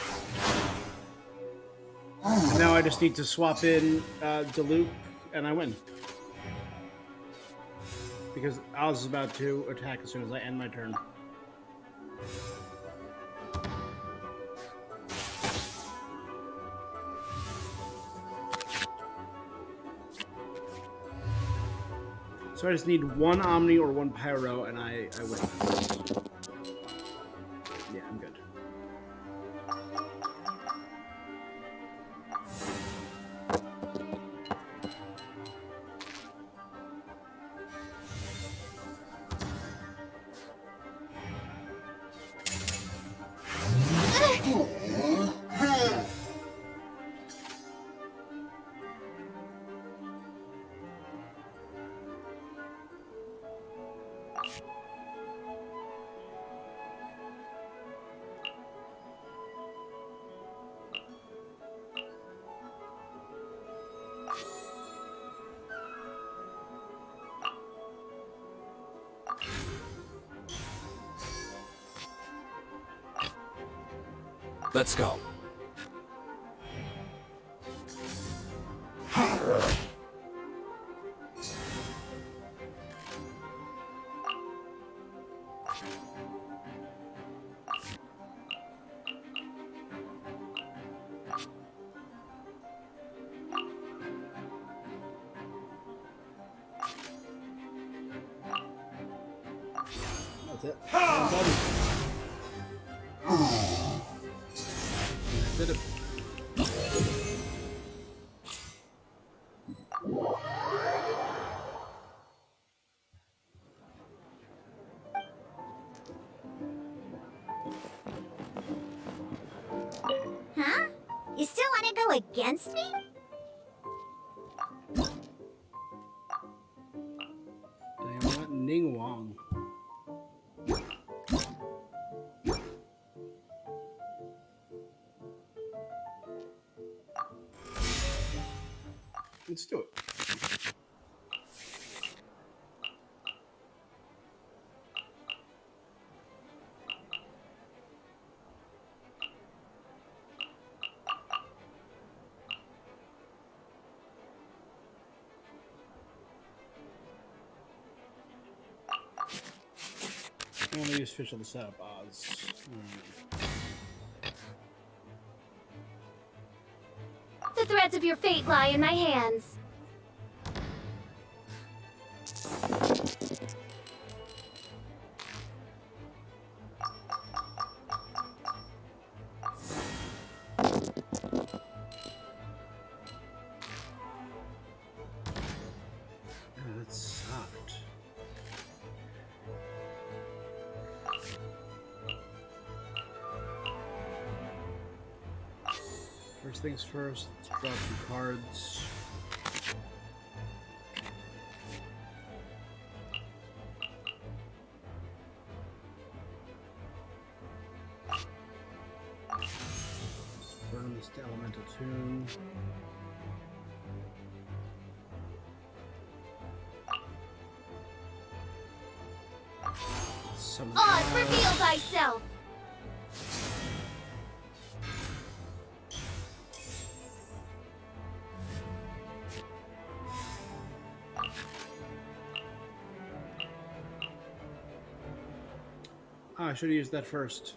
And now I just need to swap in Diluc, and I win. Because Oz is about to attack as soon as I end my turn. So I just need 1 Omni or 1 Pyro, and I win this. Yeah, I'm good. Let's go. That's it. I'm done. Did it. Huh? You still want to go against me? Damn, what? Ning Wong. Let's do it. I want to use Fischl to set up Oz. The threads of your fate lie in my hands. Oh, that sucked. First things first, let's draw some cards. Burn this to Elemental Tune. Summon Oz, Oz. reveal thyself! Ah, I should have used that first.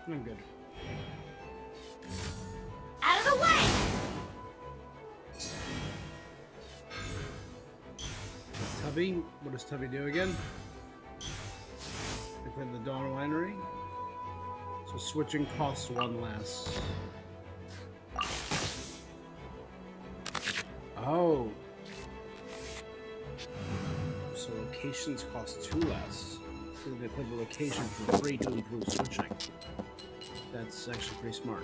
I'm good. Out of the way! Tubby, what does Tubby do again? I play the Dawn Winery. So switching costs 1 less. Oh. So locations cost 2 less. So they put the location for free to improve switching. That's actually pretty smart.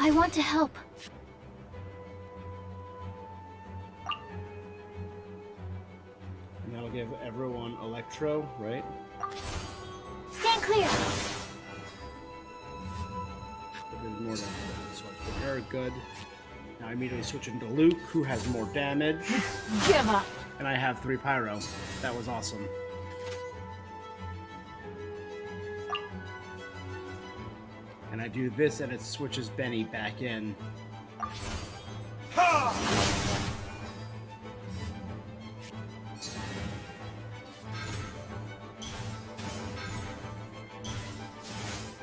I want to help. And that'll give everyone Electro, right? Stand clear! But there's more than that. So I put her good. Now I immediately switch into Luke, who has more damage. Give up! And I have 3 Pyro. That was awesome. And I do this and it switches Benny back in.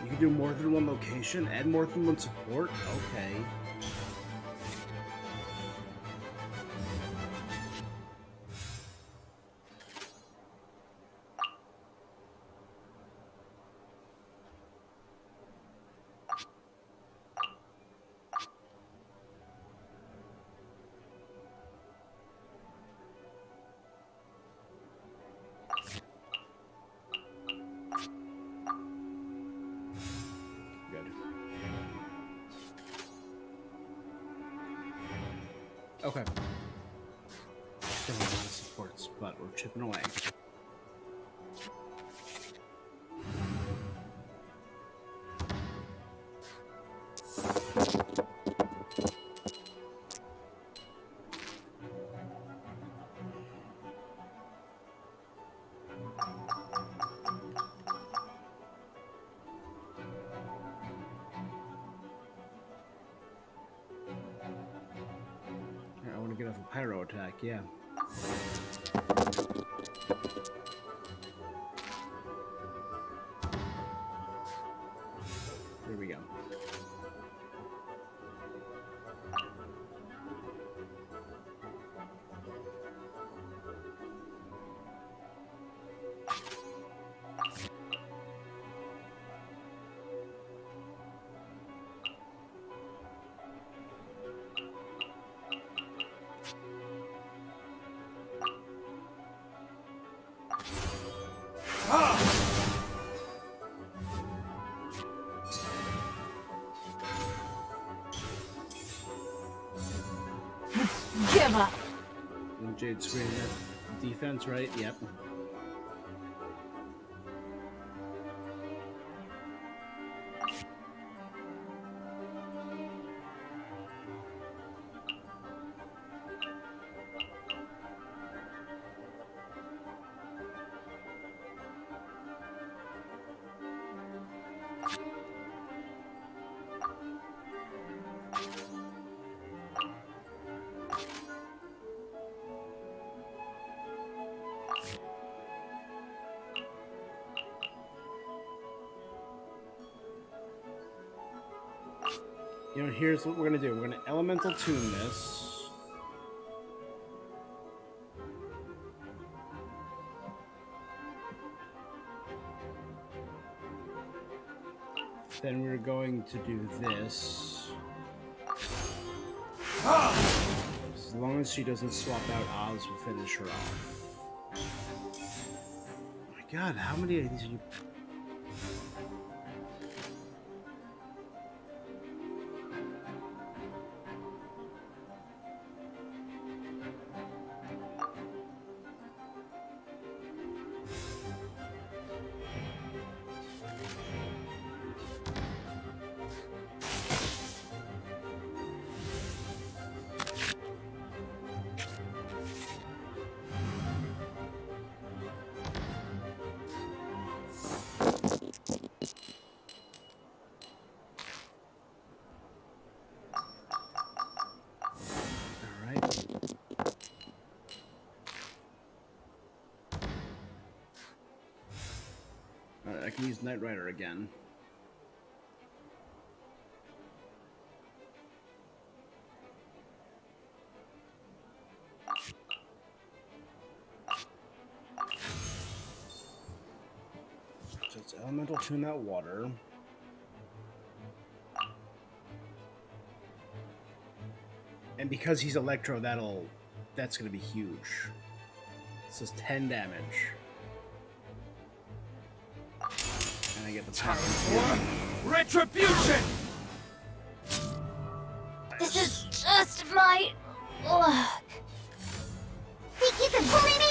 You can do more than 1 location and more than 1 support? Okay. Okay. Still a lot of supports, but we're chipping away. I want to get off a pyro attack, yeah. There we go. Give up! And Jade screaming at defense, right? Yep. You know, here's what we're gonna do. We're gonna elemental tune this. Then we're going to do this. As long as she doesn't swap out Oz, we'll finish her off. Oh my god, how many of these are you... Alright, I can use Knight Rider again. So it's Elemental Tune that water. And because he's Electro, that's gonna be huge. This is 10 damage. And I get the power. Retribution! This is just my luck. Think you can bully me?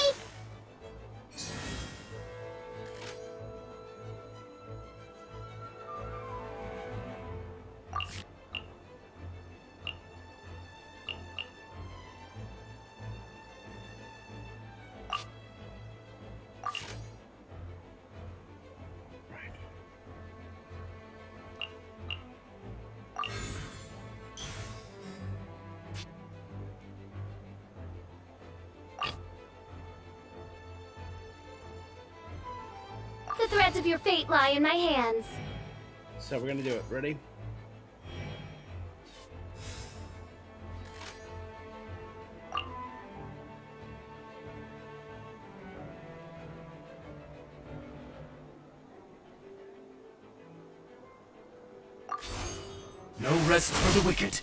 The threads of your fate lie in my hands. So we're gonna do it. Ready? No rest for the wicked.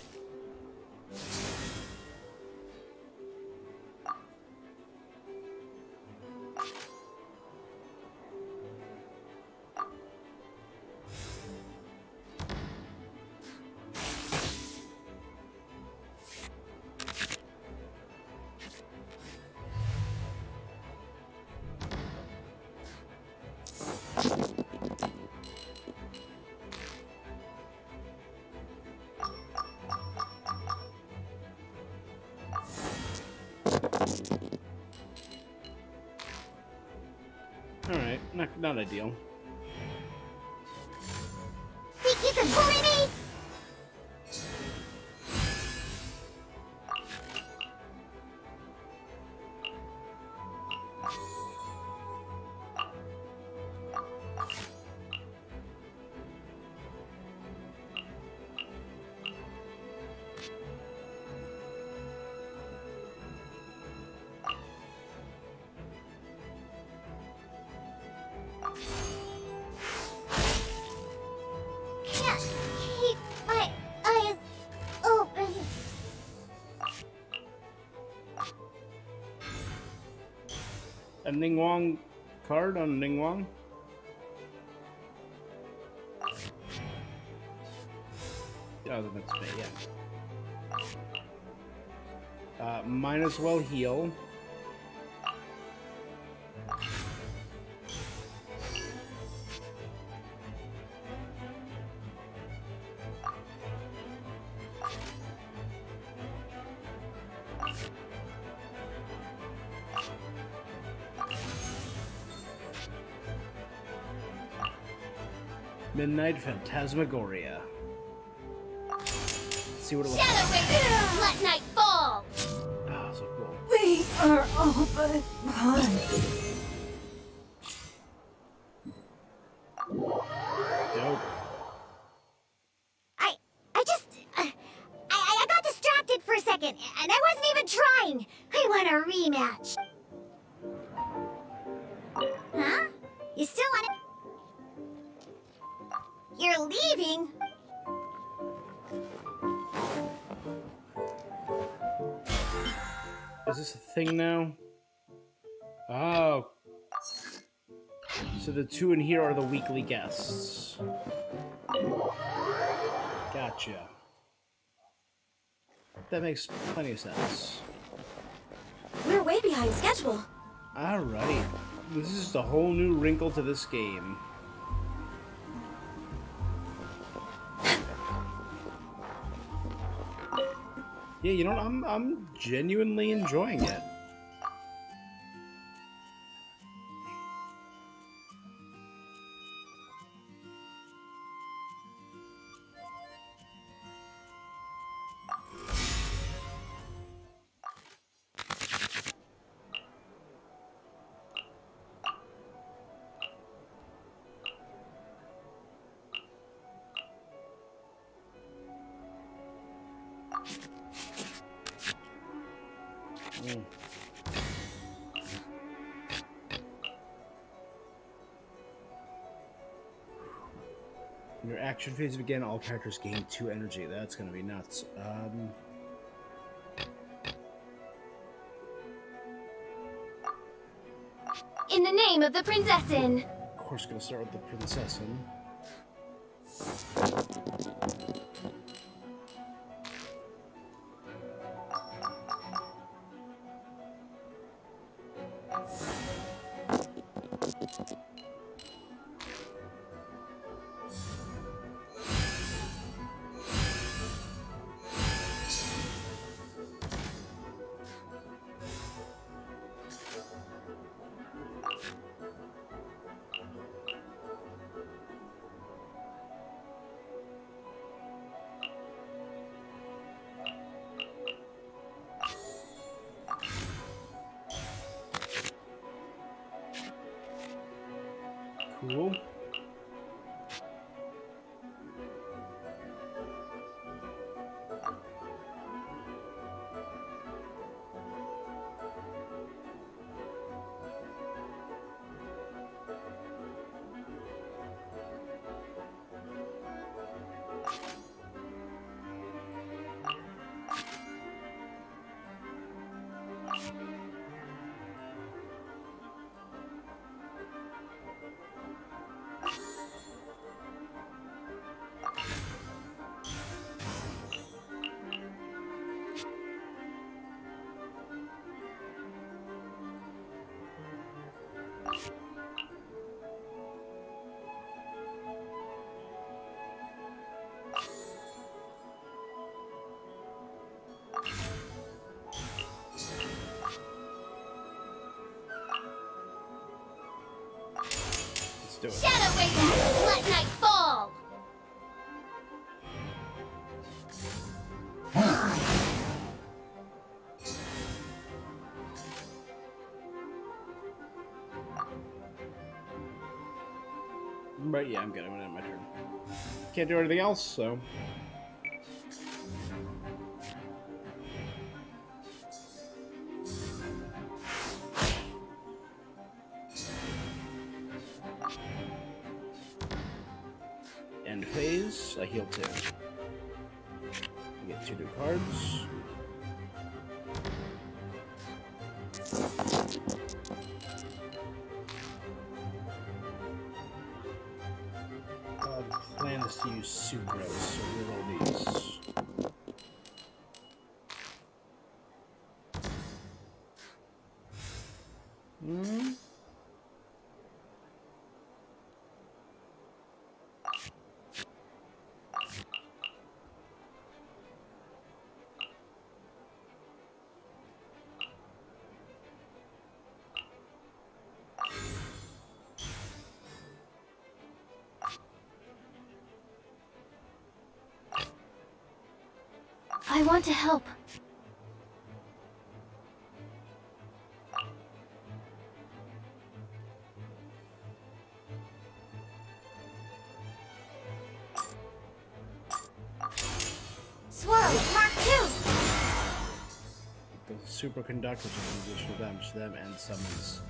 Alright, not ideal. Think you can bully me? Can't keep my eyes open. A Ningguang card on Ningguang? Oh, that's me, yeah. Might as well heal. Midnight Phantasmagoria. Let's see what it looks like. Shadow Raiders, let night fall. Ah, so cool. We are all but one. Dope. I got distracted for a second, and I wasn't even trying. I want a rematch. Huh? You still want it? You're leaving? Is this a thing now? Oh. So the two in here are the weekly guests. Gotcha. That makes plenty of sense. We're way behind schedule. Alright. This is just a whole new wrinkle to this game. Yeah, you know what? I'm genuinely enjoying it. In your action phase begin, all characters gain 2 energy. That's gonna be nuts. In the name of the Princessin! Of course, gonna start with the Princessin. Cool. Let's do it. Shadow Raven, let night fall! But yeah, I'm good. I'm gonna end my turn. Can't do anything else, so. End phase. I heal 2. I get 2 new cards. The plan is to use sucrose, so reroll these. I want to help. Swirl, Mark 2! The superconductor does additional damage to them and summons.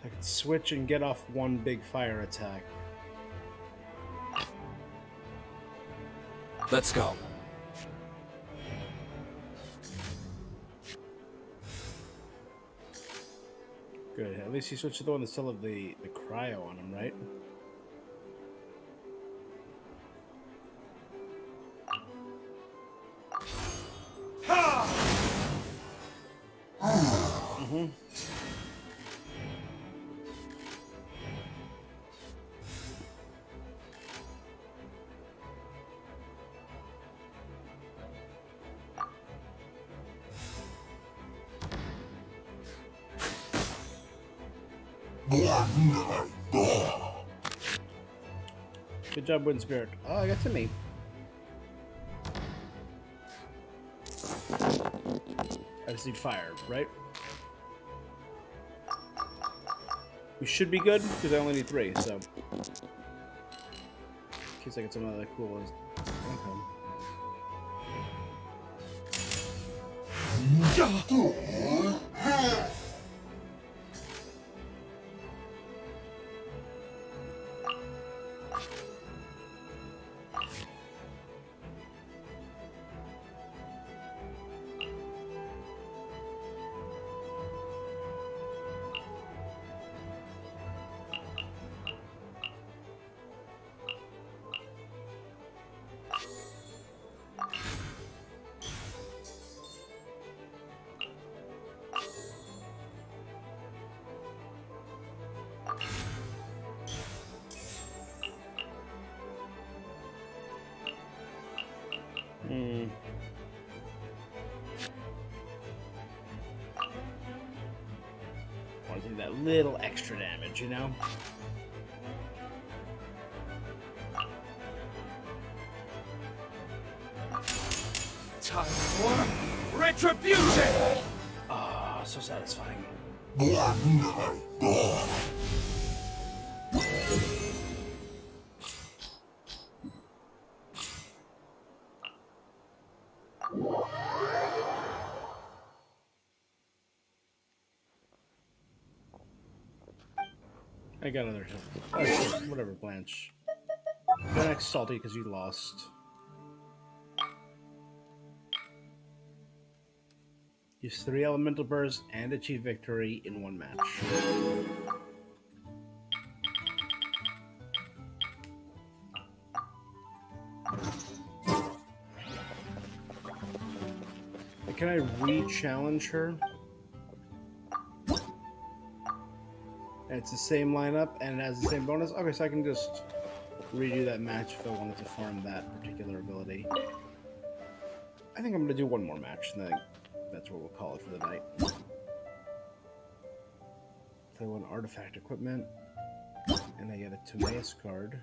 I could switch and get off 1 big fire attack. Let's go. Good. At least he switched to the one that still have the cryo on him, right? Mm-hmm. Good job, Wind Spirit. Oh, I got to me. I just need fire, right? We should be good, because I only need 3, so... In case I get some other cool... Okay. Want to do that little extra damage, you know? Time for retribution! Ah, so satisfying. I got another. Oh, shit. Whatever, Blanche. Go next, Salty, because you lost. Use 3 elemental bursts and achieve victory in 1 match. Can I re-challenge her? And it's the same lineup and it has the same bonus? Okay, so I can just redo that match if I wanted to farm that particular ability. I think I'm going to do 1 more match, and then that's what we'll call it for the night. Play 1 artifact equipment, and I get a Timaeus card.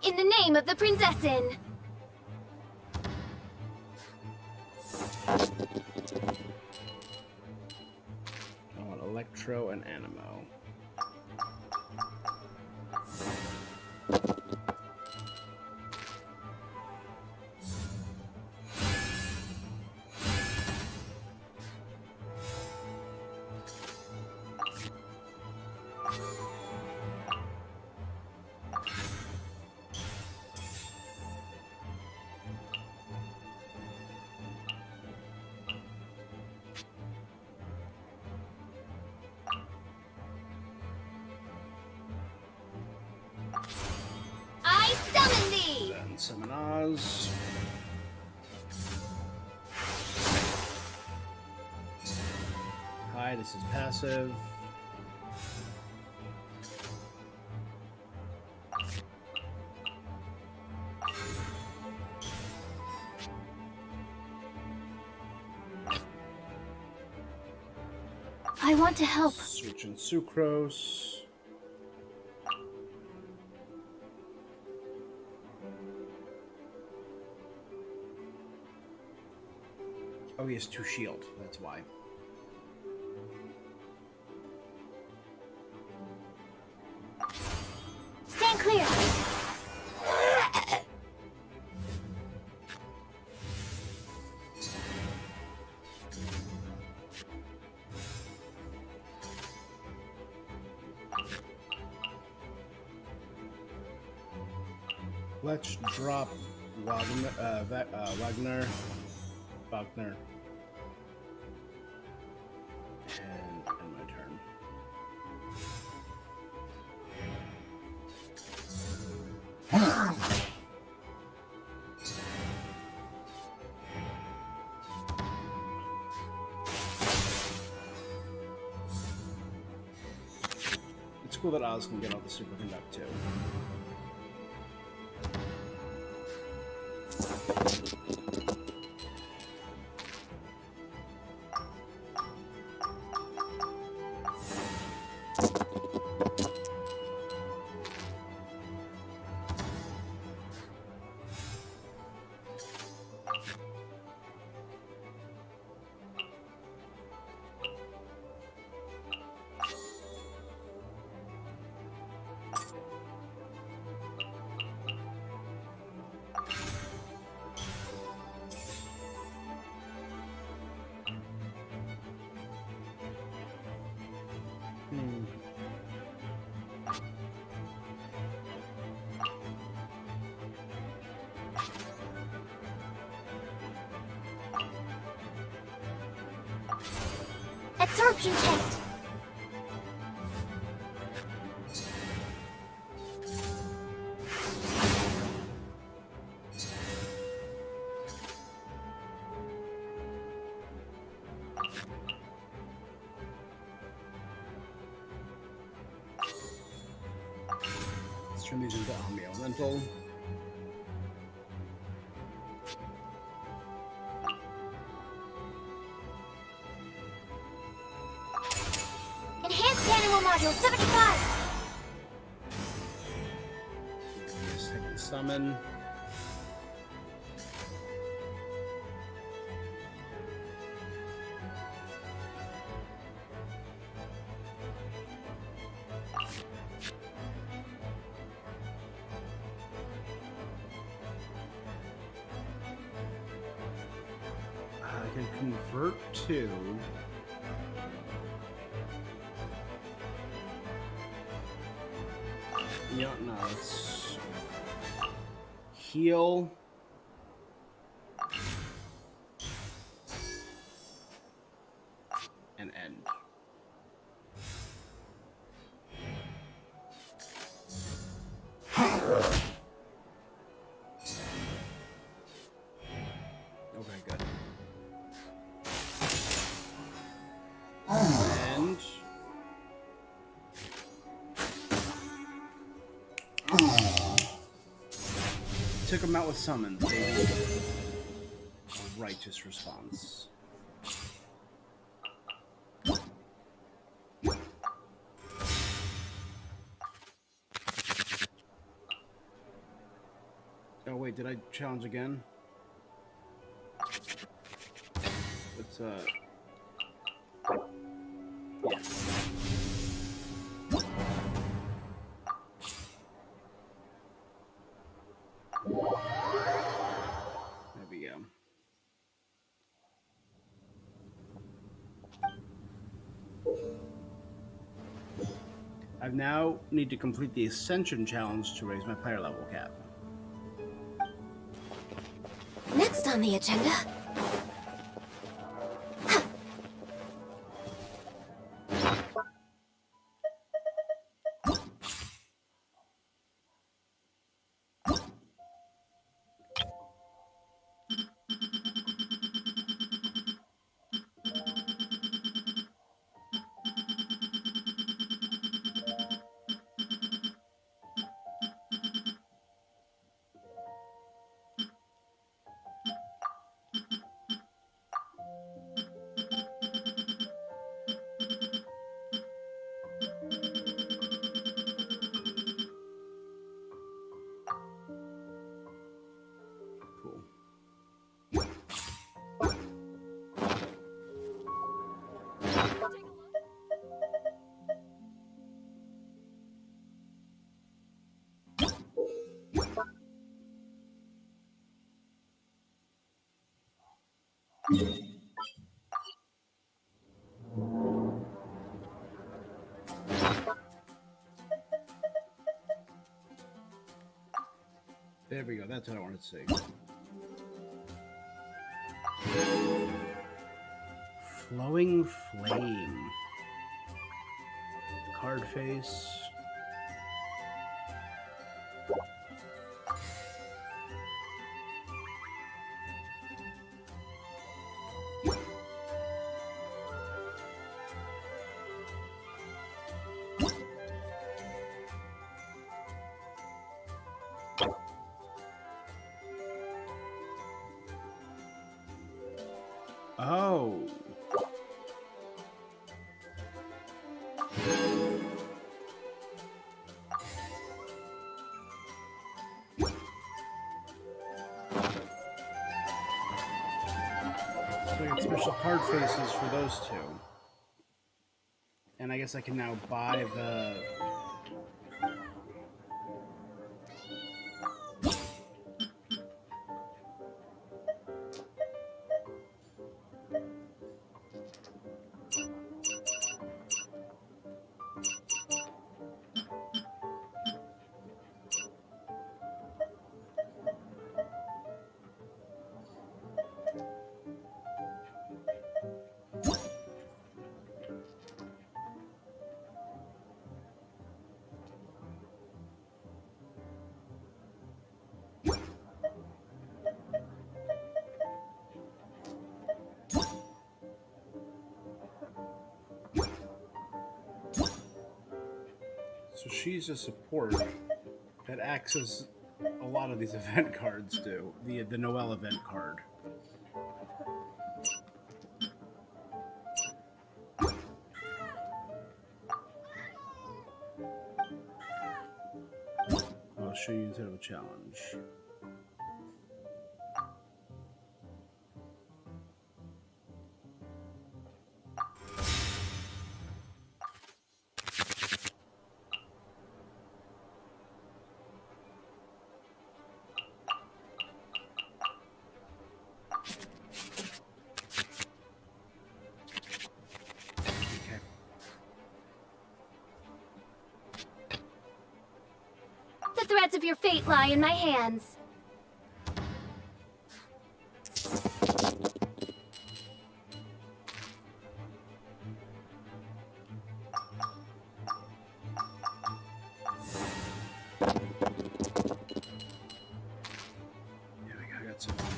In the name of the Prinzessin! I want Electro and Animo. I summon thee! Then summon Oz. Hi, this is passive. I want to help. Switch in Sucrose. Oh, he has 2 shield. That's why. Stand clear. Let's drop Wagner. And end my turn. It's cool that Oz can get all the superconduct too. Absorption test. Let's turn these into Omni Elemental. Enhanced animal module 75. Second summon. I can convert to. Yeah, no, it's heal. And end. Okay, good. And took him out with summons, baby. Righteous response. Oh wait, did I challenge again? Let's yes. There we go. I now need to complete the Ascension challenge to raise my player level cap. Next on the agenda. Cool. There we go. That's what I wanted to see. Flowing Flame. Card face. Oh. So I get special card faces for those two. And I guess I can now buy the... So she's a support that acts as a lot of these event cards do. The Noel event card. I'll show you instead of a challenge. The threads of your fate lie in my hands. I got some money.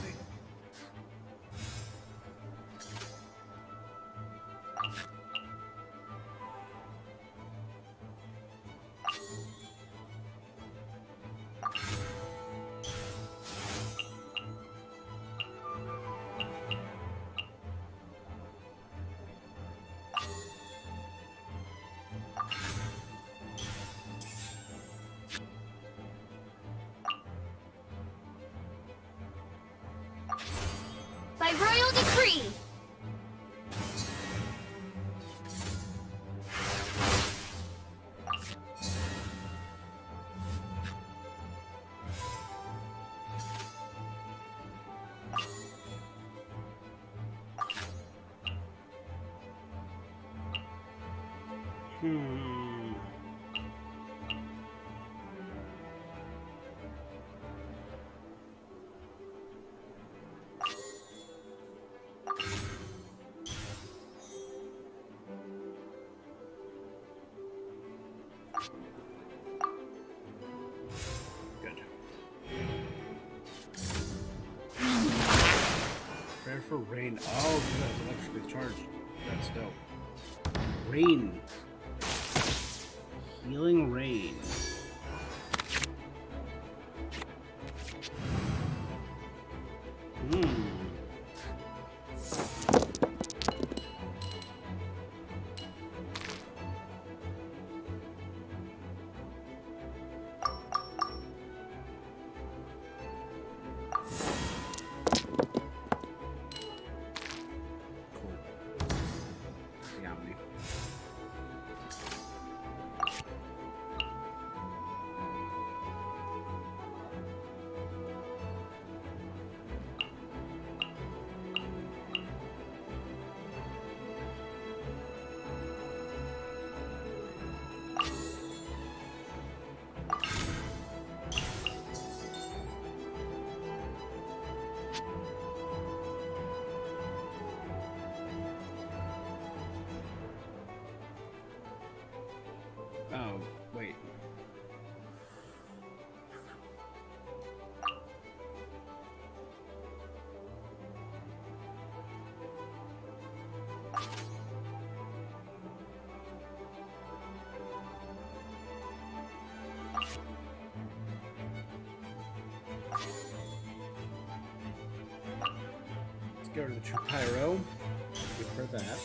By royal decree! Prayer for rain. Oh, that's electrically charged. That's dope. Rain. Healing rain. Oh, wait. Let's go to the True Pyro. Good for that.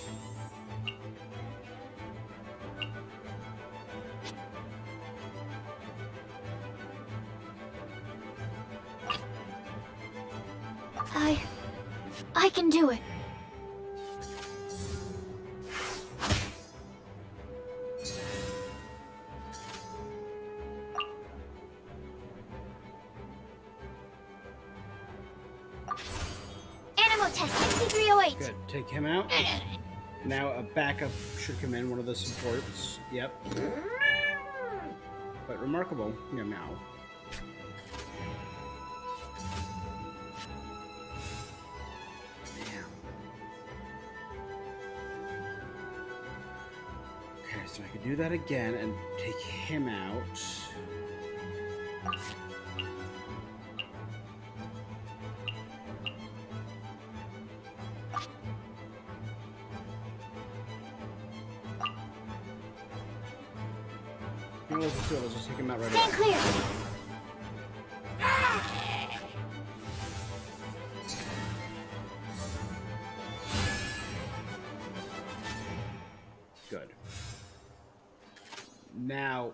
I can do it. Animal test 6308. Good. Take him out. Now a backup should come in, one of the supports. Yep. Quite remarkable. Yeah, now. Okay, so I could do that again and take him out. You know, let's do it. Let's just take him out right Stand away. clear. Good. Now,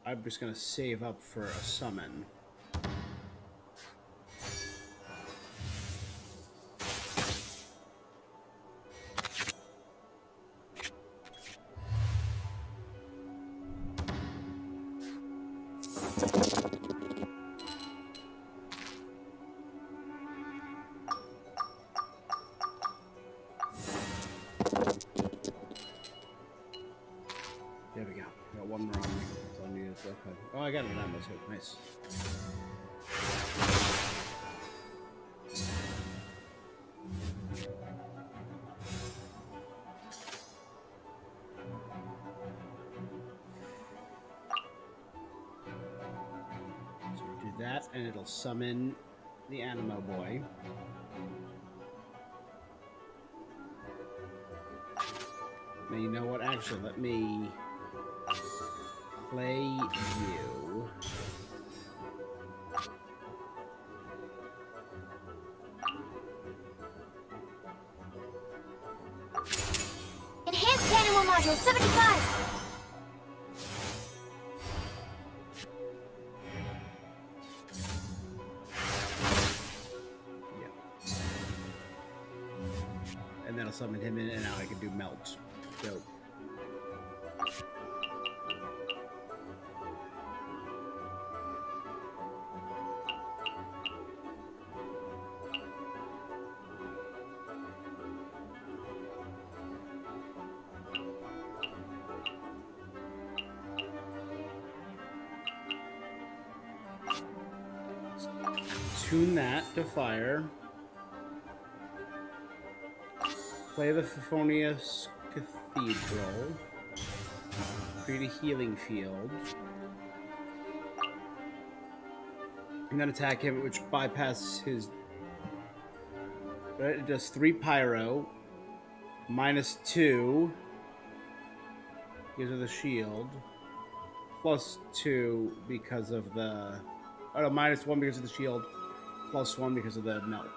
I'm just going to save up for a summon. There we go. Got one more on me. That's all I needed. Okay. Oh, I got an ammo too. Nice. So do that, and it'll summon the Animo Boy. Now, you know what? Actually, let me play you. Enhanced animal module 75. And that'll summon him in, and now I can do melt. Dope. Tune that to fire. Play the Euphonious Cathedral. Create a healing field. And then attack him, which bypasses his... Right, it does 3 pyro. -2. Because of the shield. +2 because of the... Oh no, -1 because of the shield. +1 because of the melt.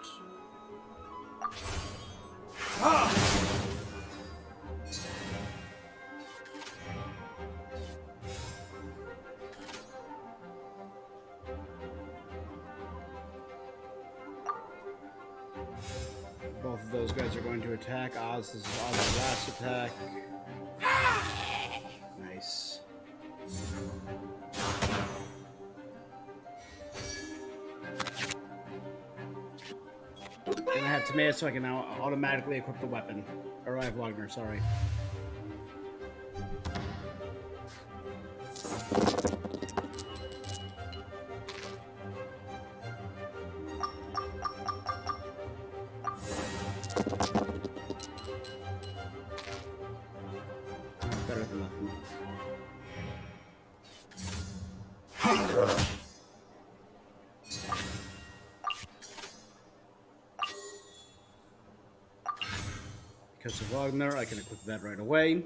Both of those guys are going to attack. Oz, this is Oz's last attack. Nice. And I have Timaeus, so I can now automatically equip the weapon. Or I have Wagner, sorry. Better than nothing. Because of Wagner, I can equip that right away.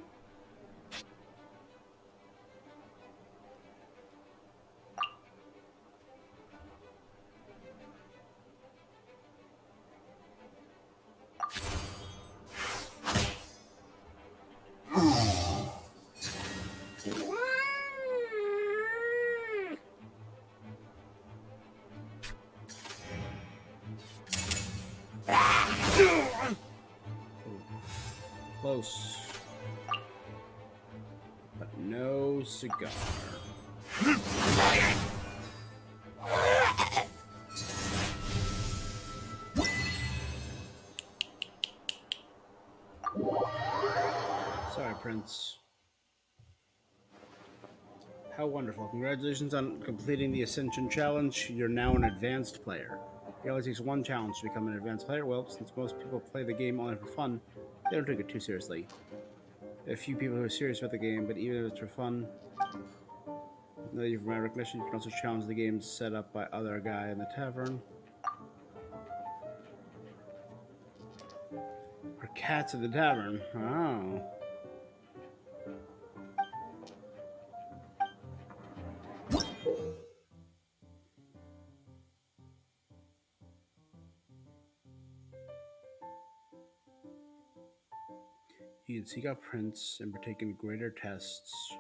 Close. But no cigar. Sorry, Prince. How wonderful. Congratulations on completing the Ascension Challenge. You're now an advanced player. It only takes one challenge to become an advanced player. Well, since most people play the game only for fun, they don't take it too seriously. There are a few people who are serious about the game, but even if it's for fun, now that you've my recognition, you can also challenge the game set up by other guy in the tavern. Or cats at the tavern. Oh. You can seek out Prince and partake in greater tests.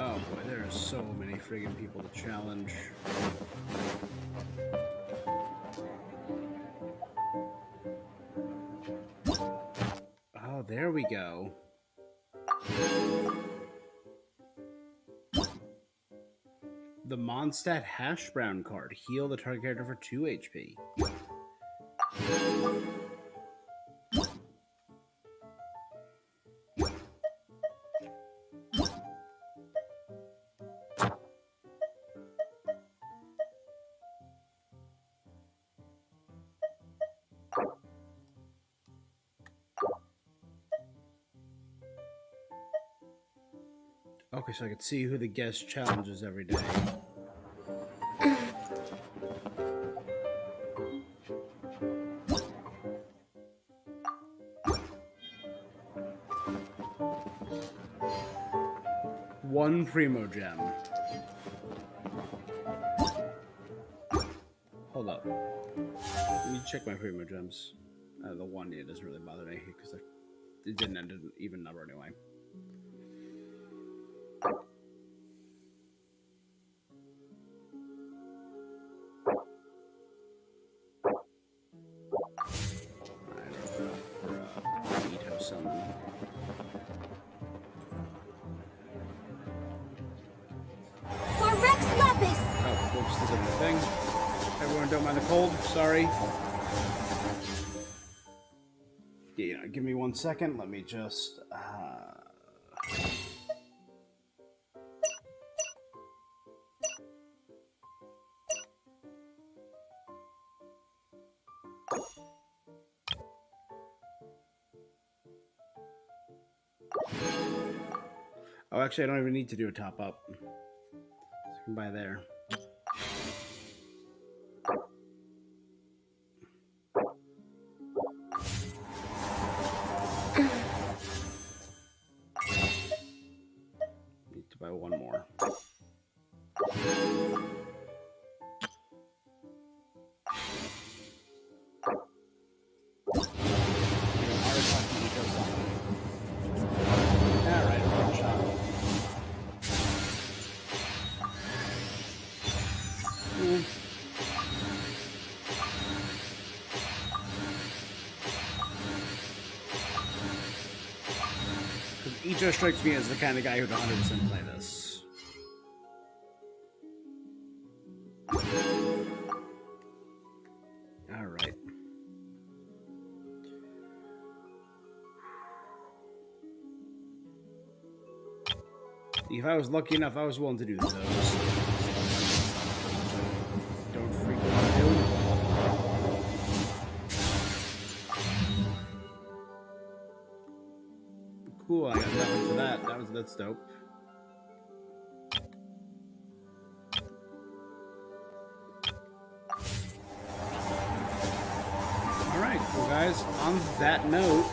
Oh boy, there are so many friggin' people to challenge. Oh, there we go. The Mondstadt Hash Brown card. Heal the target character for 2 HP. Okay, so I can see who the guest challenges every day. One Primo Gem. Hold up. Let me check my Primo Gems. The one, it doesn't really bother me because it didn't end an even number anyway. Don't mind the cold, sorry. Yeah, give me 1 second. Let me just. Oh, actually, I don't even need to do a top up. So I can buy there. By one more. Alright, one shot. Icho strikes me as the kind of guy who'd 100% play this. If I was lucky enough, I was willing to do those. Don't freaking do. Cool, I got nothing for that. That's dope. Alright, well guys, on that note,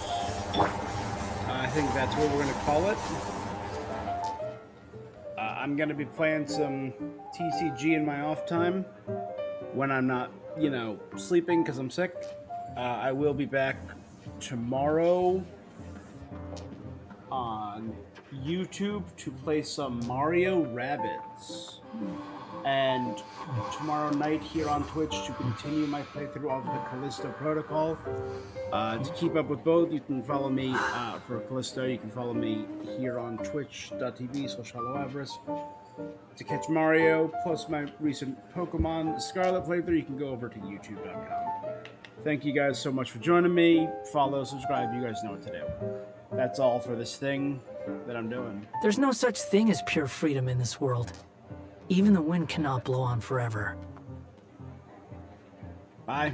I think that's what we're gonna call it. I'm gonna be playing some TCG in my off time when I'm not, you know, sleeping because I'm sick. I will be back tomorrow on YouTube to play some Mario Rabbids. And tomorrow night here on Twitch to continue my playthrough of the Callisto Protocol. To keep up with both, you can follow me for Callisto. You can follow me here on twitch.tv/HelloAverus. To catch Mario, plus my recent Pokemon Scarlet playthrough, you can go over to youtube.com. Thank you guys so much for joining me. Follow, subscribe, you guys know what to do. That's all for this thing that I'm doing. There's no such thing as pure freedom in this world. Even the wind cannot blow on forever. Bye.